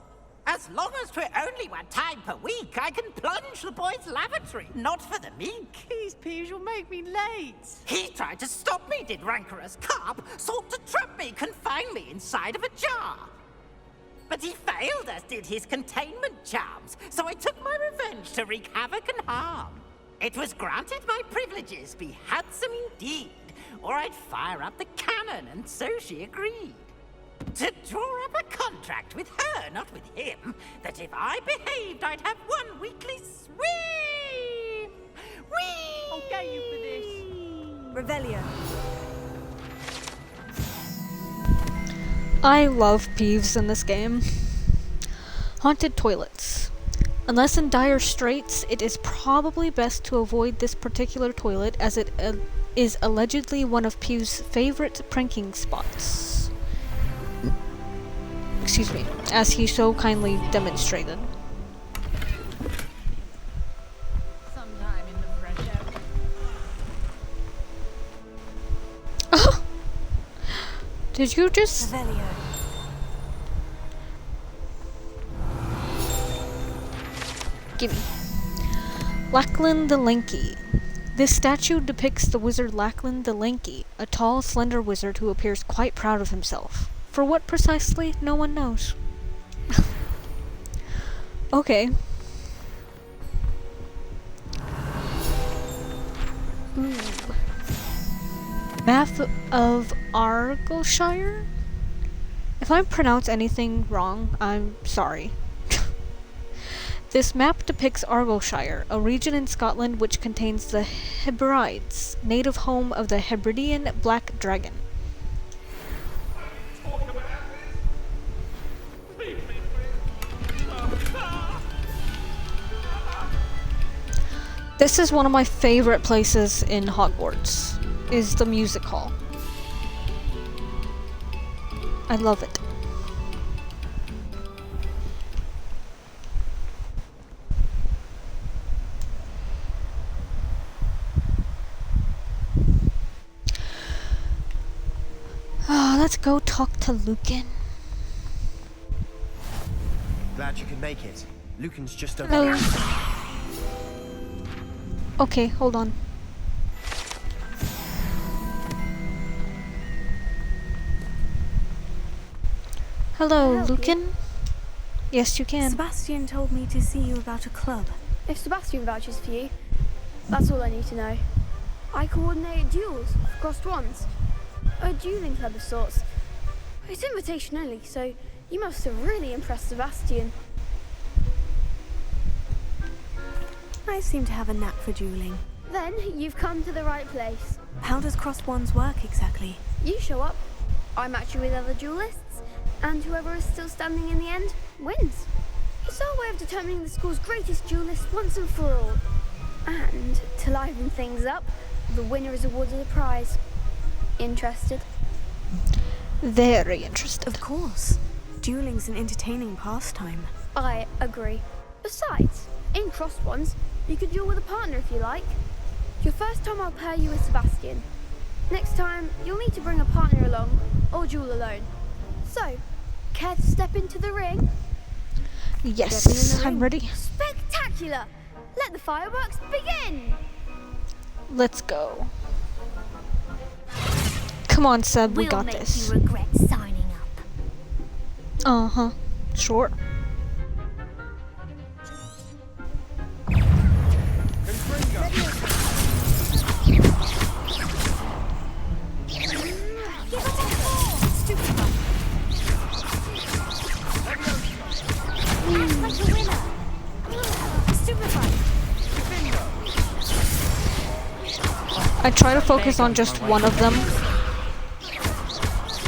As long as 'twere only 1 time per week, I can plunge the boy's lavatory, not for the meek.
Please, Peeves, you'll make me late.
He tried to stop me, did rancorous carp, sought to trap me, confine me inside of a jar. But he failed, as did his containment charms, so I took my revenge to wreak havoc and harm. It was granted my privileges be handsome indeed, or I'd fire up the cannon, and so she agreed. To draw up a contract with her, not with him, that if I behaved, I'd have 1 weekly swim! Whee!
I'll get you for this.
Revelio.
I love Peeves in this game. Haunted toilets. Unless in dire straits, it is probably best to avoid this particular toilet as it is allegedly one of Peeves' favorite pranking spots. Excuse me, as he so kindly demonstrated.
Sometime in the fresh air.
Did you just...
Revelio.
Gimme. Lachlan the Lanky. This statue depicts the wizard Lachlan the Lanky, a tall, slender wizard who appears quite proud of himself. For what precisely, no one knows. Okay. Ooh. Map of Argyllshire? If I pronounce anything wrong, I'm sorry. This map depicts Argyllshire, a region in Scotland which contains the Hebrides, native home of the Hebridean black dragon. This is one of my favorite places in Hogwarts, is the music hall. I love it. Let's go talk to Lucan.
Glad you could make it. Lucan's just over
Hello.
there.
Okay, hold on. Hello, Lucan? Yes, you can.
Sebastian told me to see you about a club.
If Sebastian vouches for you, that's all I need to know. I coordinate duels for crossed wands. A dueling club of sorts. It's invitation only, so you must have really impressed Sebastian.
I seem to have a knack for dueling.
Then you've come to the right place.
How does crossed wands work exactly?
You show up, I match you with other duelists, and whoever is still standing in the end wins. It's our way of determining the school's greatest duelist once and for all. And to liven things up, the winner is awarded a prize. Interested?
Very interested.
Of course. Dueling's an entertaining pastime.
I agree. Besides, in crossed ones, you could duel with a partner if you like. Your first time I'll pair you with Sebastian. Next time, you'll need to bring a partner along, or duel alone. So, care to step into the ring?
Yes, I'm ready.
Spectacular! Let the fireworks begin!
Let's go. Come on, Seb, we got this.
We'll make you regret signing up.
Uh-huh. Sure. I try to focus on just one of them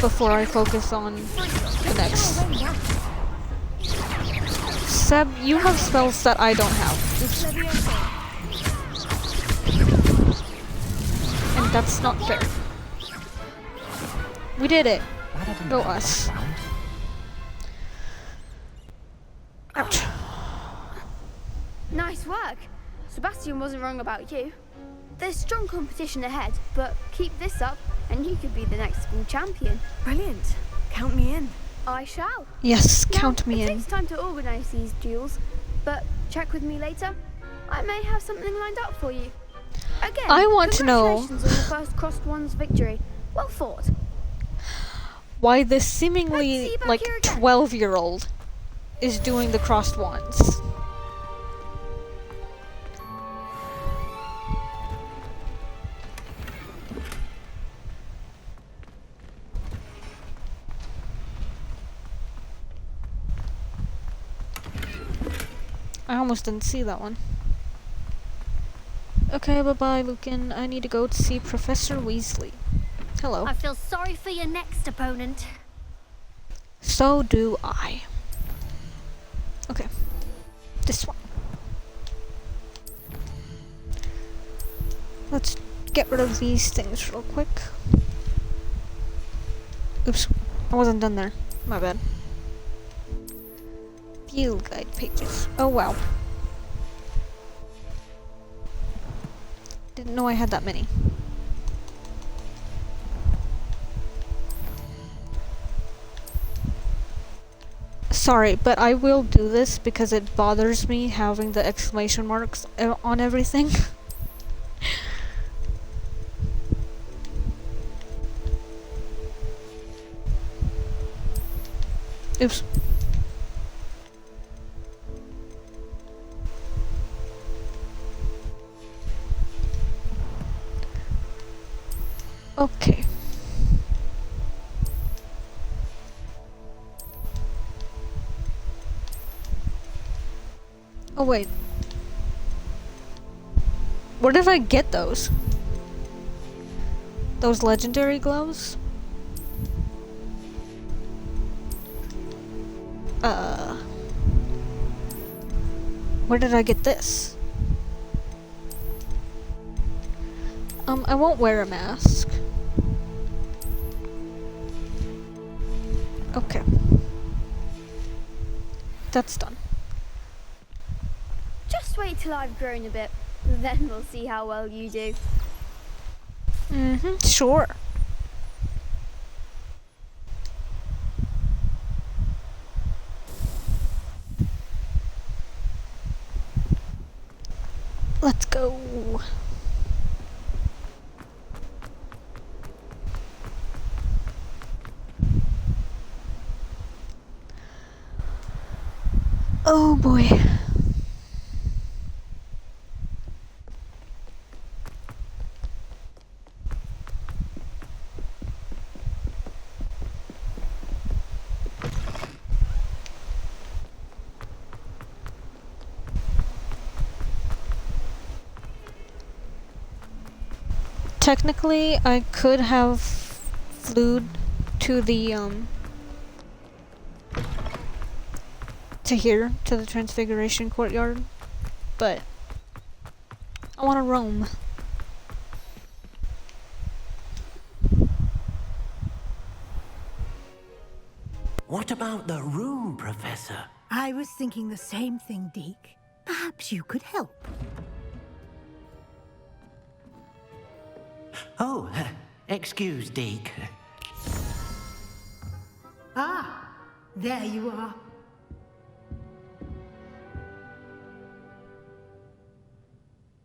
before I focus on the next. Seb, you have spells that I don't have. Oops. And that's not fair. We did it. Go us. Ouch.
Nice work. Sebastian wasn't wrong about you. There's strong competition ahead, but keep this up and you could be the next school champion.
Brilliant. Count me in.
I shall.
Yes, count me
It
in.
takes time to organise these duels, but check with me later. I may have something lined up for you. Again,
I want to know
congratulations on your first crossed ones victory. Well fought.
why this seemingly like 12-year-old is doing the crossed wands. I almost didn't see that one. Okay, bye-bye, Lucan. I need to go to see Professor Weasley. Hello.
I feel sorry for your next opponent.
So do I. Okay. This one. Let's get rid of these things real quick. Oops. I wasn't done there. My bad. Field guide pages. Oh wow. Didn't know I had that many. Sorry, but I will do this because it bothers me having the exclamation marks on everything. Oops. Okay. Oh wait. Where did I get those? Those legendary gloves? Where did I get this? I won't wear a mask. Okay. That's done.
Just wait till I've grown a bit, then we'll see how well you do.
Mm-hmm, sure. Let's go. Oh boy. Technically, I could have flew to the, to here, to the Transfiguration Courtyard, but I want to roam.
What about the room, Professor?
I was thinking the same thing, Deke. Perhaps you could help.
Oh, excuse, Deke.
Ah, there you are.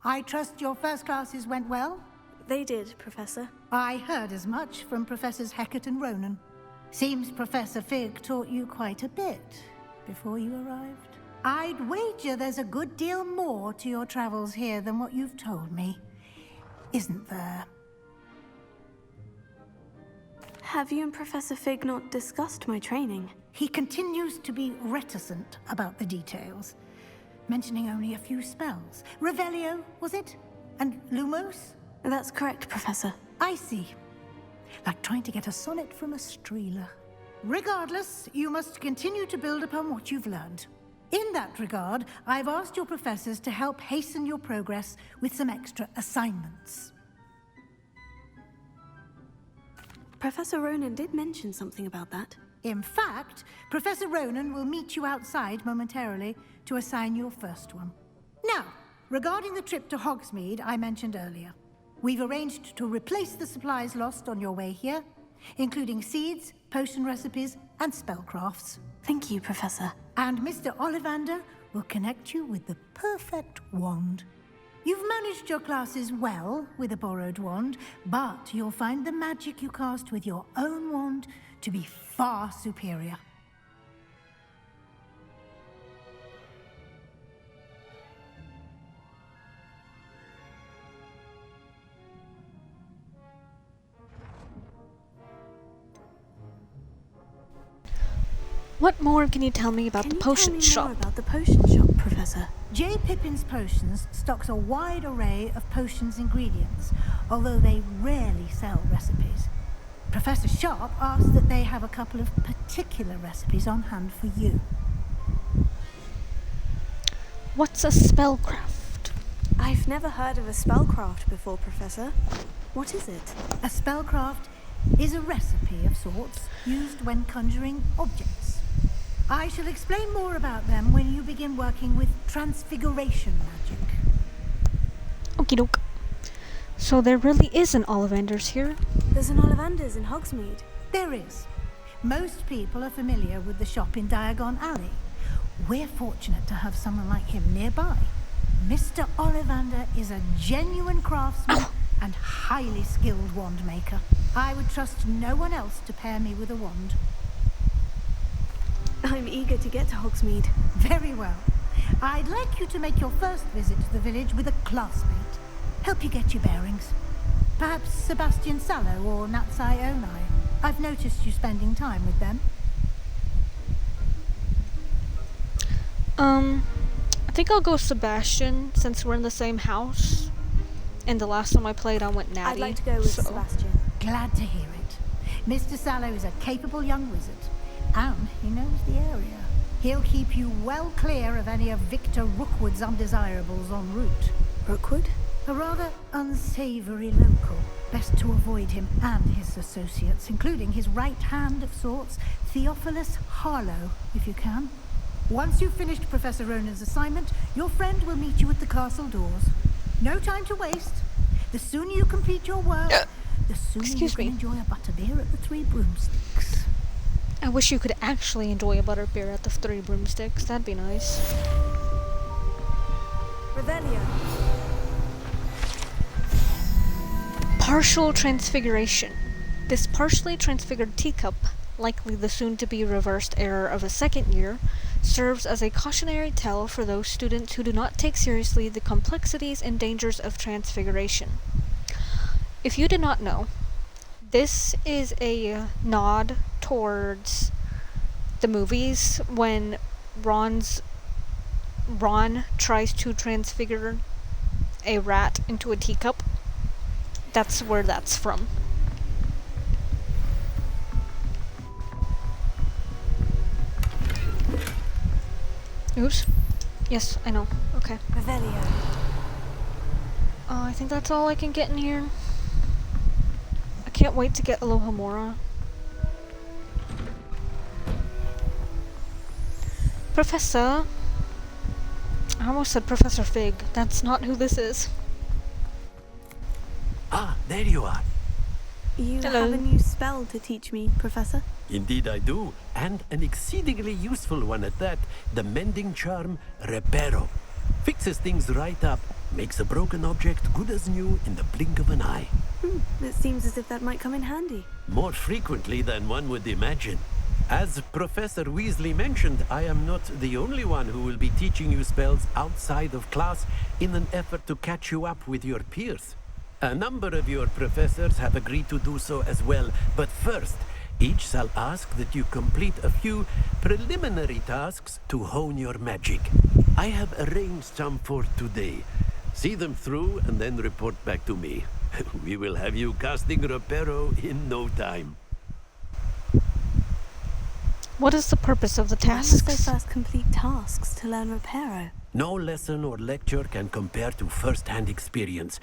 I trust your first classes went well?
They did, Professor.
I heard as much from Professors Hecat and Ronan. Seems Professor Fig taught you quite a bit before you arrived. I'd wager there's a good deal more to your travels here than what you've told me. Isn't there?
Have you and Professor Fig not discussed my training?
He continues to be reticent about the details, mentioning only a few spells. Revelio, was it? And Lumos?
That's correct, Professor.
I see. Like trying to get a sonnet from a streeler. Regardless, you must continue to build upon what you've learned. In that regard, I've asked your professors to help hasten your progress with some extra assignments.
Professor Ronan did mention something about that.
In fact, Professor Ronan will meet you outside momentarily to assign your first one. Now, regarding the trip to Hogsmeade I mentioned earlier, we've arranged to replace the supplies lost on your way here, including seeds, potion recipes, and spellcrafts.
Thank you, Professor.
And Mr. Ollivander will connect you with the perfect wand. You've managed your classes well with a borrowed wand, but you'll find the magic you cast with your own wand to be far superior.
What more can you tell me about the potion shop?
More about the potion shop, Professor?
J. Pippin's Potions stocks a wide array of potions ingredients, although they rarely sell recipes. Professor Sharp asked that they have a couple of particular recipes on hand for you.
What's a spellcraft?
I've never heard of a spellcraft before, Professor. What is it?
A spellcraft is a recipe of sorts used when conjuring objects. I shall explain more about them when you begin working with transfiguration magic.
Okie doke. So there really is an Ollivander's here?
There's an Ollivander's in Hogsmeade.
There is. Most people are familiar with the shop in Diagon Alley. We're fortunate to have someone like him nearby. Mr. Ollivander is a genuine craftsman and highly skilled wand maker. I would trust no one else to pair me with a wand.
I'm eager to get to Hogsmeade.
Very well. I'd like you to make your first visit to the village with a classmate. Help you get your bearings. Perhaps Sebastian Sallow or Natsai Onai. I've noticed you spending time with them.
I think I'll go Sebastian, since we're in the same house. And the last time I played, I went natty.
I'd like to go with Sebastian.
Glad to hear it. Mr. Sallow is a capable young wizard, and he knows the area. He'll keep you well clear of any of Victor Rookwood's undesirables en route.
Rookwood?
A rather unsavory local. Best to avoid him and his associates, including his right hand of sorts, Theophilus Harlow, if you can. Once you've finished Professor Ronan's assignment, your friend will meet you at the castle doors. No time to waste. The sooner you complete your work, the sooner you can enjoy a butterbeer at the Three Broomsticks.
I wish you could actually enjoy a butterbeer at the Three Broomsticks. That'd be nice.
Revelio.
Partial transfiguration. This partially transfigured teacup, likely the soon-to-be reversed error of a second year, serves as a cautionary tale for those students who do not take seriously the complexities and dangers of transfiguration. If you did not know, this is a nod towards the movies when Ron tries to transfigure a rat into a teacup. that's where that's from. Oops. Yes, I know. Okay.
Revelio.
I think that's all I can get in here. I can't wait to get Alohomora. Professor. I almost said Professor Fig. That's not who this is.
Ah, there you are.
You
Hello.
have a new spell to teach me, Professor?
Indeed I do, and an exceedingly useful one at that. The mending charm, Reparo. Fixes things right up, makes a broken object good as new in the blink of an eye.
It seems as if that might come in handy.
More frequently than one would imagine. As Professor Weasley mentioned, I am not the only one who will be teaching you spells outside of class in an effort to catch you up with your peers. A number of your professors have agreed to do so as well, but first, each shall ask that you complete a few preliminary tasks to hone your magic. I have arranged some for today. See them through and then report back to me. We will have you casting Reparo in no time.
What is the purpose of the
Why must
tasks?
I first complete tasks to learn Reparo?
No lesson or lecture can compare to first-hand experience,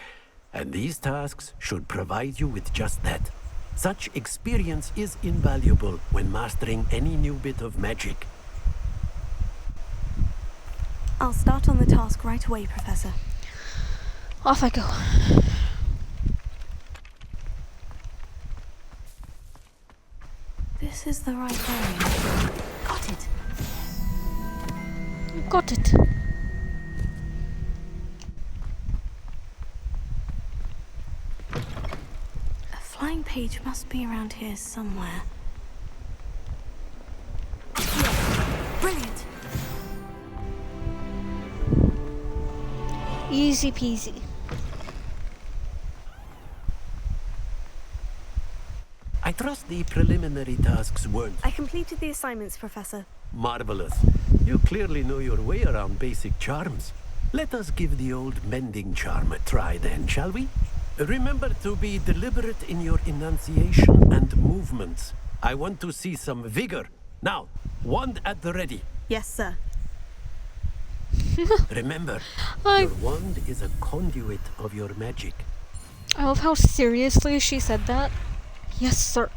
and these tasks should provide you with just that. Such experience is invaluable when mastering any new bit of magic.
I'll start on the task right away, Professor.
Off I go.
This is the right area. Got it.
Got it.
A flying page must be around here somewhere. Brilliant.
Easy peasy.
I trust the preliminary tasks weren't
I completed the assignments, Professor.
marvelous. You clearly know your way around basic charms. Let us give the old mending charm a try then, shall we? Remember to be deliberate in your enunciation and movements. I want to see some vigor. Now, wand at the ready.
Yes, sir.
Remember, your wand is a conduit of your magic.
I love how seriously she said that. Yes, sir.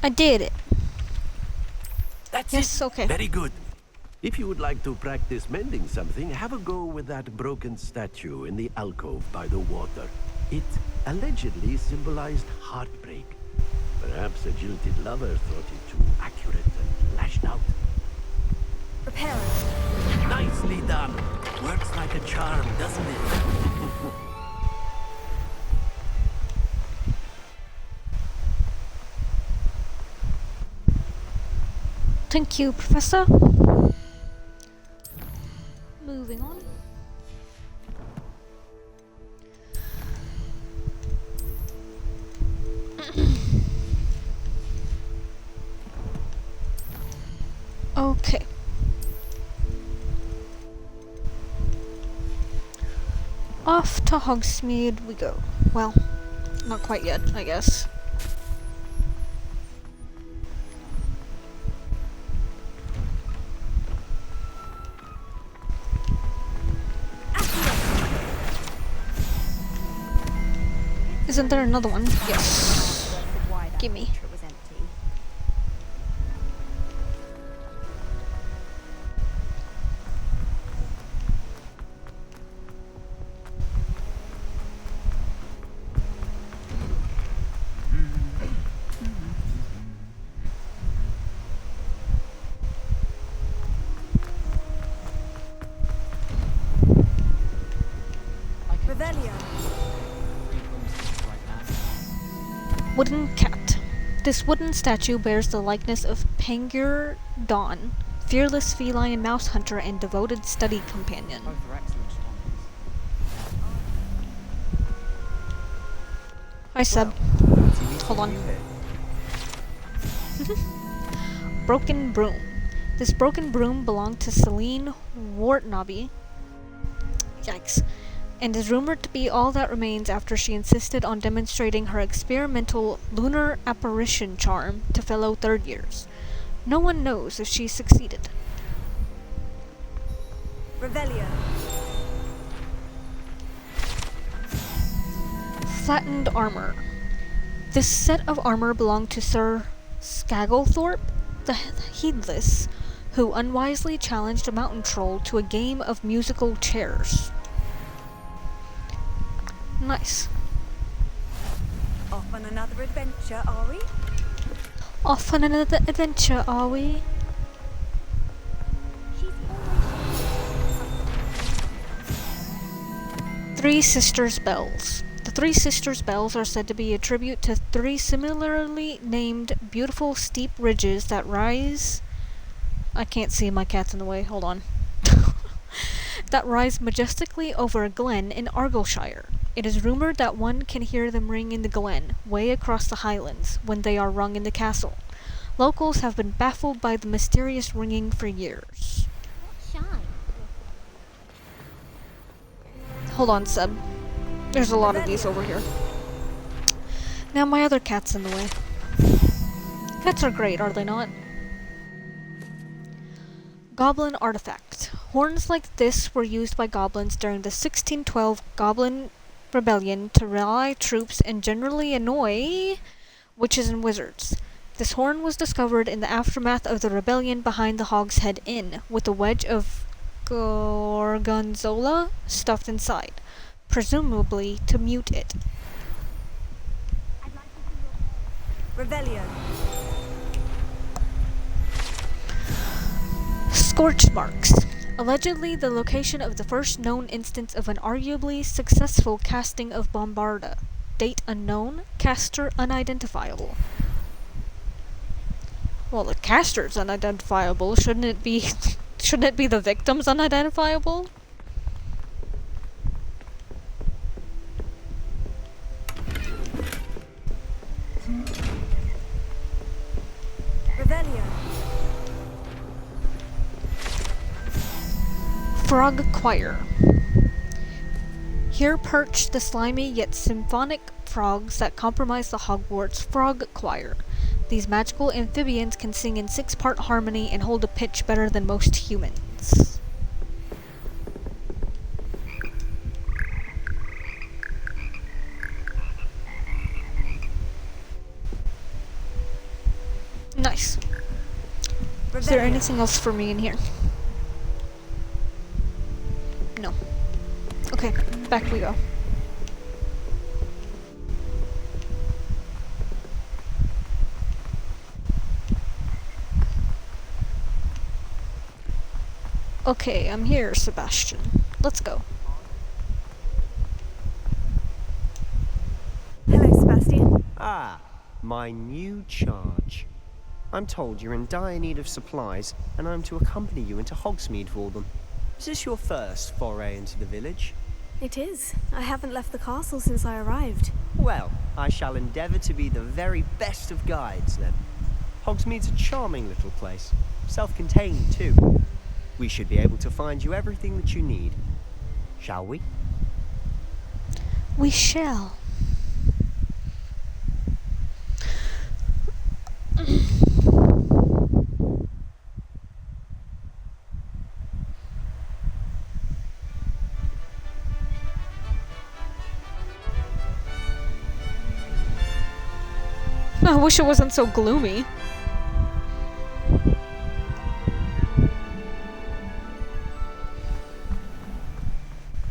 I did it.
That's
yes,
it.
Okay.
Very good. If you would like to practice mending something, have a go with that broken statue in the alcove by the water. It allegedly symbolized heartbreak. Perhaps a jilted lover thought it too accurate and lashed out.
Repair it.
Nicely done. Works like a charm, doesn't it?
Thank you, Professor. Moving on. Okay. Off to Hogsmeade we go. Well, not quite yet, I guess. Isn't there another one? Yes. Gimme. Wooden cat. This wooden statue bears the likeness of Pangur Dawn, fearless feline mouse hunter and devoted study companion. Hi, Seb. Hold on. Broken broom. This broken broom belonged to Celine Wartnaby. Yikes. And is rumored to be all that remains after she insisted on demonstrating her experimental lunar apparition charm to fellow third years. No one knows if she succeeded.
Revelio.
Flattened armor. This set of armor belonged to Sir Skagglethorpe the Heedless, who unwisely challenged a mountain troll to a game of musical chairs. Nice.
Off on another adventure, are we?
Off on another adventure, are we? Three Sisters Bells. The Three Sisters Bells are said to be a tribute to three similarly named beautiful steep ridges that rise... I can't see, my cat's in the way, hold on. That rise majestically over a glen in Argyllshire. It is rumored that one can hear them ring in the glen, way across the highlands, when they are rung in the castle. Locals have been baffled by the mysterious ringing for years. Hold on, Seb. There's a lot of these over here. Now my other cat's in the way. Cats are great, are they not? Goblin artifact. Horns like this were used by goblins during the 1612 Goblin Rebellion to rally troops and generally annoy witches and wizards. This horn was discovered in the aftermath of the rebellion behind the Hogshead Inn, with a wedge of gorgonzola stuffed inside, presumably to mute it.
Revelio.
Scorch marks. Allegedly the location of the first known instance of an arguably successful casting of Bombarda. Date unknown, caster unidentifiable. Well, the caster's unidentifiable. Shouldn't it be the victim's unidentifiable?
Revelio.
Frog Choir. Here perch the slimy yet symphonic frogs that comprise the Hogwarts Frog Choir. These magical amphibians can sing in 6-part harmony and hold a pitch better than most humans. Nice. Is there anything else for me in here? No. Okay, back we go. Okay, I'm here, Sebastian. Let's go.
Hello, Sebastian.
Ah, my new charge. I'm told you're in dire need of supplies, and I'm to accompany you into Hogsmeade for them. Is this your first foray into the village?
It is. I haven't left the castle since I arrived.
Well, I shall endeavour to be the very best of guides, then. Hogsmeade's a charming little place. Self-contained, too. We should be able to find you everything that you need. Shall we?
We shall. I wish it wasn't so gloomy.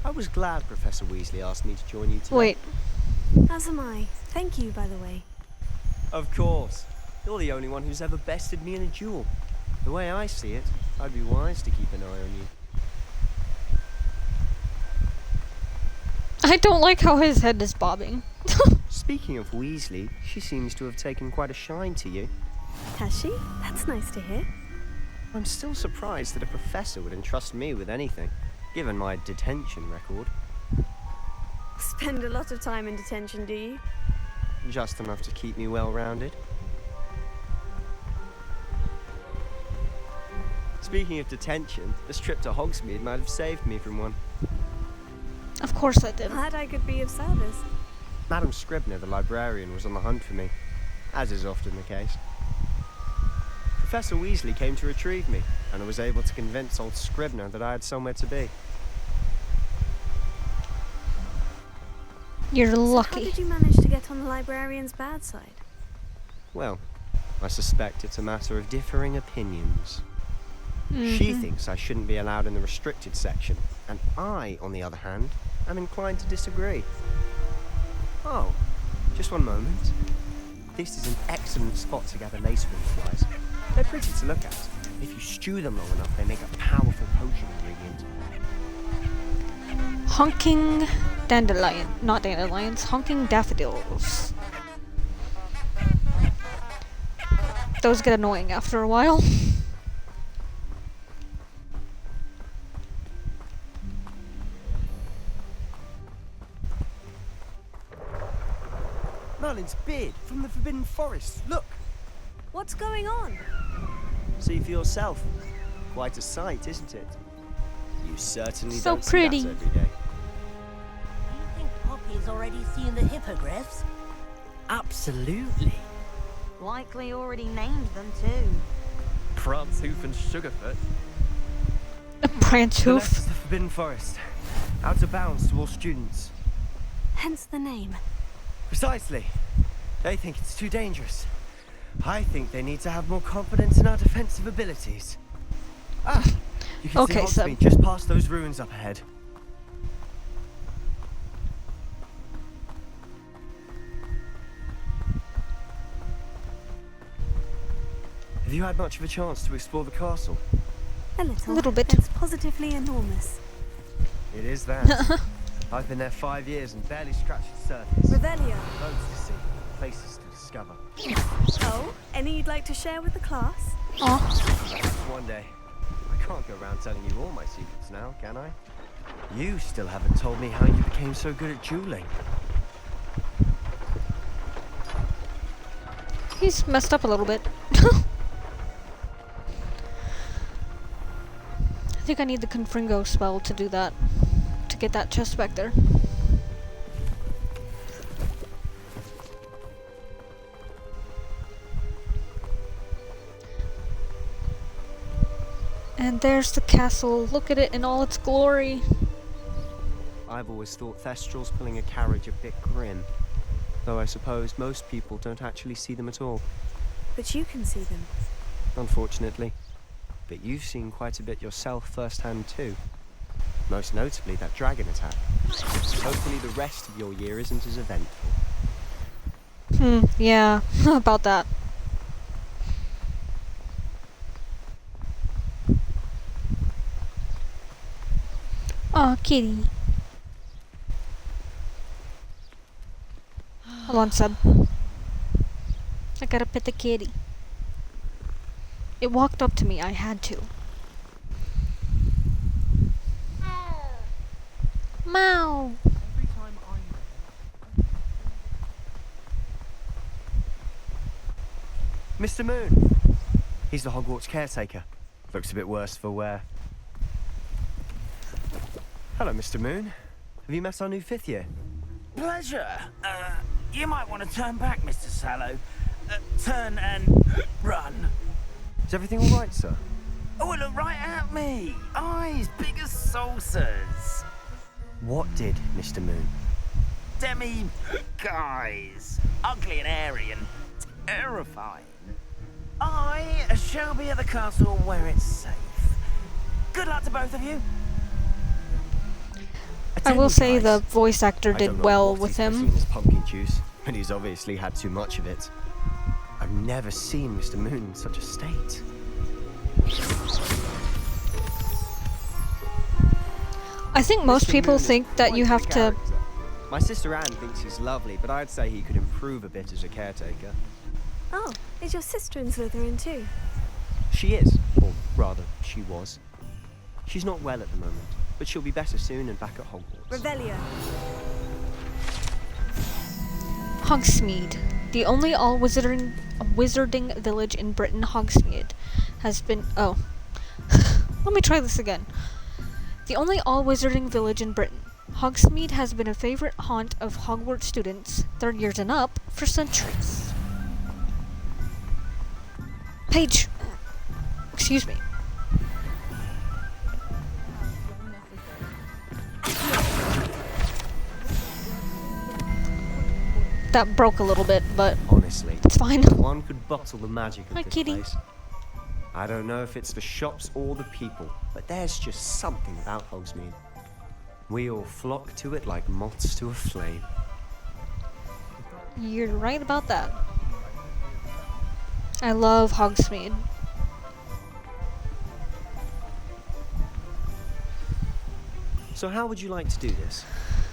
I was glad Professor Weasley asked me to join you today.
Wait.
As am I. Thank you, by the way.
Of course. You're the only one who's ever bested me in a duel. The way I see it, I'd be wise to keep an eye on you.
I don't like how his head is bobbing.
Speaking of Weasley, she seems to have taken quite a shine to you.
Has she? That's nice to hear.
I'm still surprised that a professor would entrust me with anything, given my detention record.
Spend a lot of time in detention, do you?
just enough to keep me well-rounded. Speaking of detention, this trip to Hogsmeade might have saved me from one.
Of course I did.
Glad I could be of service.
Madam Scribner, the librarian, was on the hunt for me, as is often the case. Professor Weasley came to retrieve me, and I was able to convince old Scribner that I had somewhere to be.
You're
So
lucky.
how did you manage to get on the librarian's bad side?
Well, I suspect it's a matter of differing opinions. She thinks I shouldn't be allowed in the restricted section, and I, on the other hand, am inclined to disagree. Oh, just one moment. This is an excellent spot to gather lacewing flies. They're pretty to look at. If you stew them long enough, they make a powerful potion ingredient.
Honking dandelion. Not dandelions. Honking daffodils. Those get annoying after a while.
Merlin's beard from the Forbidden Forest. Look!
What's going on?
See for yourself. Quite a sight, isn't it? You certainly
So
don't
pretty.
see that every day.
Do you think Poppy's already seen the hippogriffs?
Absolutely.
Likely already named them too.
Prancehoof and Sugarfoot.
A prance
To the left
hoof.
is the Forbidden Forest. Out of bounds to all students.
Hence the name.
Precisely. They think it's too dangerous. I think they need to have more confidence in our defensive abilities. Ah! You can
Okay,
see
so-
Hogsmeade just past those ruins up ahead. Have you had much of a chance to explore the castle?
A little.
A little bit.
It's positively enormous.
It is that. I've been there 5 years and barely scratched the surface.
Revelio.
Loads to see, places to discover.
Oh, any you'd like to share with the class?
One day. I can't go around telling you all my secrets now, can I? You still haven't told me how you became so good at dueling.
He's messed up a little bit. I think I need the Confringo spell to do that. To get that chest back there. And there's the castle. Look at it in all its glory.
I've always thought Thestrals pulling a carriage a bit grim. Though I suppose most people don't actually see them at all.
But you can see them.
Unfortunately. But you've seen quite a bit yourself firsthand too. Most notably that dragon attack. Hopefully the rest of your year isn't as eventful.
Yeah, about that. Aw, kitty. Hold on, sub. I gotta pet the kitty. It walked up to me, I had to. Meow.
Mr. Moon! He's the Hogwarts caretaker. Looks a bit worse for wear. Hello, Mr. Moon. Have you met our new 5th year?
Pleasure. You might want to turn back, Mr. Sallow. Turn and run.
Is everything all right, sir?
Oh, look right at me. Eyes big as saucers.
What did, Mr. Moon?
Demi guys. Ugly and airy and terrifying. I shall be at the castle where it's safe. Good luck to both of you.
I will say the voice actor
I don't
did
know
well
what
with
he's put
him.
in his pumpkin juice, but he's obviously had too much of it. I've never seen Mr. Moon in such a state.
I think most
Mr.
people
Moon is
think that
quite
you
the
have to.
character. My sister Anne thinks he's lovely, but I'd say he could improve a bit as a caretaker.
Oh, is your sister in Slytherin too?
She is, or rather, she was. She's not well at the moment, but she'll be better soon and back at Hogwarts.
Revelio.
Hogsmeade. The only all-wizarding village in Britain, Hogsmeade, has been... Oh. Let me try this again. The only all-wizarding village in Britain, Hogsmeade has been a favorite haunt of Hogwarts students, third years and up, for centuries. Page! Excuse me. That broke a little bit, but
honestly,
it's fine.
One could bottle the magic of
Hi,
this
kitty.
place. I don't know if it's the shops or the people, but there's just something about Hogsmeade. We all flock to it like moths to a flame.
You're right about that. I love Hogsmeade.
So how would you like to do this?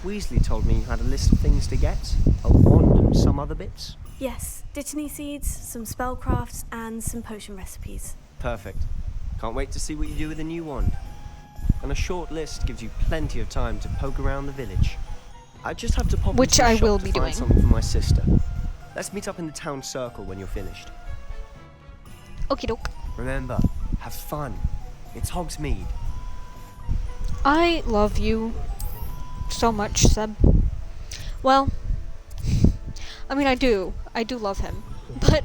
Weasley told me you had a list of things to get, a wand and some other bits.
Yes, Dittany seeds, some spellcrafts, and some potion recipes.
Perfect. Can't wait to see what you do with the new wand. And a short list gives you plenty of time to poke around the village. I just have to pop
Which
into a
I
shop
will
to
be
find
doing.
something for my sister. Let's meet up in the town circle when you're finished.
Okie doke.
Remember, have fun. It's Hogsmeade.
I love you so much, Seb. Well, I mean, I do love him, but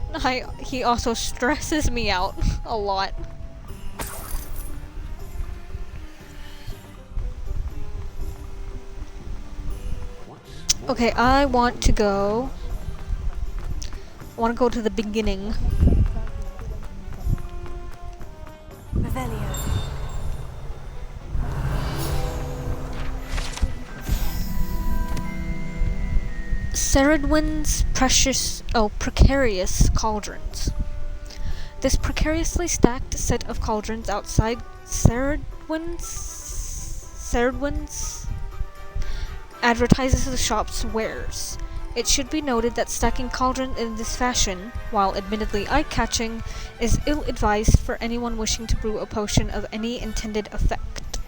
he also stresses me out a lot. Okay, I want to go to the beginning.
Revelio.
Ceridwen's precarious cauldrons. This precariously stacked set of cauldrons outside Ceridwen's advertises the shop's wares. It should be noted that stacking cauldrons in this fashion, while admittedly eye-catching, is ill-advised for anyone wishing to brew a potion of any intended effect.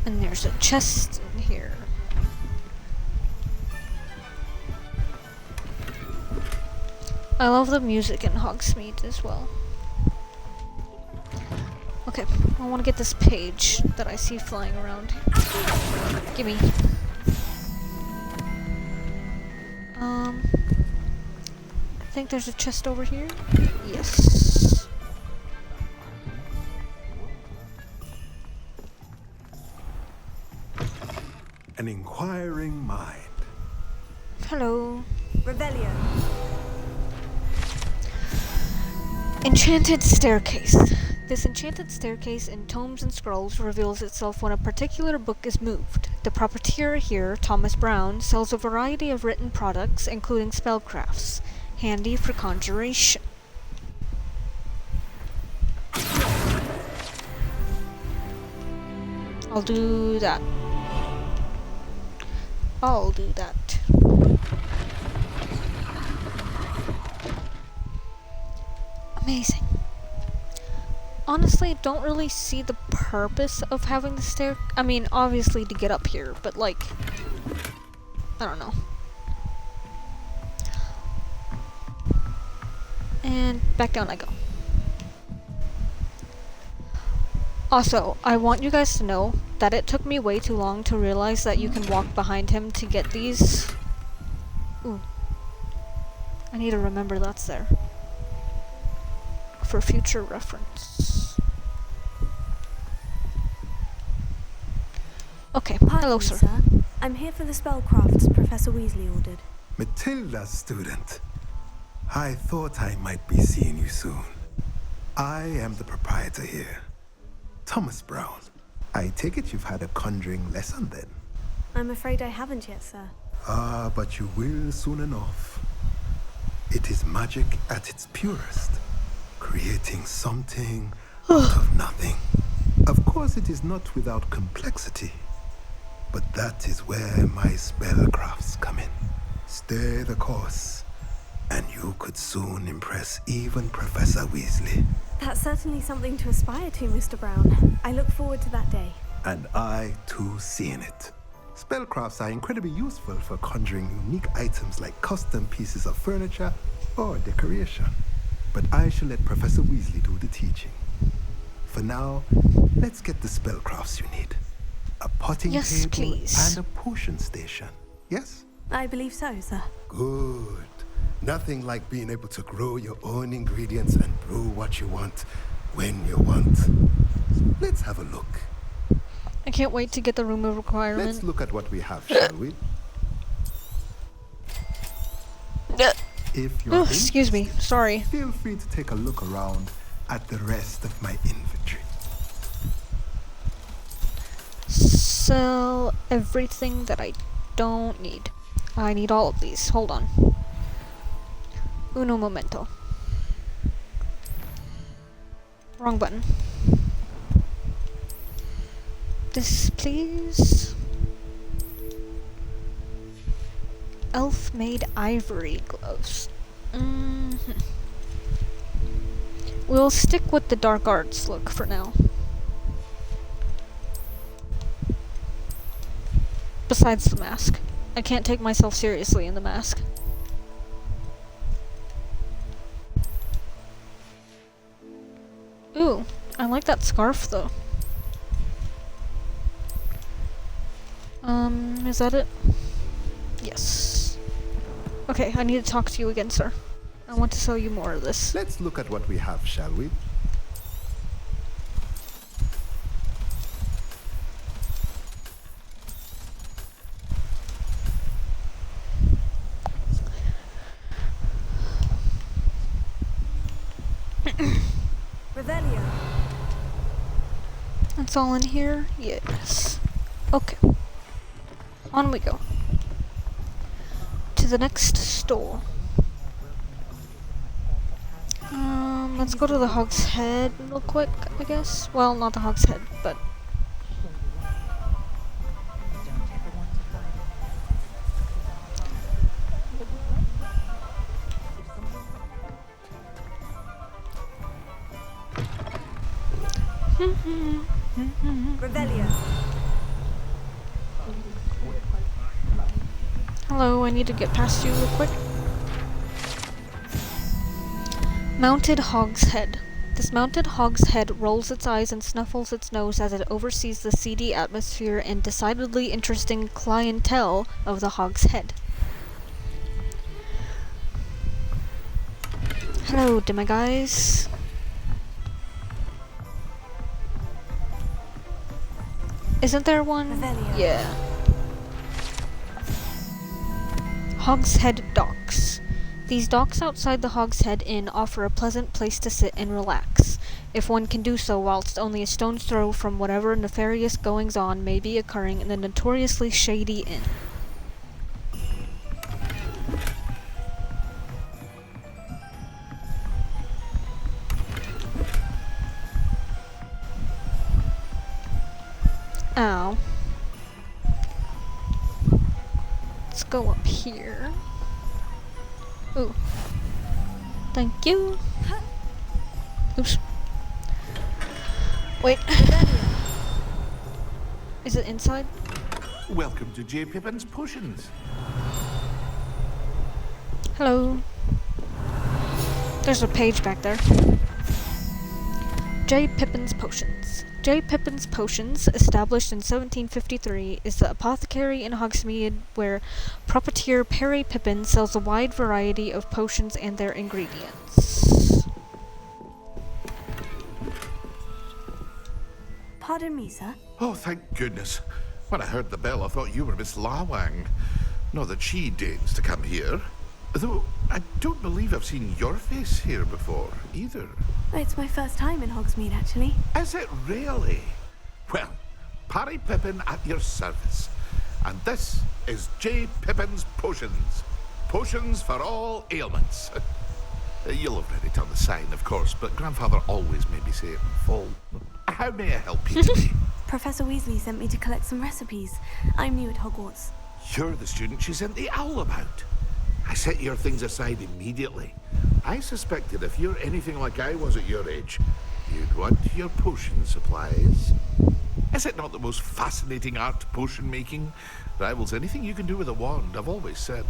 And there's a chest in here. I love the music in Hogsmeade as well. Okay, I want to get this page that I see flying around. Gimme. I think there's a chest over here. Yes.
An inquiring mind.
Hello.
Revelio.
Enchanted Staircase. This enchanted staircase in tomes and scrolls reveals itself when a particular book is moved. The proprietor here, Thomas Brown, sells a variety of written products, including spellcrafts, handy for conjuration. I'll do that. I'll do that. Amazing. Honestly, don't really see the purpose of having the stair. I mean, obviously to get up here, but like, I don't know. And back down I go. Also, I want you guys to know that it took me way too long to realize that you can walk behind him to get these. Ooh. I need to remember that's there. For future reference. Okay, hello, sir.
I'm here for the spellcrafts Professor Weasley ordered.
Matilda's student. I thought I might be seeing you soon. I am the proprietor here, Thomas Brown. I take it you've had a conjuring lesson then?
I'm afraid I haven't yet, sir.
Ah, but you will soon enough. It is magic at its purest, creating something out of nothing. Of course, it is not without complexity, but that is where my spellcrafts come in. Stay the course, and you could soon impress even Professor Weasley.
That's certainly something to aspire to, Mr. Brown. I look forward to that day.
And I, too, seeing it. Spellcrafts are incredibly useful for conjuring unique items like custom pieces of furniture or decoration. But I shall let Professor Weasley do the teaching. For now, let's get the spellcrafts you need. A potting table
please.
and a potion station. Yes?
I believe so, sir.
Good. Nothing like being able to grow your own ingredients and brew what you want when you want. Let's have a look.
I can't wait to get the room of requirement.
Let's look at what we have, shall we? If you're
excuse me, sorry.
Feel free to take a look around at the rest of my inventory.
Sell everything that I don't need. I need all of these. Hold on. Uno momento. Wrong button. This, please. Elf-made ivory gloves. We'll stick with the dark arts look for now. Besides the mask. I can't take myself seriously in the mask. Ooh, I like that scarf though. Is that it? Yes. Okay, I need to talk to you again, sir. I want to sell you more of this.
Let's look at what we have, shall we?
Revelio.
That's all in here? Yes. Okay. On we go. To the next store. Let's go to the Hog's Head real quick, I guess. Well, not the Hog's Head, but...
Revelio.
Hello, I need to get past you real quick. Mounted Hog's Head. This mounted hog's head rolls its eyes and snuffles its nose as it oversees the seedy atmosphere and decidedly interesting clientele of the Hog's Head. Hello, demiguys. Isn't there one?
Revelio.
Yeah. Hog's Head Docks. These docks outside the Hog's Head Inn offer a pleasant place to sit and relax, if one can do so whilst only a stone's throw from whatever nefarious goings-on may be occurring in the notoriously shady inn. Ow. Let's go up here. Ooh. Thank you. Oops. Wait. Is it inside?
Welcome to J. Pippin's Potions.
Hello. There's a page back there. J. Pippin's Potions. J. Pippin's Potions, established in 1753, is the apothecary in Hogsmeade where profiteer Perry Pippin sells a wide variety of potions and their ingredients.
Pardon me, sir.
Oh, thank goodness. When I heard the bell, I thought you were Miss Lawang. Not that she deigns to come here. Though, I don't believe I've seen your face here before, either.
It's my first time in Hogsmeade, actually.
Is it really? Well, Perry Pippin at your service. And this is J. Pippin's Potions. Potions for all ailments. You'll have read it on the sign, of course, but Grandfather always made me say it in full. How may I help you today?
Professor Weasley sent me to collect some recipes. I'm new at Hogwarts.
You're the student she sent the owl about. I set your things aside immediately. I suspected if you're anything like I was at your age, you'd want your potion supplies. Is it not the most fascinating art, potion making? Rivals anything you can do with a wand, I've always said.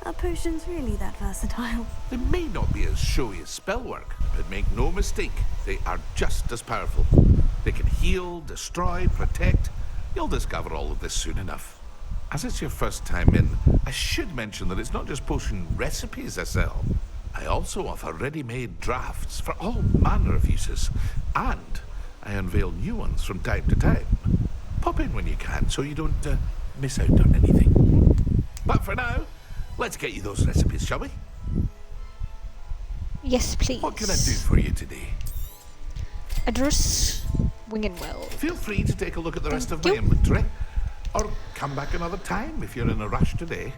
Are potions really that versatile?
They may not be as showy as spellwork, but make no mistake, they are just as powerful. They can heal, destroy, protect. You'll discover all of this soon enough. As it's your first time in, I should mention that it's not just potion recipes I sell. I also offer ready-made drafts for all manner of uses, and I unveil new ones from time to time. Pop in when you can so you don't miss out on anything. But for now, let's get you those recipes, shall we?
Yes, please.
What can I do for you today?
Address Wingenwell.
Feel free to take a look at the rest of my inventory. Or come back another time if you're in a rush today.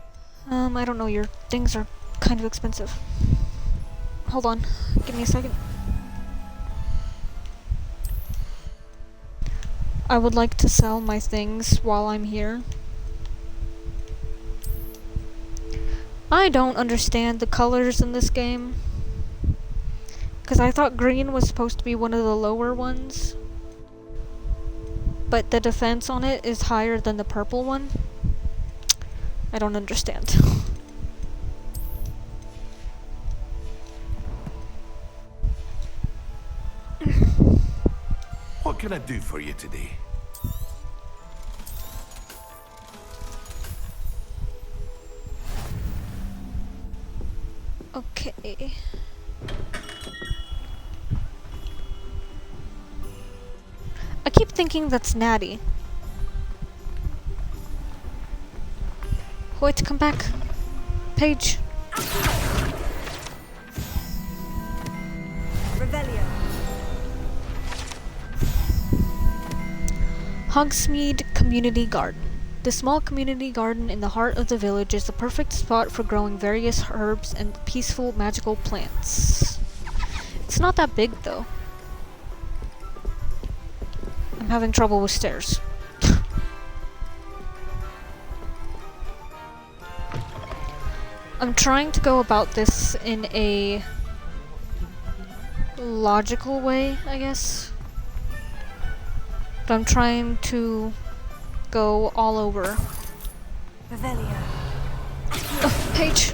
I don't know, your things are kind of expensive. Hold on, give me a second. I would like to sell my things while I'm here. I don't understand the colors in this game. Because I thought green was supposed to be one of the lower ones. But the defense on it is higher than the purple one. I don't understand.
What can I do for you today?
Okay. I keep thinking that's Natty. Wait, come back. Paige.
Revelio.
Hogsmeade Community Garden. The small community garden in the heart of the village is the perfect spot for growing various herbs and peaceful magical plants. It's not that big though. I'm having trouble with stairs. I'm trying to go about this in a logical way, I guess. But I'm trying to go all over.
Revelio.
Oh, Paige!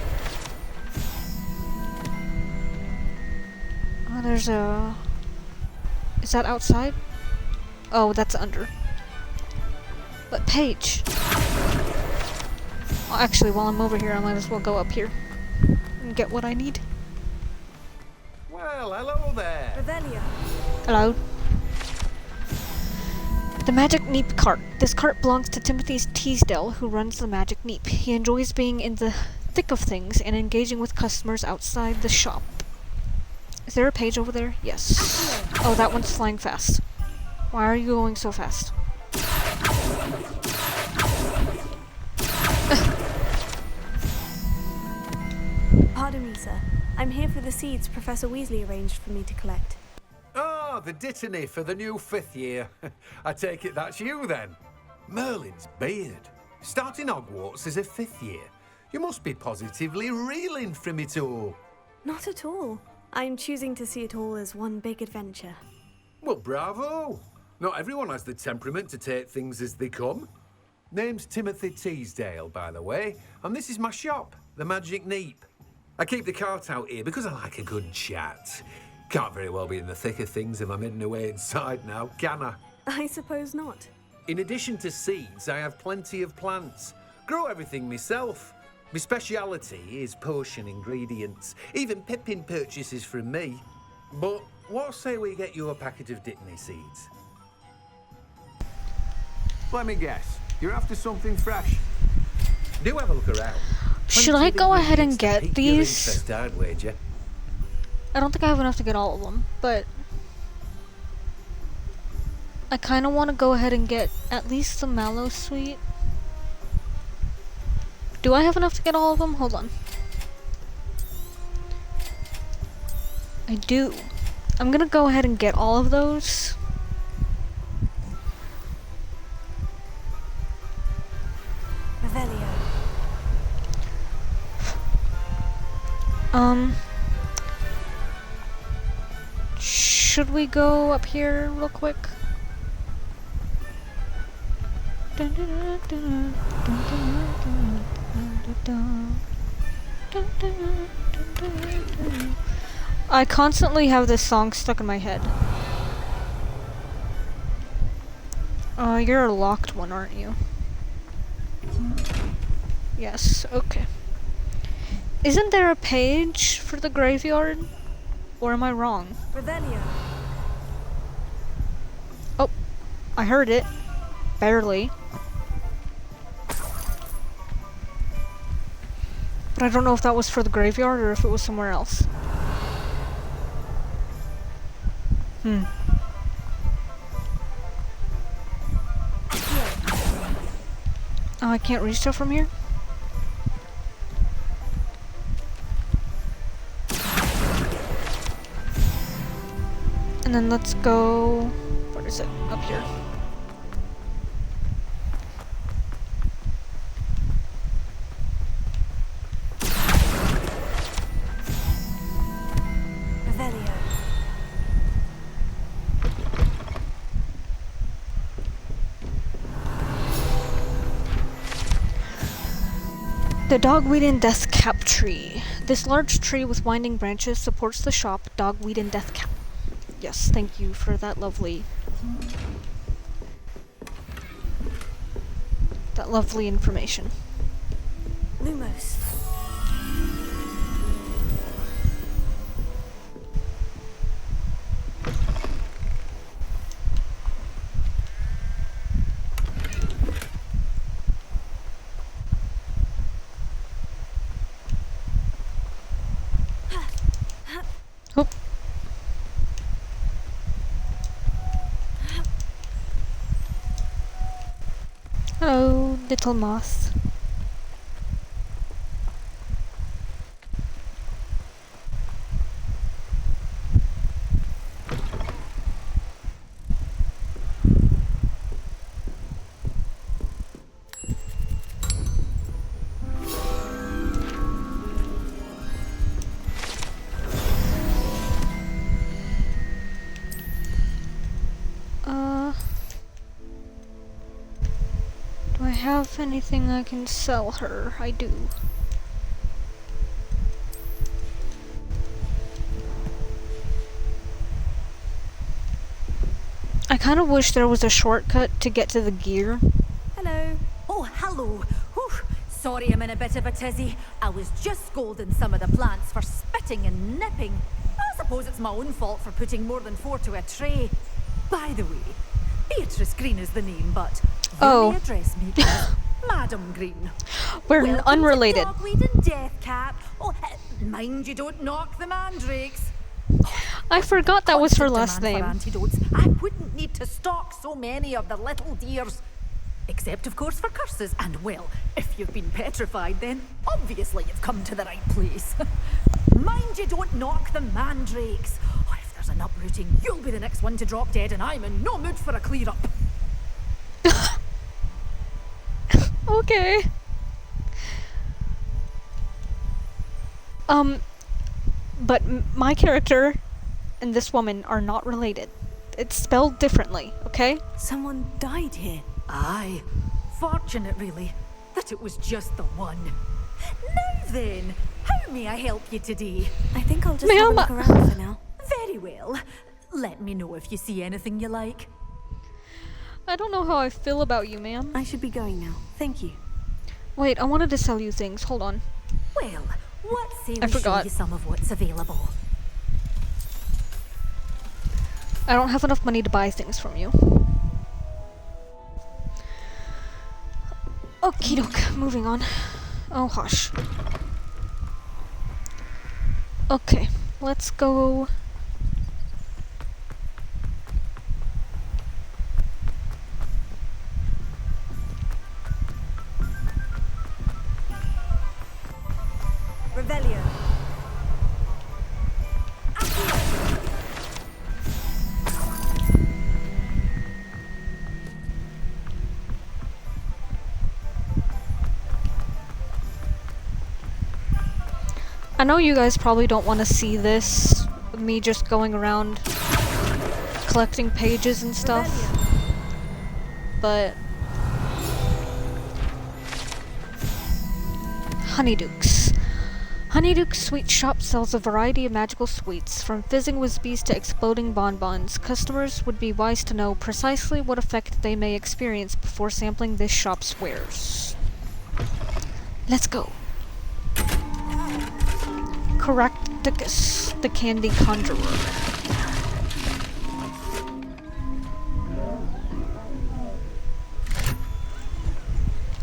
Oh, there's a... Is that outside? Oh, that's under. But Paige! Well, actually, while I'm over here, I might as well go up here and get what I need.
Well, hello there.
Revelio.
Hello. The Magic Neep Cart. This cart belongs to Timothy Teasdale, who runs the Magic Neep. He enjoys being in the thick of things and engaging with customers outside the shop. Is there a page over there? Yes. Oh, that one's flying fast. Why are you going so fast?
Pardon me, sir. I'm here for the seeds Professor Weasley arranged for me to collect.
Oh, the dittany for the new 5th year. I take it that's you then. Merlin's beard. Starting Hogwarts as a 5th year. You must be positively reeling from it all.
Not at all. I'm choosing to see it all as one big adventure.
Well, bravo. Not everyone has the temperament to take things as they come. Name's Timothy Teasdale, by the way, and this is my shop, the Magic Neep. I keep the cart out here because I like a good chat. Can't very well be in the thick of things if I'm hidden away inside now, can I?
I suppose not.
In addition to seeds, I have plenty of plants. Grow everything myself. My speciality is potion ingredients. Even Pippin purchases from me. But what say we get you a packet of dittany seeds?
Let me guess. You're after something fresh.
Do have a look around.
Should I go ahead and get these?
I'd wager.
I don't think I have enough to get all of them, but I kind of want to go ahead and get at least the Mallow Sweet. Do I have enough to get all of them? Hold on. I do. I'm gonna go ahead and get all of those.
Revelio.
Should we go up here real quick? I constantly have this song stuck in my head. You're a locked one, aren't you? Yes, okay. Isn't there a page for the graveyard? Or am I wrong?
Revelio.
Oh, I heard it. Barely. But I don't know if that was for the graveyard or if it was somewhere else. Oh, I can't reach stuff from here? And then let's go... Where is it? Up here.
Revelio.
The Dogweed and Death Cap tree. This large tree with winding branches supports the shop Dogweed and Death Cap. Yes, thank you for that lovely information.
Lumos.
Oop. Hello, little moth. Do I have anything I can sell her? I do. I kind of wish there was a shortcut to get to the gear.
Hello. Oh, hello. Whew. Sorry I'm in a bit of a tizzy. I was just scolding some of the plants for spitting and nipping. I suppose it's my own fault for putting more than 4 to a tray. By the way, Beatrice Green is the name, but you may address me as Madam Green.
We're
Welcome
unrelated.
To Dogweed and Death Cap. Oh, mind you don't knock the mandrakes.
I forgot that was her last
Demand
name.
for antidotes. I wouldn't need to stock so many of the little dears. Except, of course, for curses. And, well, if you've been petrified, then obviously you've come to the right place. Mind you don't knock the mandrakes. Oh, if there's an uprooting, you'll be the next one to drop dead, and I'm in no mood for a clear-up.
Okay. But my character and this woman are not related. It's spelled differently, okay?
Someone died here.
Aye. Fortunate, really, that it was just the one. Now then, how may I help you today?
I think I'll just have a look around for now.
Very well. Let me know if you see anything you like.
I don't know how I feel about you, ma'am.
I should be going now. Thank you.
Wait, I wanted to sell you things. Hold on.
Well, what say
I
we show
forgot.
you some of what's available?
I don't have enough money to buy things from you. Okie doke, moving on. Oh, hush. Okay, let's go.
Revelio.
I know you guys probably don't want to see this, me just going around collecting pages and stuff, but Honeyduke's. Honeyduke's Sweet Shop sells a variety of magical sweets, from fizzing whizbees to exploding bonbons. Customers would be wise to know precisely what effect they may experience before sampling this shop's wares. Let's go. Caractacus, the Candy Conjurer.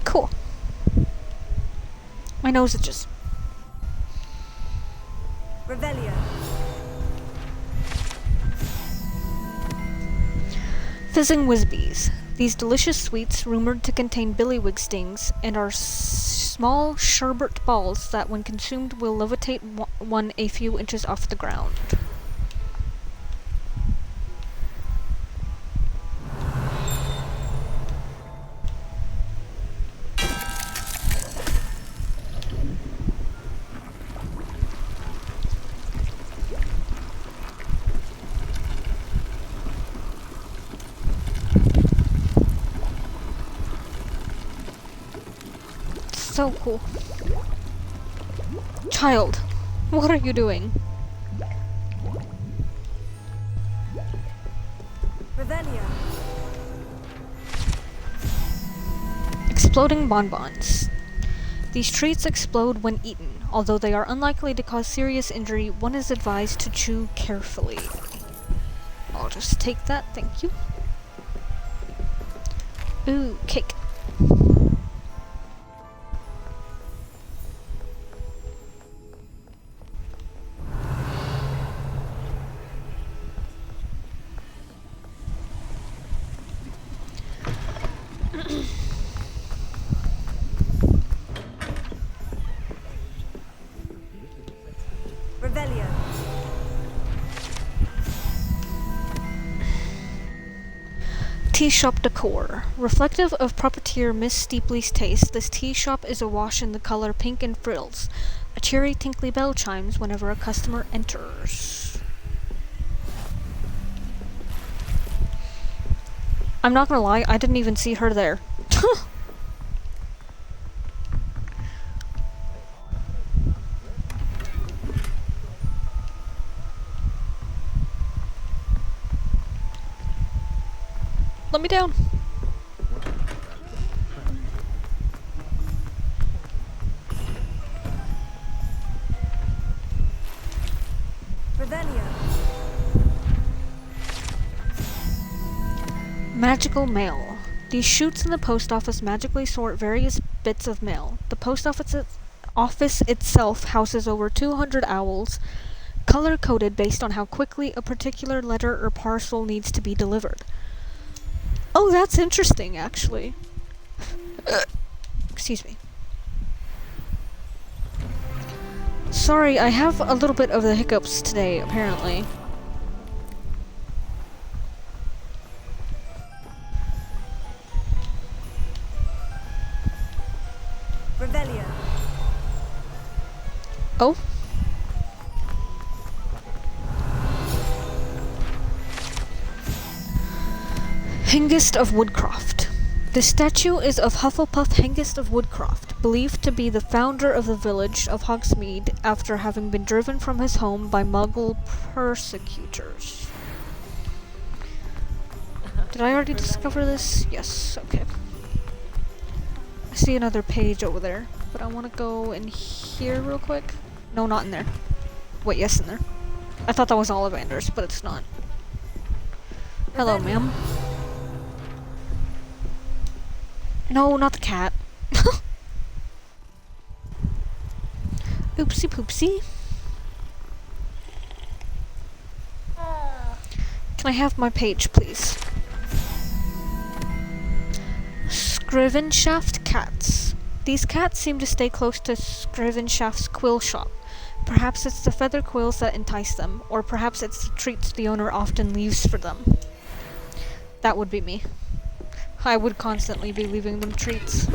Cool. My nose itches.
Revelio.
Fizzing Whizbees. These delicious sweets, rumored to contain billywig stings, and are small sherbet balls that, when consumed, will levitate one a few inches off the ground. So cool. Child, what are you doing?
Revelio.
Exploding bonbons. These treats explode when eaten. Although they are unlikely to cause serious injury, one is advised to chew carefully. I'll just take that, thank you. Ooh, cake.
Revelio.
Tea shop decor. Reflective of puppeteer Miss Steepley's taste, this tea shop is awash in the color pink and frills. A cheery tinkly bell chimes whenever a customer enters. I'm not gonna lie, I didn't even see her there. Let me down.
Revelio.
Magical mail. These chutes in the post office magically sort various bits of mail. The post office itself houses over 200 owls, color-coded based on how quickly a particular letter or parcel needs to be delivered. Oh, that's interesting, actually. Excuse me. Sorry, I have a little bit of the hiccups today, apparently.
Revelio.
Oh? Hengist of Woodcroft. The statue is of Hufflepuff Hengist of Woodcroft, believed to be the founder of the village of Hogsmeade after having been driven from his home by Muggle persecutors. Did I already discover this? Yes, okay. I see another page over there, but I want to go in here real quick. No, not in there. Wait, yes, in there. I thought that was Ollivander's, but it's not. Hello, ma'am. No, not the cat. Oopsie poopsie. Can I have my page, please? Scrivenshaft cats. These cats seem to stay close to Scrivenshaft's quill shop. Perhaps it's the feather quills that entice them, or perhaps it's the treats the owner often leaves for them. That would be me. I would constantly be leaving them treats.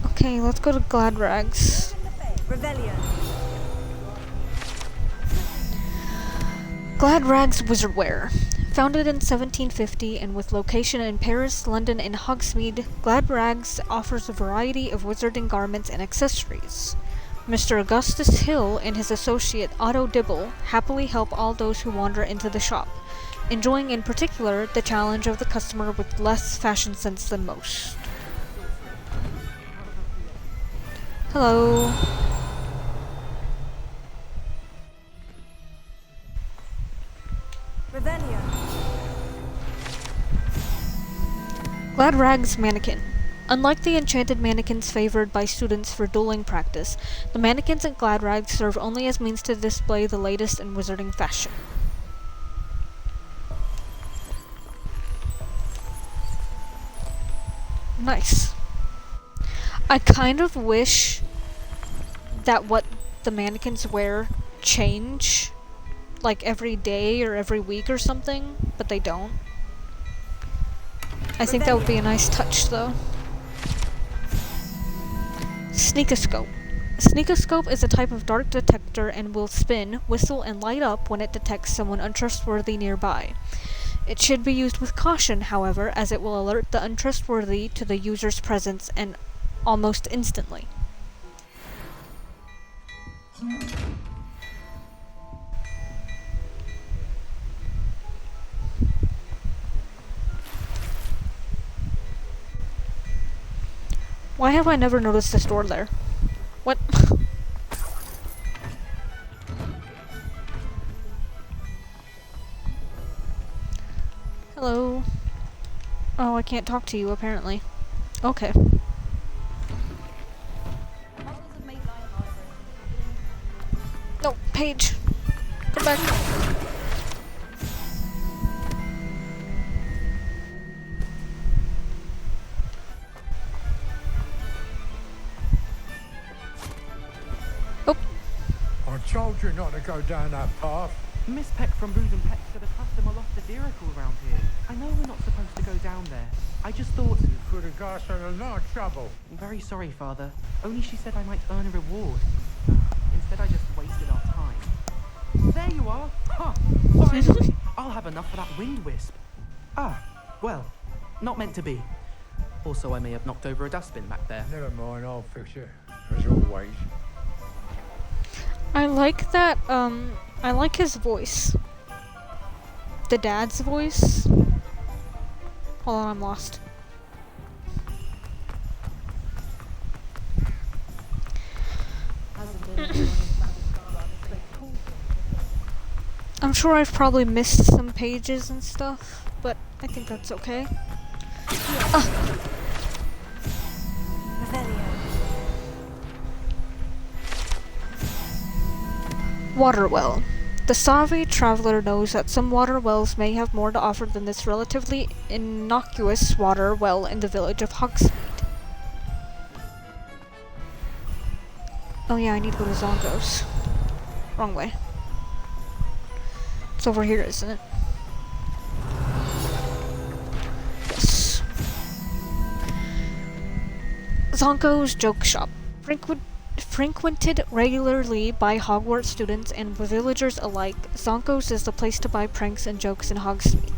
Okay, let's go to Gladrags.
Revelio.
Gladrags Wizardwear. Founded in 1750 and with location in Paris, London, and Hogsmeade, Glad Rags offers a variety of wizarding garments and accessories. Mr. Augustus Hill and his associate Otto Dibble happily help all those who wander into the shop, enjoying in particular the challenge of the customer with less fashion sense than most. Hello.
Revelio.
Glad Rags Mannequin. Unlike the enchanted mannequins favored by students for dueling practice, the mannequins at Glad Rags serve only as means to display the latest in wizarding fashion. Nice. I kind of wish that what the mannequins wear change, like every day or every week or something, but they don't. I think that would be a nice touch, though. Sneakoscope. A sneakoscope is a type of dark detector and will spin, whistle, and light up when it detects someone untrustworthy nearby. It should be used with caution, however, as it will alert the untrustworthy to the user's presence and almost instantly. Why have I never noticed this door there? What? Hello. Oh, I can't talk to you, apparently. Okay. No, Paige. Come back.
I told you not to go down that path.
Miss Peck from Brood and Peck said a customer lost a vehicle around here. I know we're not supposed to go down there. I just thought...
You could have got us in a lot of trouble.
I'm very sorry, Father. Only she said I might earn a reward. Instead, I just wasted our time. There you are! Huh! Finally! I'll have enough for that wind wisp. Ah, well, not meant to be. Also, I may have knocked over a dustbin back there.
Never mind, I'll fix it. As always.
I like that, I like his voice. The dad's voice. Hold on, I'm lost. I'm sure I've probably missed some pages and stuff, but I think that's okay. Water well. The savvy traveler knows that some water wells may have more to offer than this relatively innocuous water well in the village of Hogsmeade. Oh yeah, I need to go to Zonko's. Wrong way. It's over here, isn't it? Yes. Zonko's Joke Shop. Frequented regularly by Hogwarts students and villagers alike, Zonko's is the place to buy pranks and jokes in Hogsmeade.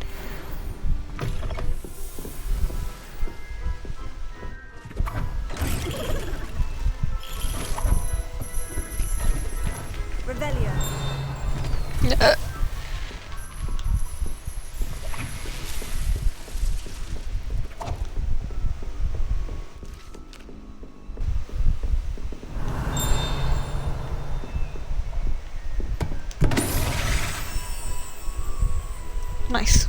Revelio.
Nice.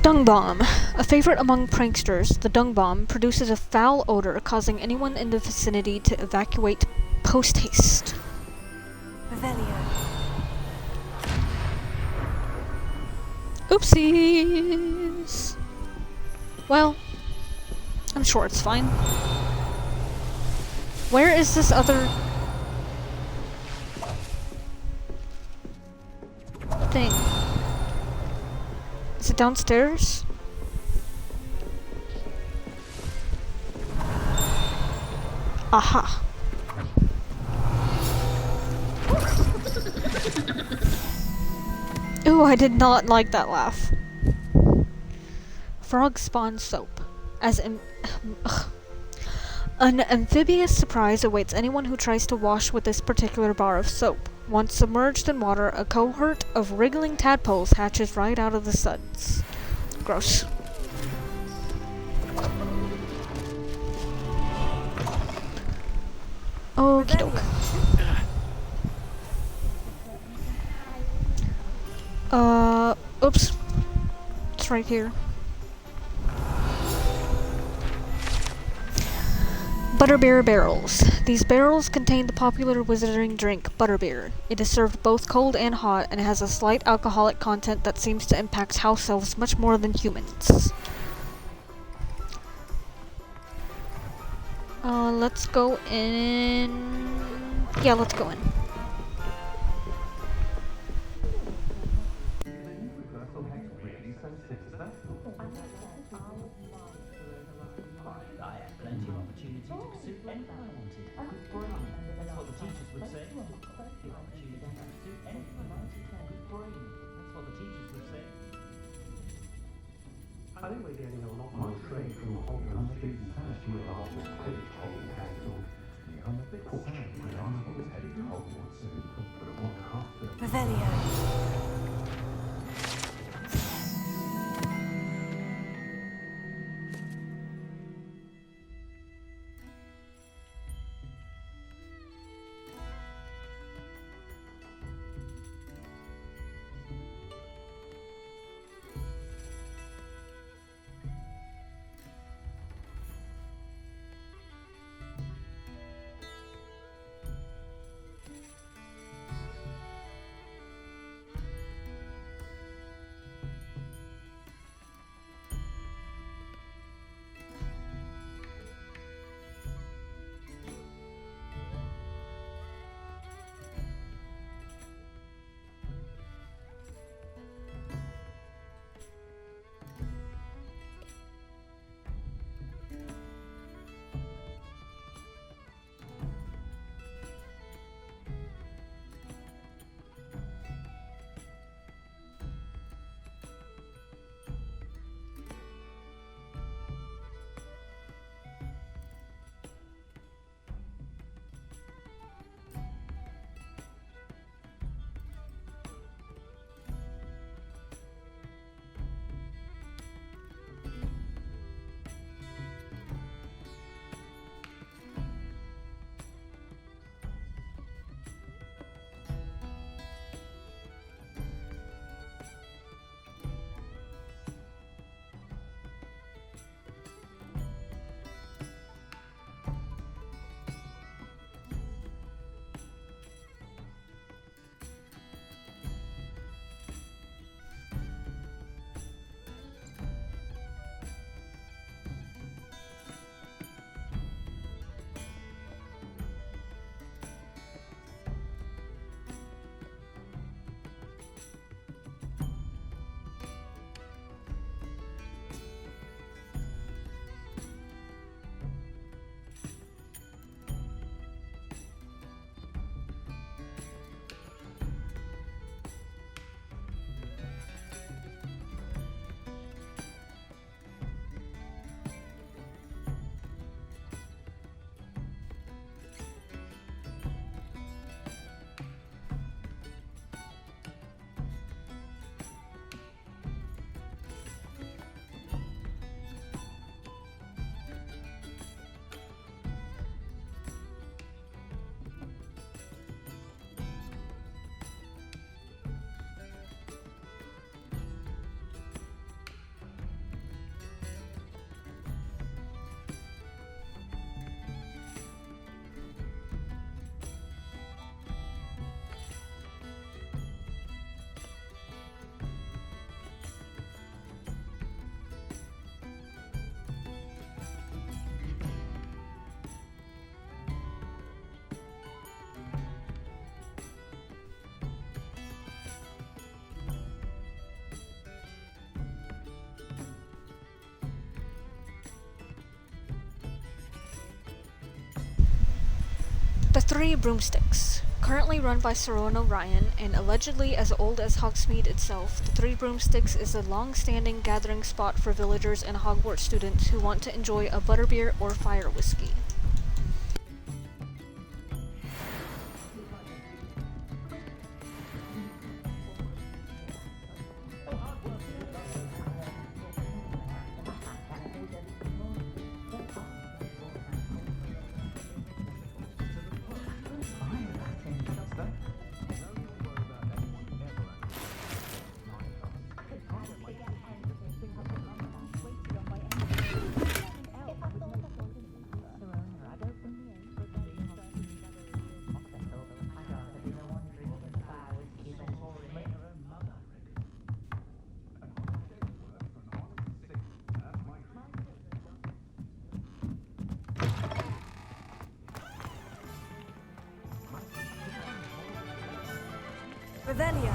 Dung bomb. A favorite among pranksters, the dung bomb produces a foul odor, causing anyone in the vicinity to evacuate post-haste.
Revelio.
Oopsies! Well, I'm sure it's fine. Where is this other thing? Is it downstairs? Aha. Ooh, I did not like that laugh. Frog spawn soap. An amphibious surprise awaits anyone who tries to wash with this particular bar of soap. Once submerged in water, a cohort of wriggling tadpoles hatches right out of the suds. Gross. Okie doke. Oops. It's right here. Butterbeer barrels. These barrels contain the popular wizarding drink, butterbeer. It is served both cold and hot, and has a slight alcoholic content that seems to impact house elves much more than humans. Let's go in... Yeah, let's go in.
I think we're getting a lot more trade from Hogwarts students this year after Quidditch being cancelled. I'm a bit sad that I'm not heading to Hogwarts soon, but at what cost?
Revelio.
Three Broomsticks. Currently run by Saron O'Ryan, and allegedly as old as Hogsmeade itself, the Three Broomsticks is a long-standing gathering spot for villagers and Hogwarts students who want to enjoy a butterbeer or fire whiskey.
Revelio.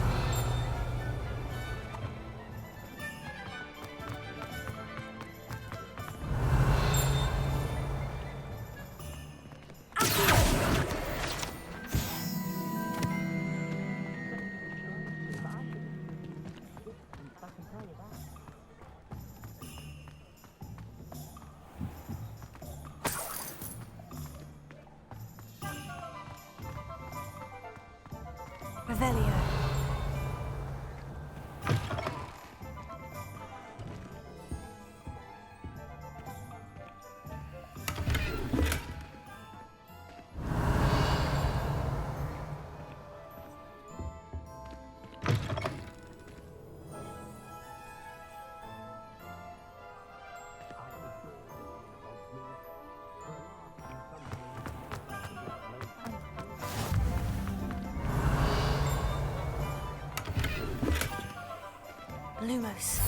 Revelio. Lumos.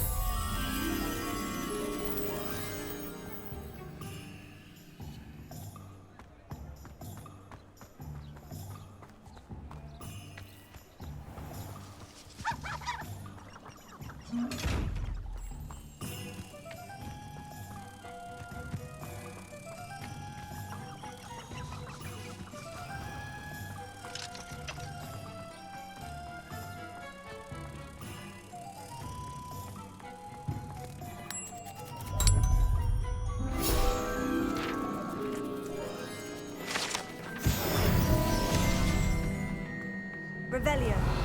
Revelio.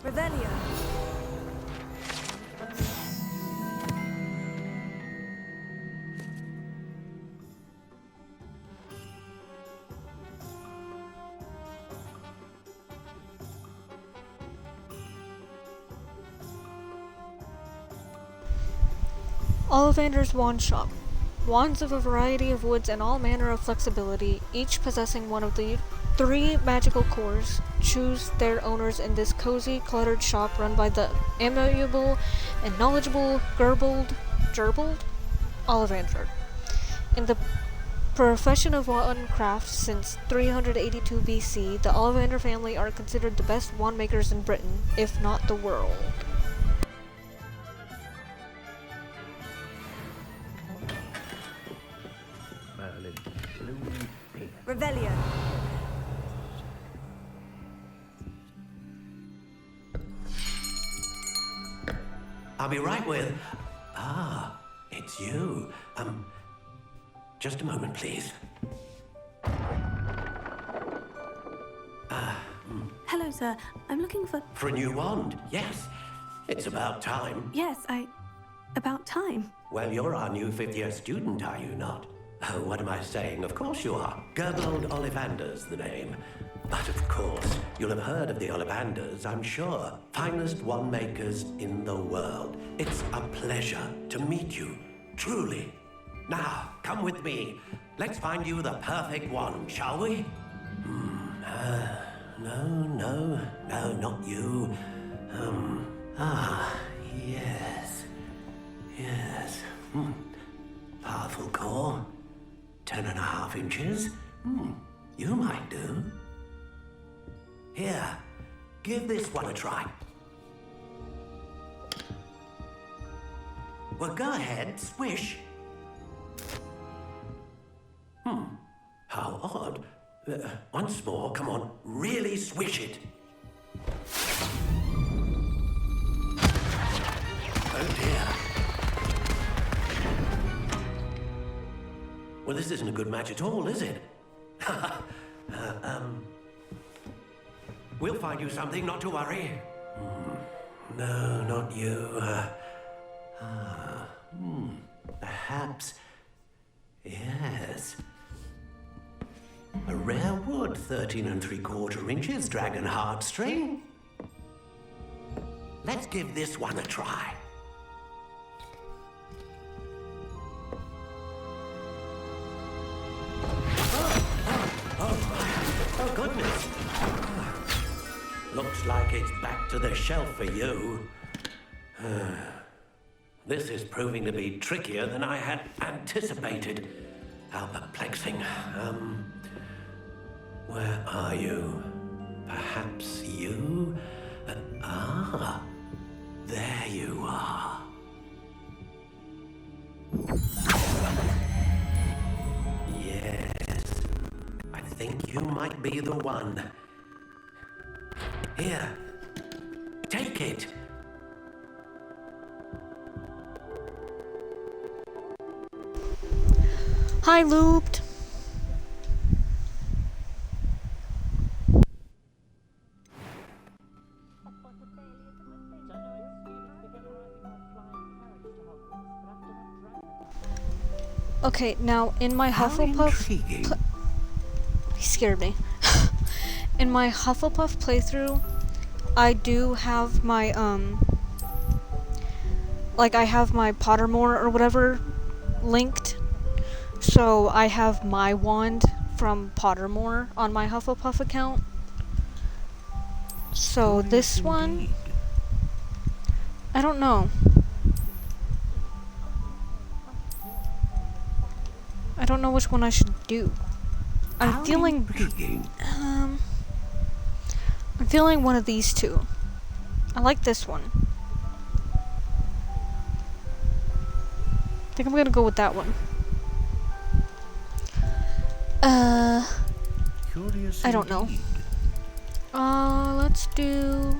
Revelio.
Ollivander's Wand Shop. Wands of a variety of woods and all manner of flexibility, each possessing one of the 3 magical cores. Choose their owners in this cozy, cluttered shop run by the amiable and knowledgeable Gerbold Ollivander. In the profession of wand craft since 382 BC, the Ollivander family are considered the best wand makers in Britain, if not the world.
Revelio.
I'll be right with... Ah, it's you. Just a moment, please.
Hello, sir. I'm looking for...
For a new wand, yes. It's about time.
Yes, about time.
Well, you're our new 5th-year student, are you not? Oh, what am I saying? Of course you are. Gerbold Ollivander's the name. But of course, you'll have heard of the Ollivanders, I'm sure. Finest wand makers in the world. It's a pleasure to meet you, truly. Now, come with me. Let's find you the perfect wand, shall we? No, not you. Yes. Powerful core. 10.5 inches. You might do. Here, give this one a try. Well, go ahead, swish. How odd. Once more, come on, really swish it. Oh dear. Well, this isn't a good match at all, is it? We'll find you something, not to worry. No, not you. Perhaps... Yes. A rare wood, 13 3/4 inches, dragon heartstring. Let's give this one a try. Oh, goodness. Looks like it's back to the shelf for you. This is proving to be trickier than I had anticipated. How perplexing. Where are you? Perhaps you? There you are. Yes, I think you might be the one. Here, take it.
Hi, Looped. Okay, now in my Hufflepuff... He scared me. In my Hufflepuff playthrough, I do have my, like, I have my Pottermore or whatever linked. So I have my wand from Pottermore on my Hufflepuff account. So this one... I don't know. I don't know which one I should do. I'm feeling one of these two. I like this one. I think I'm gonna go with that one. I don't know. Let's do...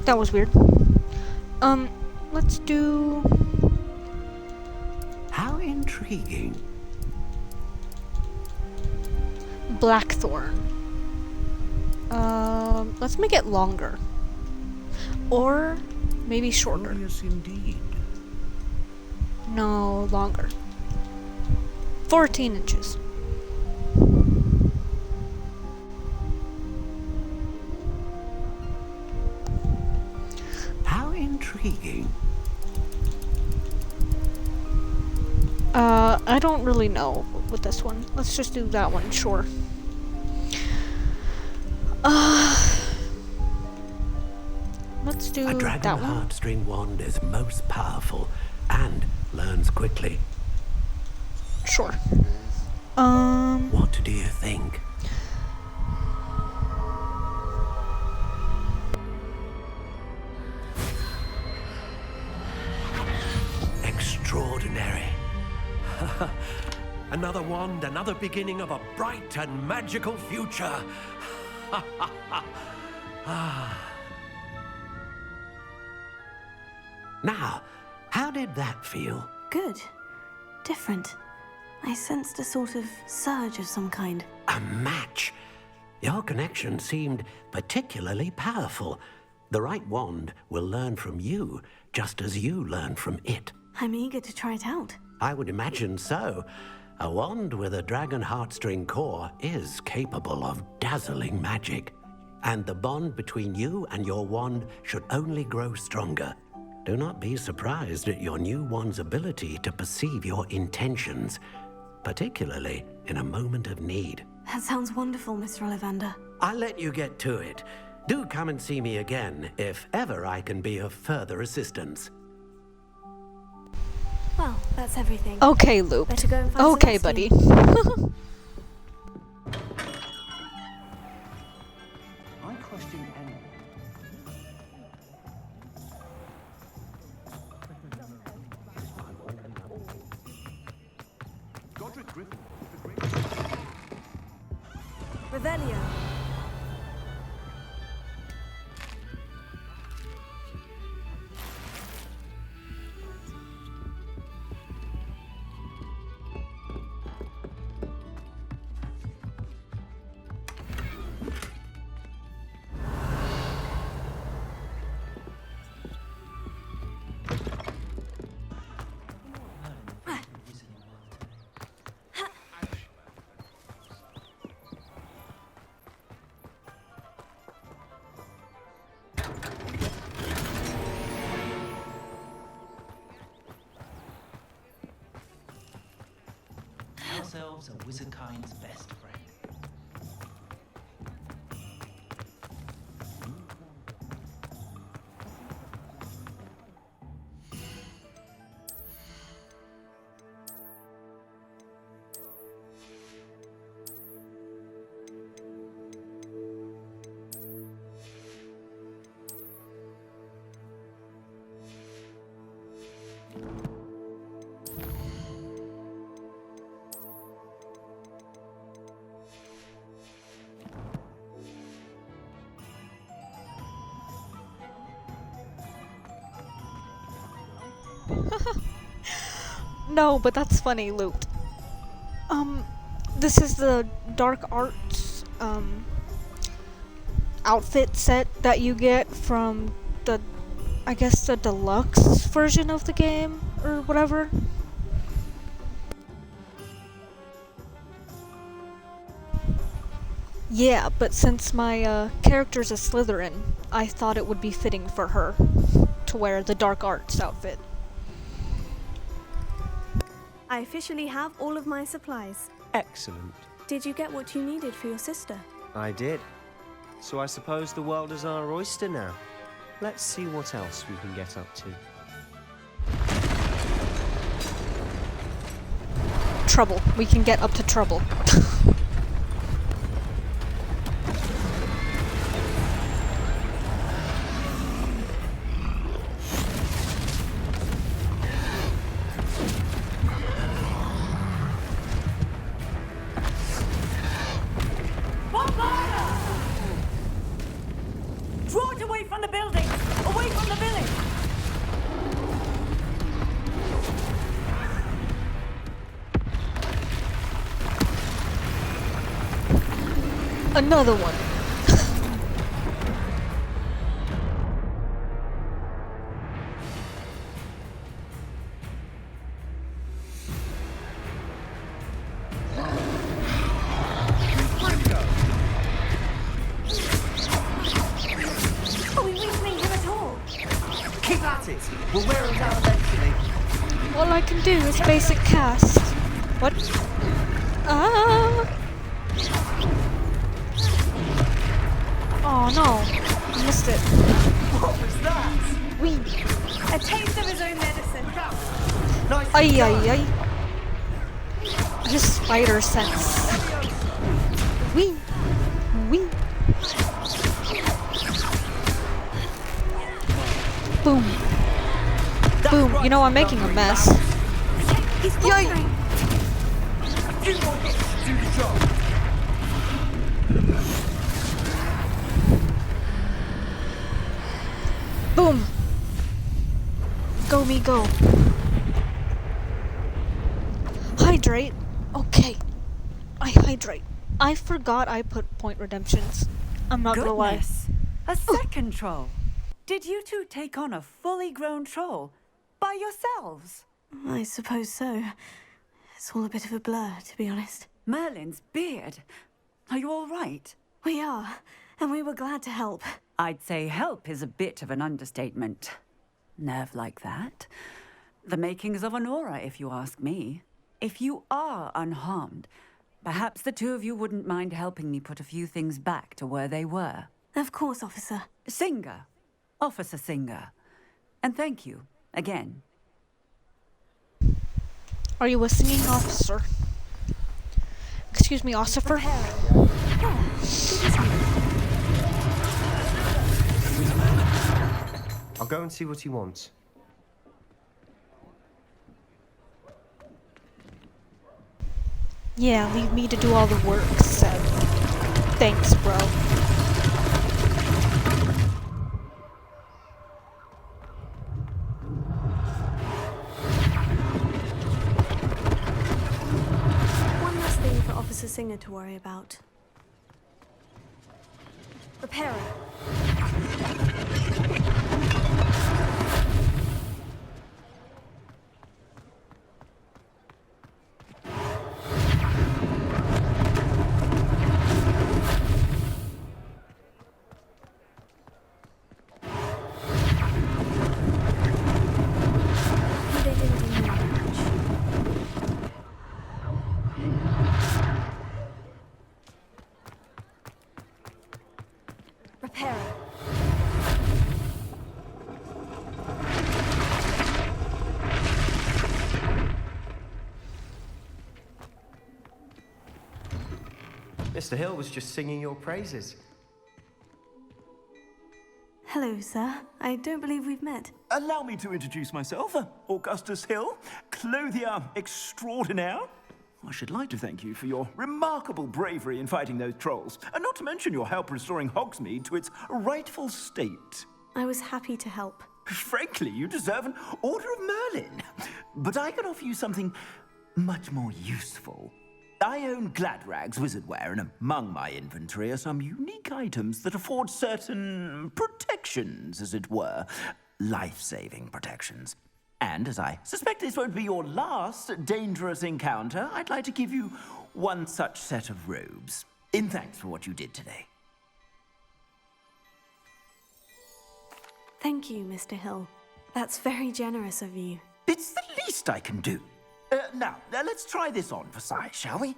That was weird. Let's do...
How intriguing.
Blackthorn. Let's make it longer. Or maybe shorter.
Curious indeed.
No, longer. 14 inches.
How intriguing.
I don't really know with this one. Let's just do that one, sure. Let's do
A dragon
that one.
heartstring wand is most powerful and learns quickly.
Sure.
What do you think? Extraordinary. Another wand, another beginning of a bright and magical future. Now, how did that feel?
Good. Different. I sensed a sort of surge of some kind.
A match. Your connection seemed particularly powerful. The right wand will learn from you, just as you learn from it.
I'm eager to try it out.
I would imagine so. A wand with a dragon heartstring core is capable of dazzling magic. And the bond between you and your wand should only grow stronger. Do not be surprised at your new wand's ability to perceive your intentions, particularly in a moment of need.
That sounds wonderful, Mr. Ollivander.
I'll let you get to it. Do come and see me again if ever I can be of further assistance.
Well, that's everything.
Okay, Loop.
Better go and find
Okay,
Celestine.
buddy.
I question any. Godric Griffin.
Revelio.
House elves are wizardkind's best friend.
No, but that's funny, Loot. This is the dark arts, outfit set that you get from the, I guess, the deluxe version of the game, or whatever. Yeah, but since my, character's a Slytherin, I thought it would be fitting for her to wear the dark arts outfit.
I officially have all of my supplies.
Excellent.
Did you get what you needed for your sister?
I did. So I suppose the world is our oyster now. Let's see what else we can get up to.
Trouble. We can get up to trouble.
Draw it away from the building! Away from the village!
Another one.
at it. We'll wear them down eventually.
All I can do is basic cast. What? Ah! Oh no, I missed it.
What was that?
Wee.
A taste of his own medicine.
Nice.
Ay ay ay. Just spider sense. Wee. Wee. Boom. Boom. You know I'm making a mess.
Yay!
A few more hits to do the job.
Boom. Go me go. Hydrate. Okay. I hydrate. I forgot I put point redemptions. I'm not gonna lie.
Goodness. A second troll. Did you two take on a fully grown troll by yourselves?
I suppose so. It's all a bit of a blur, to be honest.
Merlin's beard. Are you all right?
We are, and we were glad to help.
I'd say help is a bit of an understatement. Nerve like that. The makings of an aura, if you ask me. If you are unharmed, perhaps the two of you wouldn't mind helping me put a few things back to where they were.
Of course, officer.
Singer. Officer Singer. And thank you, again.
Are you a singing officer? Excuse me, officer.
I'll go and see what he wants.
Yeah, leave me to do all the work, Seb. Thanks, bro.
One last thing for Officer Singer to worry about. Repairer. They didn't do much. Repairer.
Mr. Hill was just singing your praises.
Hello, sir. I don't believe we've met.
Allow me to introduce myself, Augustus Hill, clothier extraordinaire. I should like to thank you for your remarkable bravery in fighting those trolls, and not to mention your help restoring Hogsmeade to its rightful state.
I was happy to help.
Frankly, you deserve an Order of Merlin. But I can offer you something much more useful. I own Gladrag's wizardware, and among my inventory are some unique items that afford certain protections, as it were. Life-saving protections. And as I suspect this won't be your last dangerous encounter, I'd like to give you one such set of robes, in thanks for what you did today.
Thank you, Mr. Hill. That's very generous of you.
It's the least I can do. Now, let's try this on for size, shall we?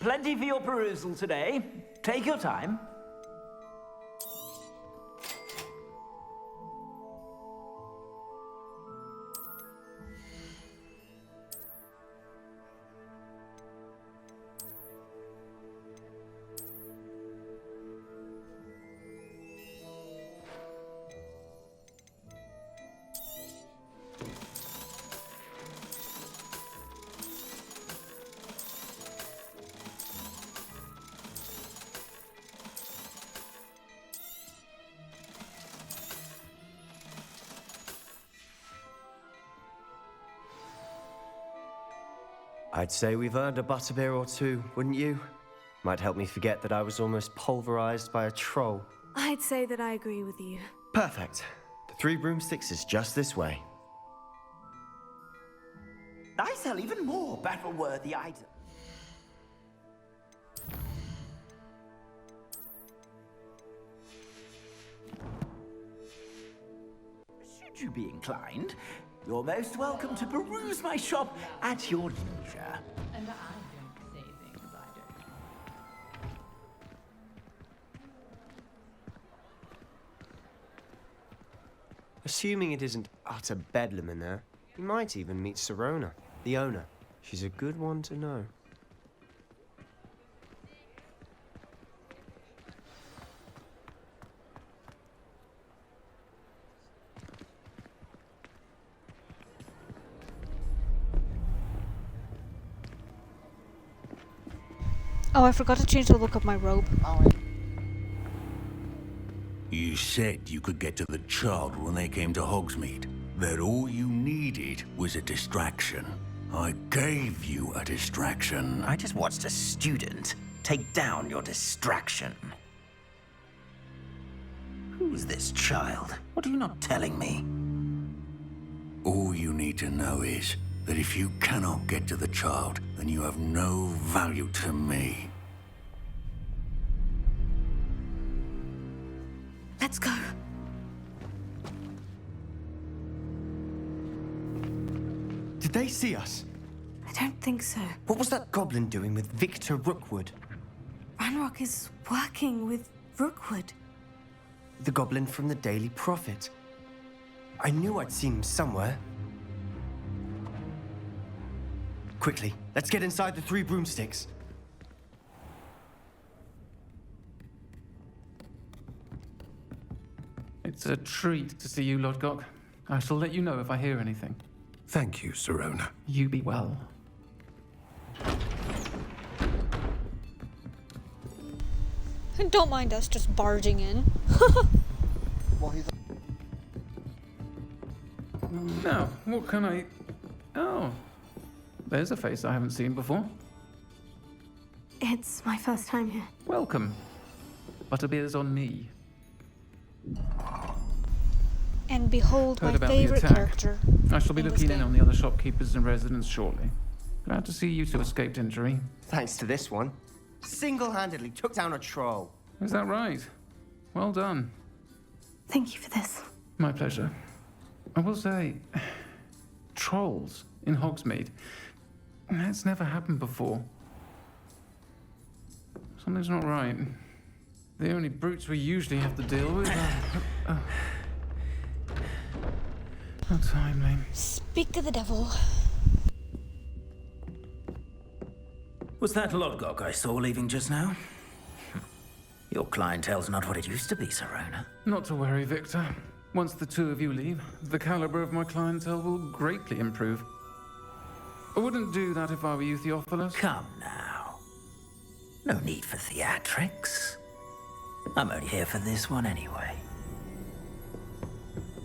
Plenty for your perusal today. Take your time.
I'd say we've earned a butterbeer or two, wouldn't you? Might help me forget that I was almost pulverized by a troll.
I'd say that I agree with you.
Perfect. The 3 broomsticks is just this way.
I sell even more battle-worthy items. should you be inclined, you're most welcome to peruse my shop at your leisure.
And I don't say things I don't.
Assuming it isn't utter bedlam in there, you might even meet Sirona, the owner. She's a good one to know.
Oh, I forgot to change the look of my robe.
You said you could get to the child when they came to Hogsmeade. That all you needed was a distraction. I gave you a distraction.
I just watched a student take down your distraction. Who's this child? What are you not telling me?
All you need to know is that if you cannot get to the child, then you have no value to me.
Let's go.
Did they see us?
I don't think so.
What was that goblin doing with Victor Rookwood?
Ranrock is working with Rookwood.
The goblin from the Daily Prophet. I knew I'd seen him somewhere. Quickly, let's get inside the 3 broomsticks.
It's a treat to see you, Lodgok. I shall let you know if I hear anything.
Thank you, Sirona.
You be well.
And don't mind us just barging in.
Now, what can I... Oh, there's a face I haven't seen before.
It's my first time here.
Welcome. Butterbeer's on me.
And behold
Heard
my
about
favorite
the attack.
character.
I shall be
in this
looking in
game.
on the other shopkeepers and residents shortly. Glad to see you two escaped injury.
Thanks to this one. Single-handedly took down a troll.
Is that right? Well done.
Thank you for this.
My pleasure. I will say, trolls in Hogsmeade. That's never happened before. Something's not right. The only brutes we usually have to deal with are... How timely.
Speak to the devil.
Was that Lodgok I saw leaving just now? Your clientele's not what it used to be, Sirona.
Not to worry, Victor. Once the two of you leave, the caliber of my clientele will greatly improve. I wouldn't do that if I were you, Theophilus.
Come now. No need for theatrics. I'm only here for this one anyway.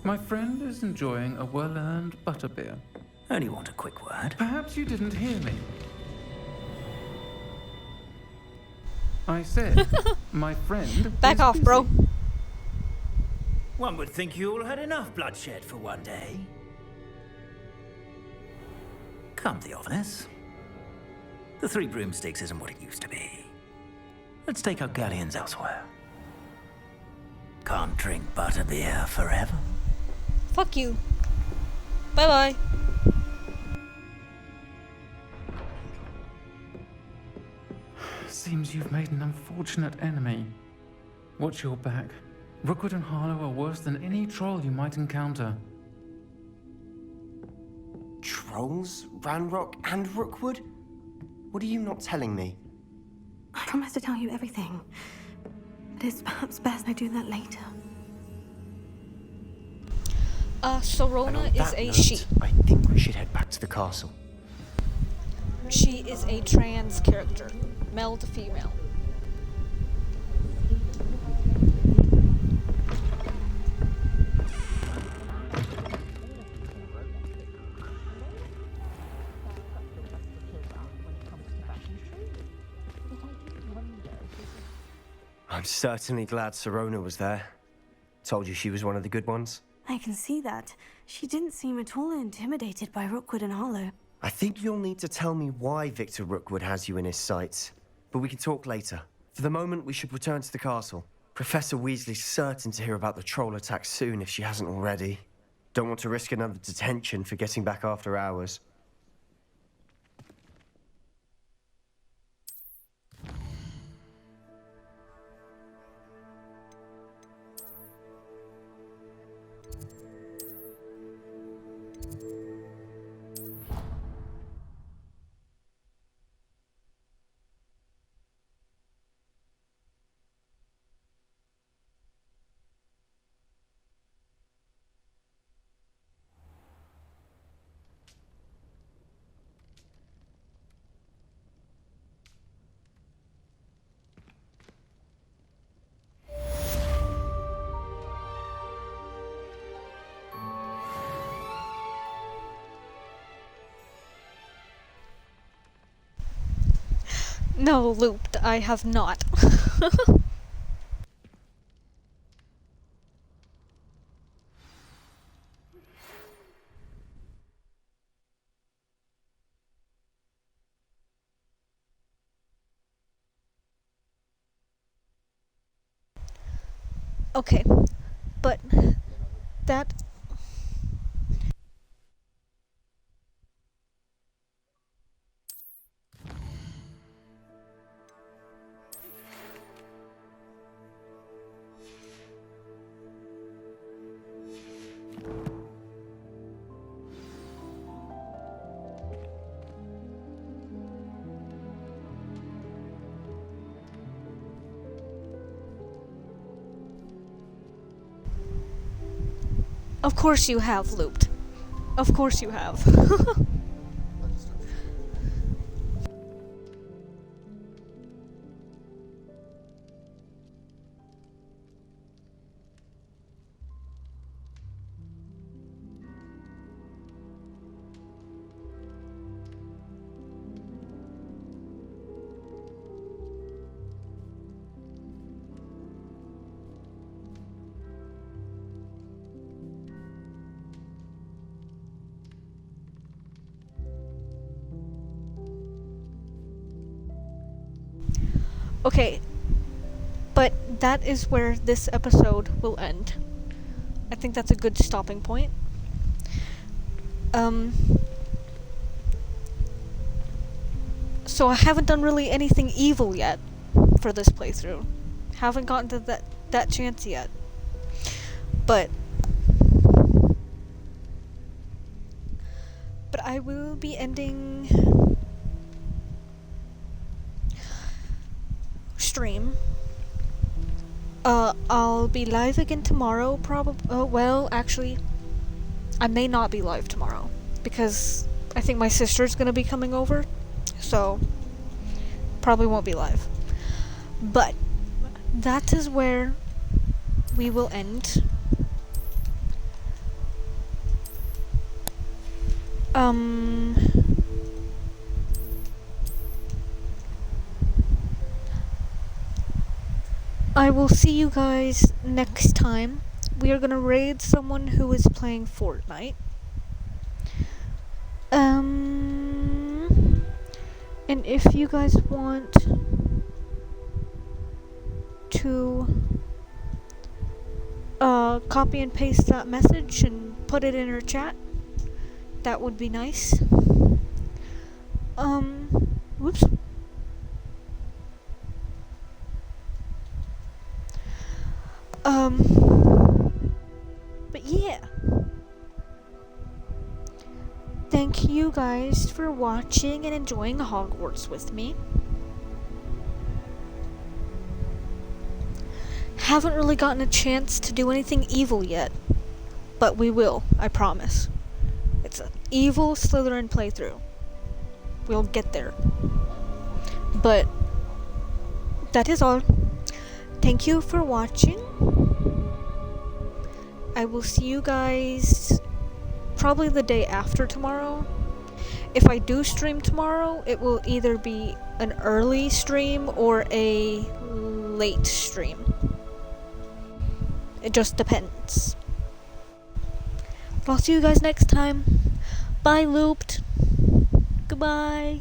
My friend is enjoying a well-earned butterbeer.
Only want a quick word.
Perhaps you didn't hear me. I said, my friend.
Back off, bro.
One would think you all had enough bloodshed for one day. Come, Theophilus. The 3 broomsticks isn't what it used to be. Let's take our galleons elsewhere. Can't drink butterbeer forever.
Fuck you. Bye-bye.
Seems you've made an unfortunate enemy. Watch your back. Rookwood and Harlow are worse than any troll you might encounter.
Trolls? Ranrock and Rookwood? What are you not telling me?
I promise to tell you everything. But it's perhaps best I do that later.
Sirona is a she.
I think we should head back to the castle.
She is a trans character. Male to female.
I'm certainly glad Sirona was there. Told you she was one of the good ones.
I can see that. She didn't seem at all intimidated by Rookwood and Harlow.
I think you'll need to tell me why Victor Rookwood has you in his sights. But we can talk later. For the moment, we should return to the castle. Professor Weasley's certain to hear about the troll attack soon if she hasn't already. Don't want to risk another detention for getting back after hours.
No, looped. I have not. Okay, but that... Of course you have, looped. Of course you have. Okay, but that is where this episode will end. I think that's a good stopping point. So I haven't done really anything evil yet for this playthrough. Haven't gotten to that chance yet. But I will be ending stream. I'll be live again tomorrow, probably. Well, actually, I may not be live tomorrow because I think my sister's gonna be coming over, so probably won't be live. But that is where we will end. I will see you guys next time. We are gonna raid someone who is playing Fortnite. And if you guys want to copy and paste that message and put it in our chat, that would be nice. Whoops. But yeah. Thank you guys for watching and enjoying Hogwarts with me. Haven't really gotten a chance to do anything evil yet, but we will, I promise. It's an evil Slytherin playthrough. We'll get there. But that is all. Thank you for watching. I will see you guys probably the day after tomorrow. If I do stream tomorrow, it will either be an early stream or a late stream. It just depends. But I'll see you guys next time. Bye, Looped. Goodbye.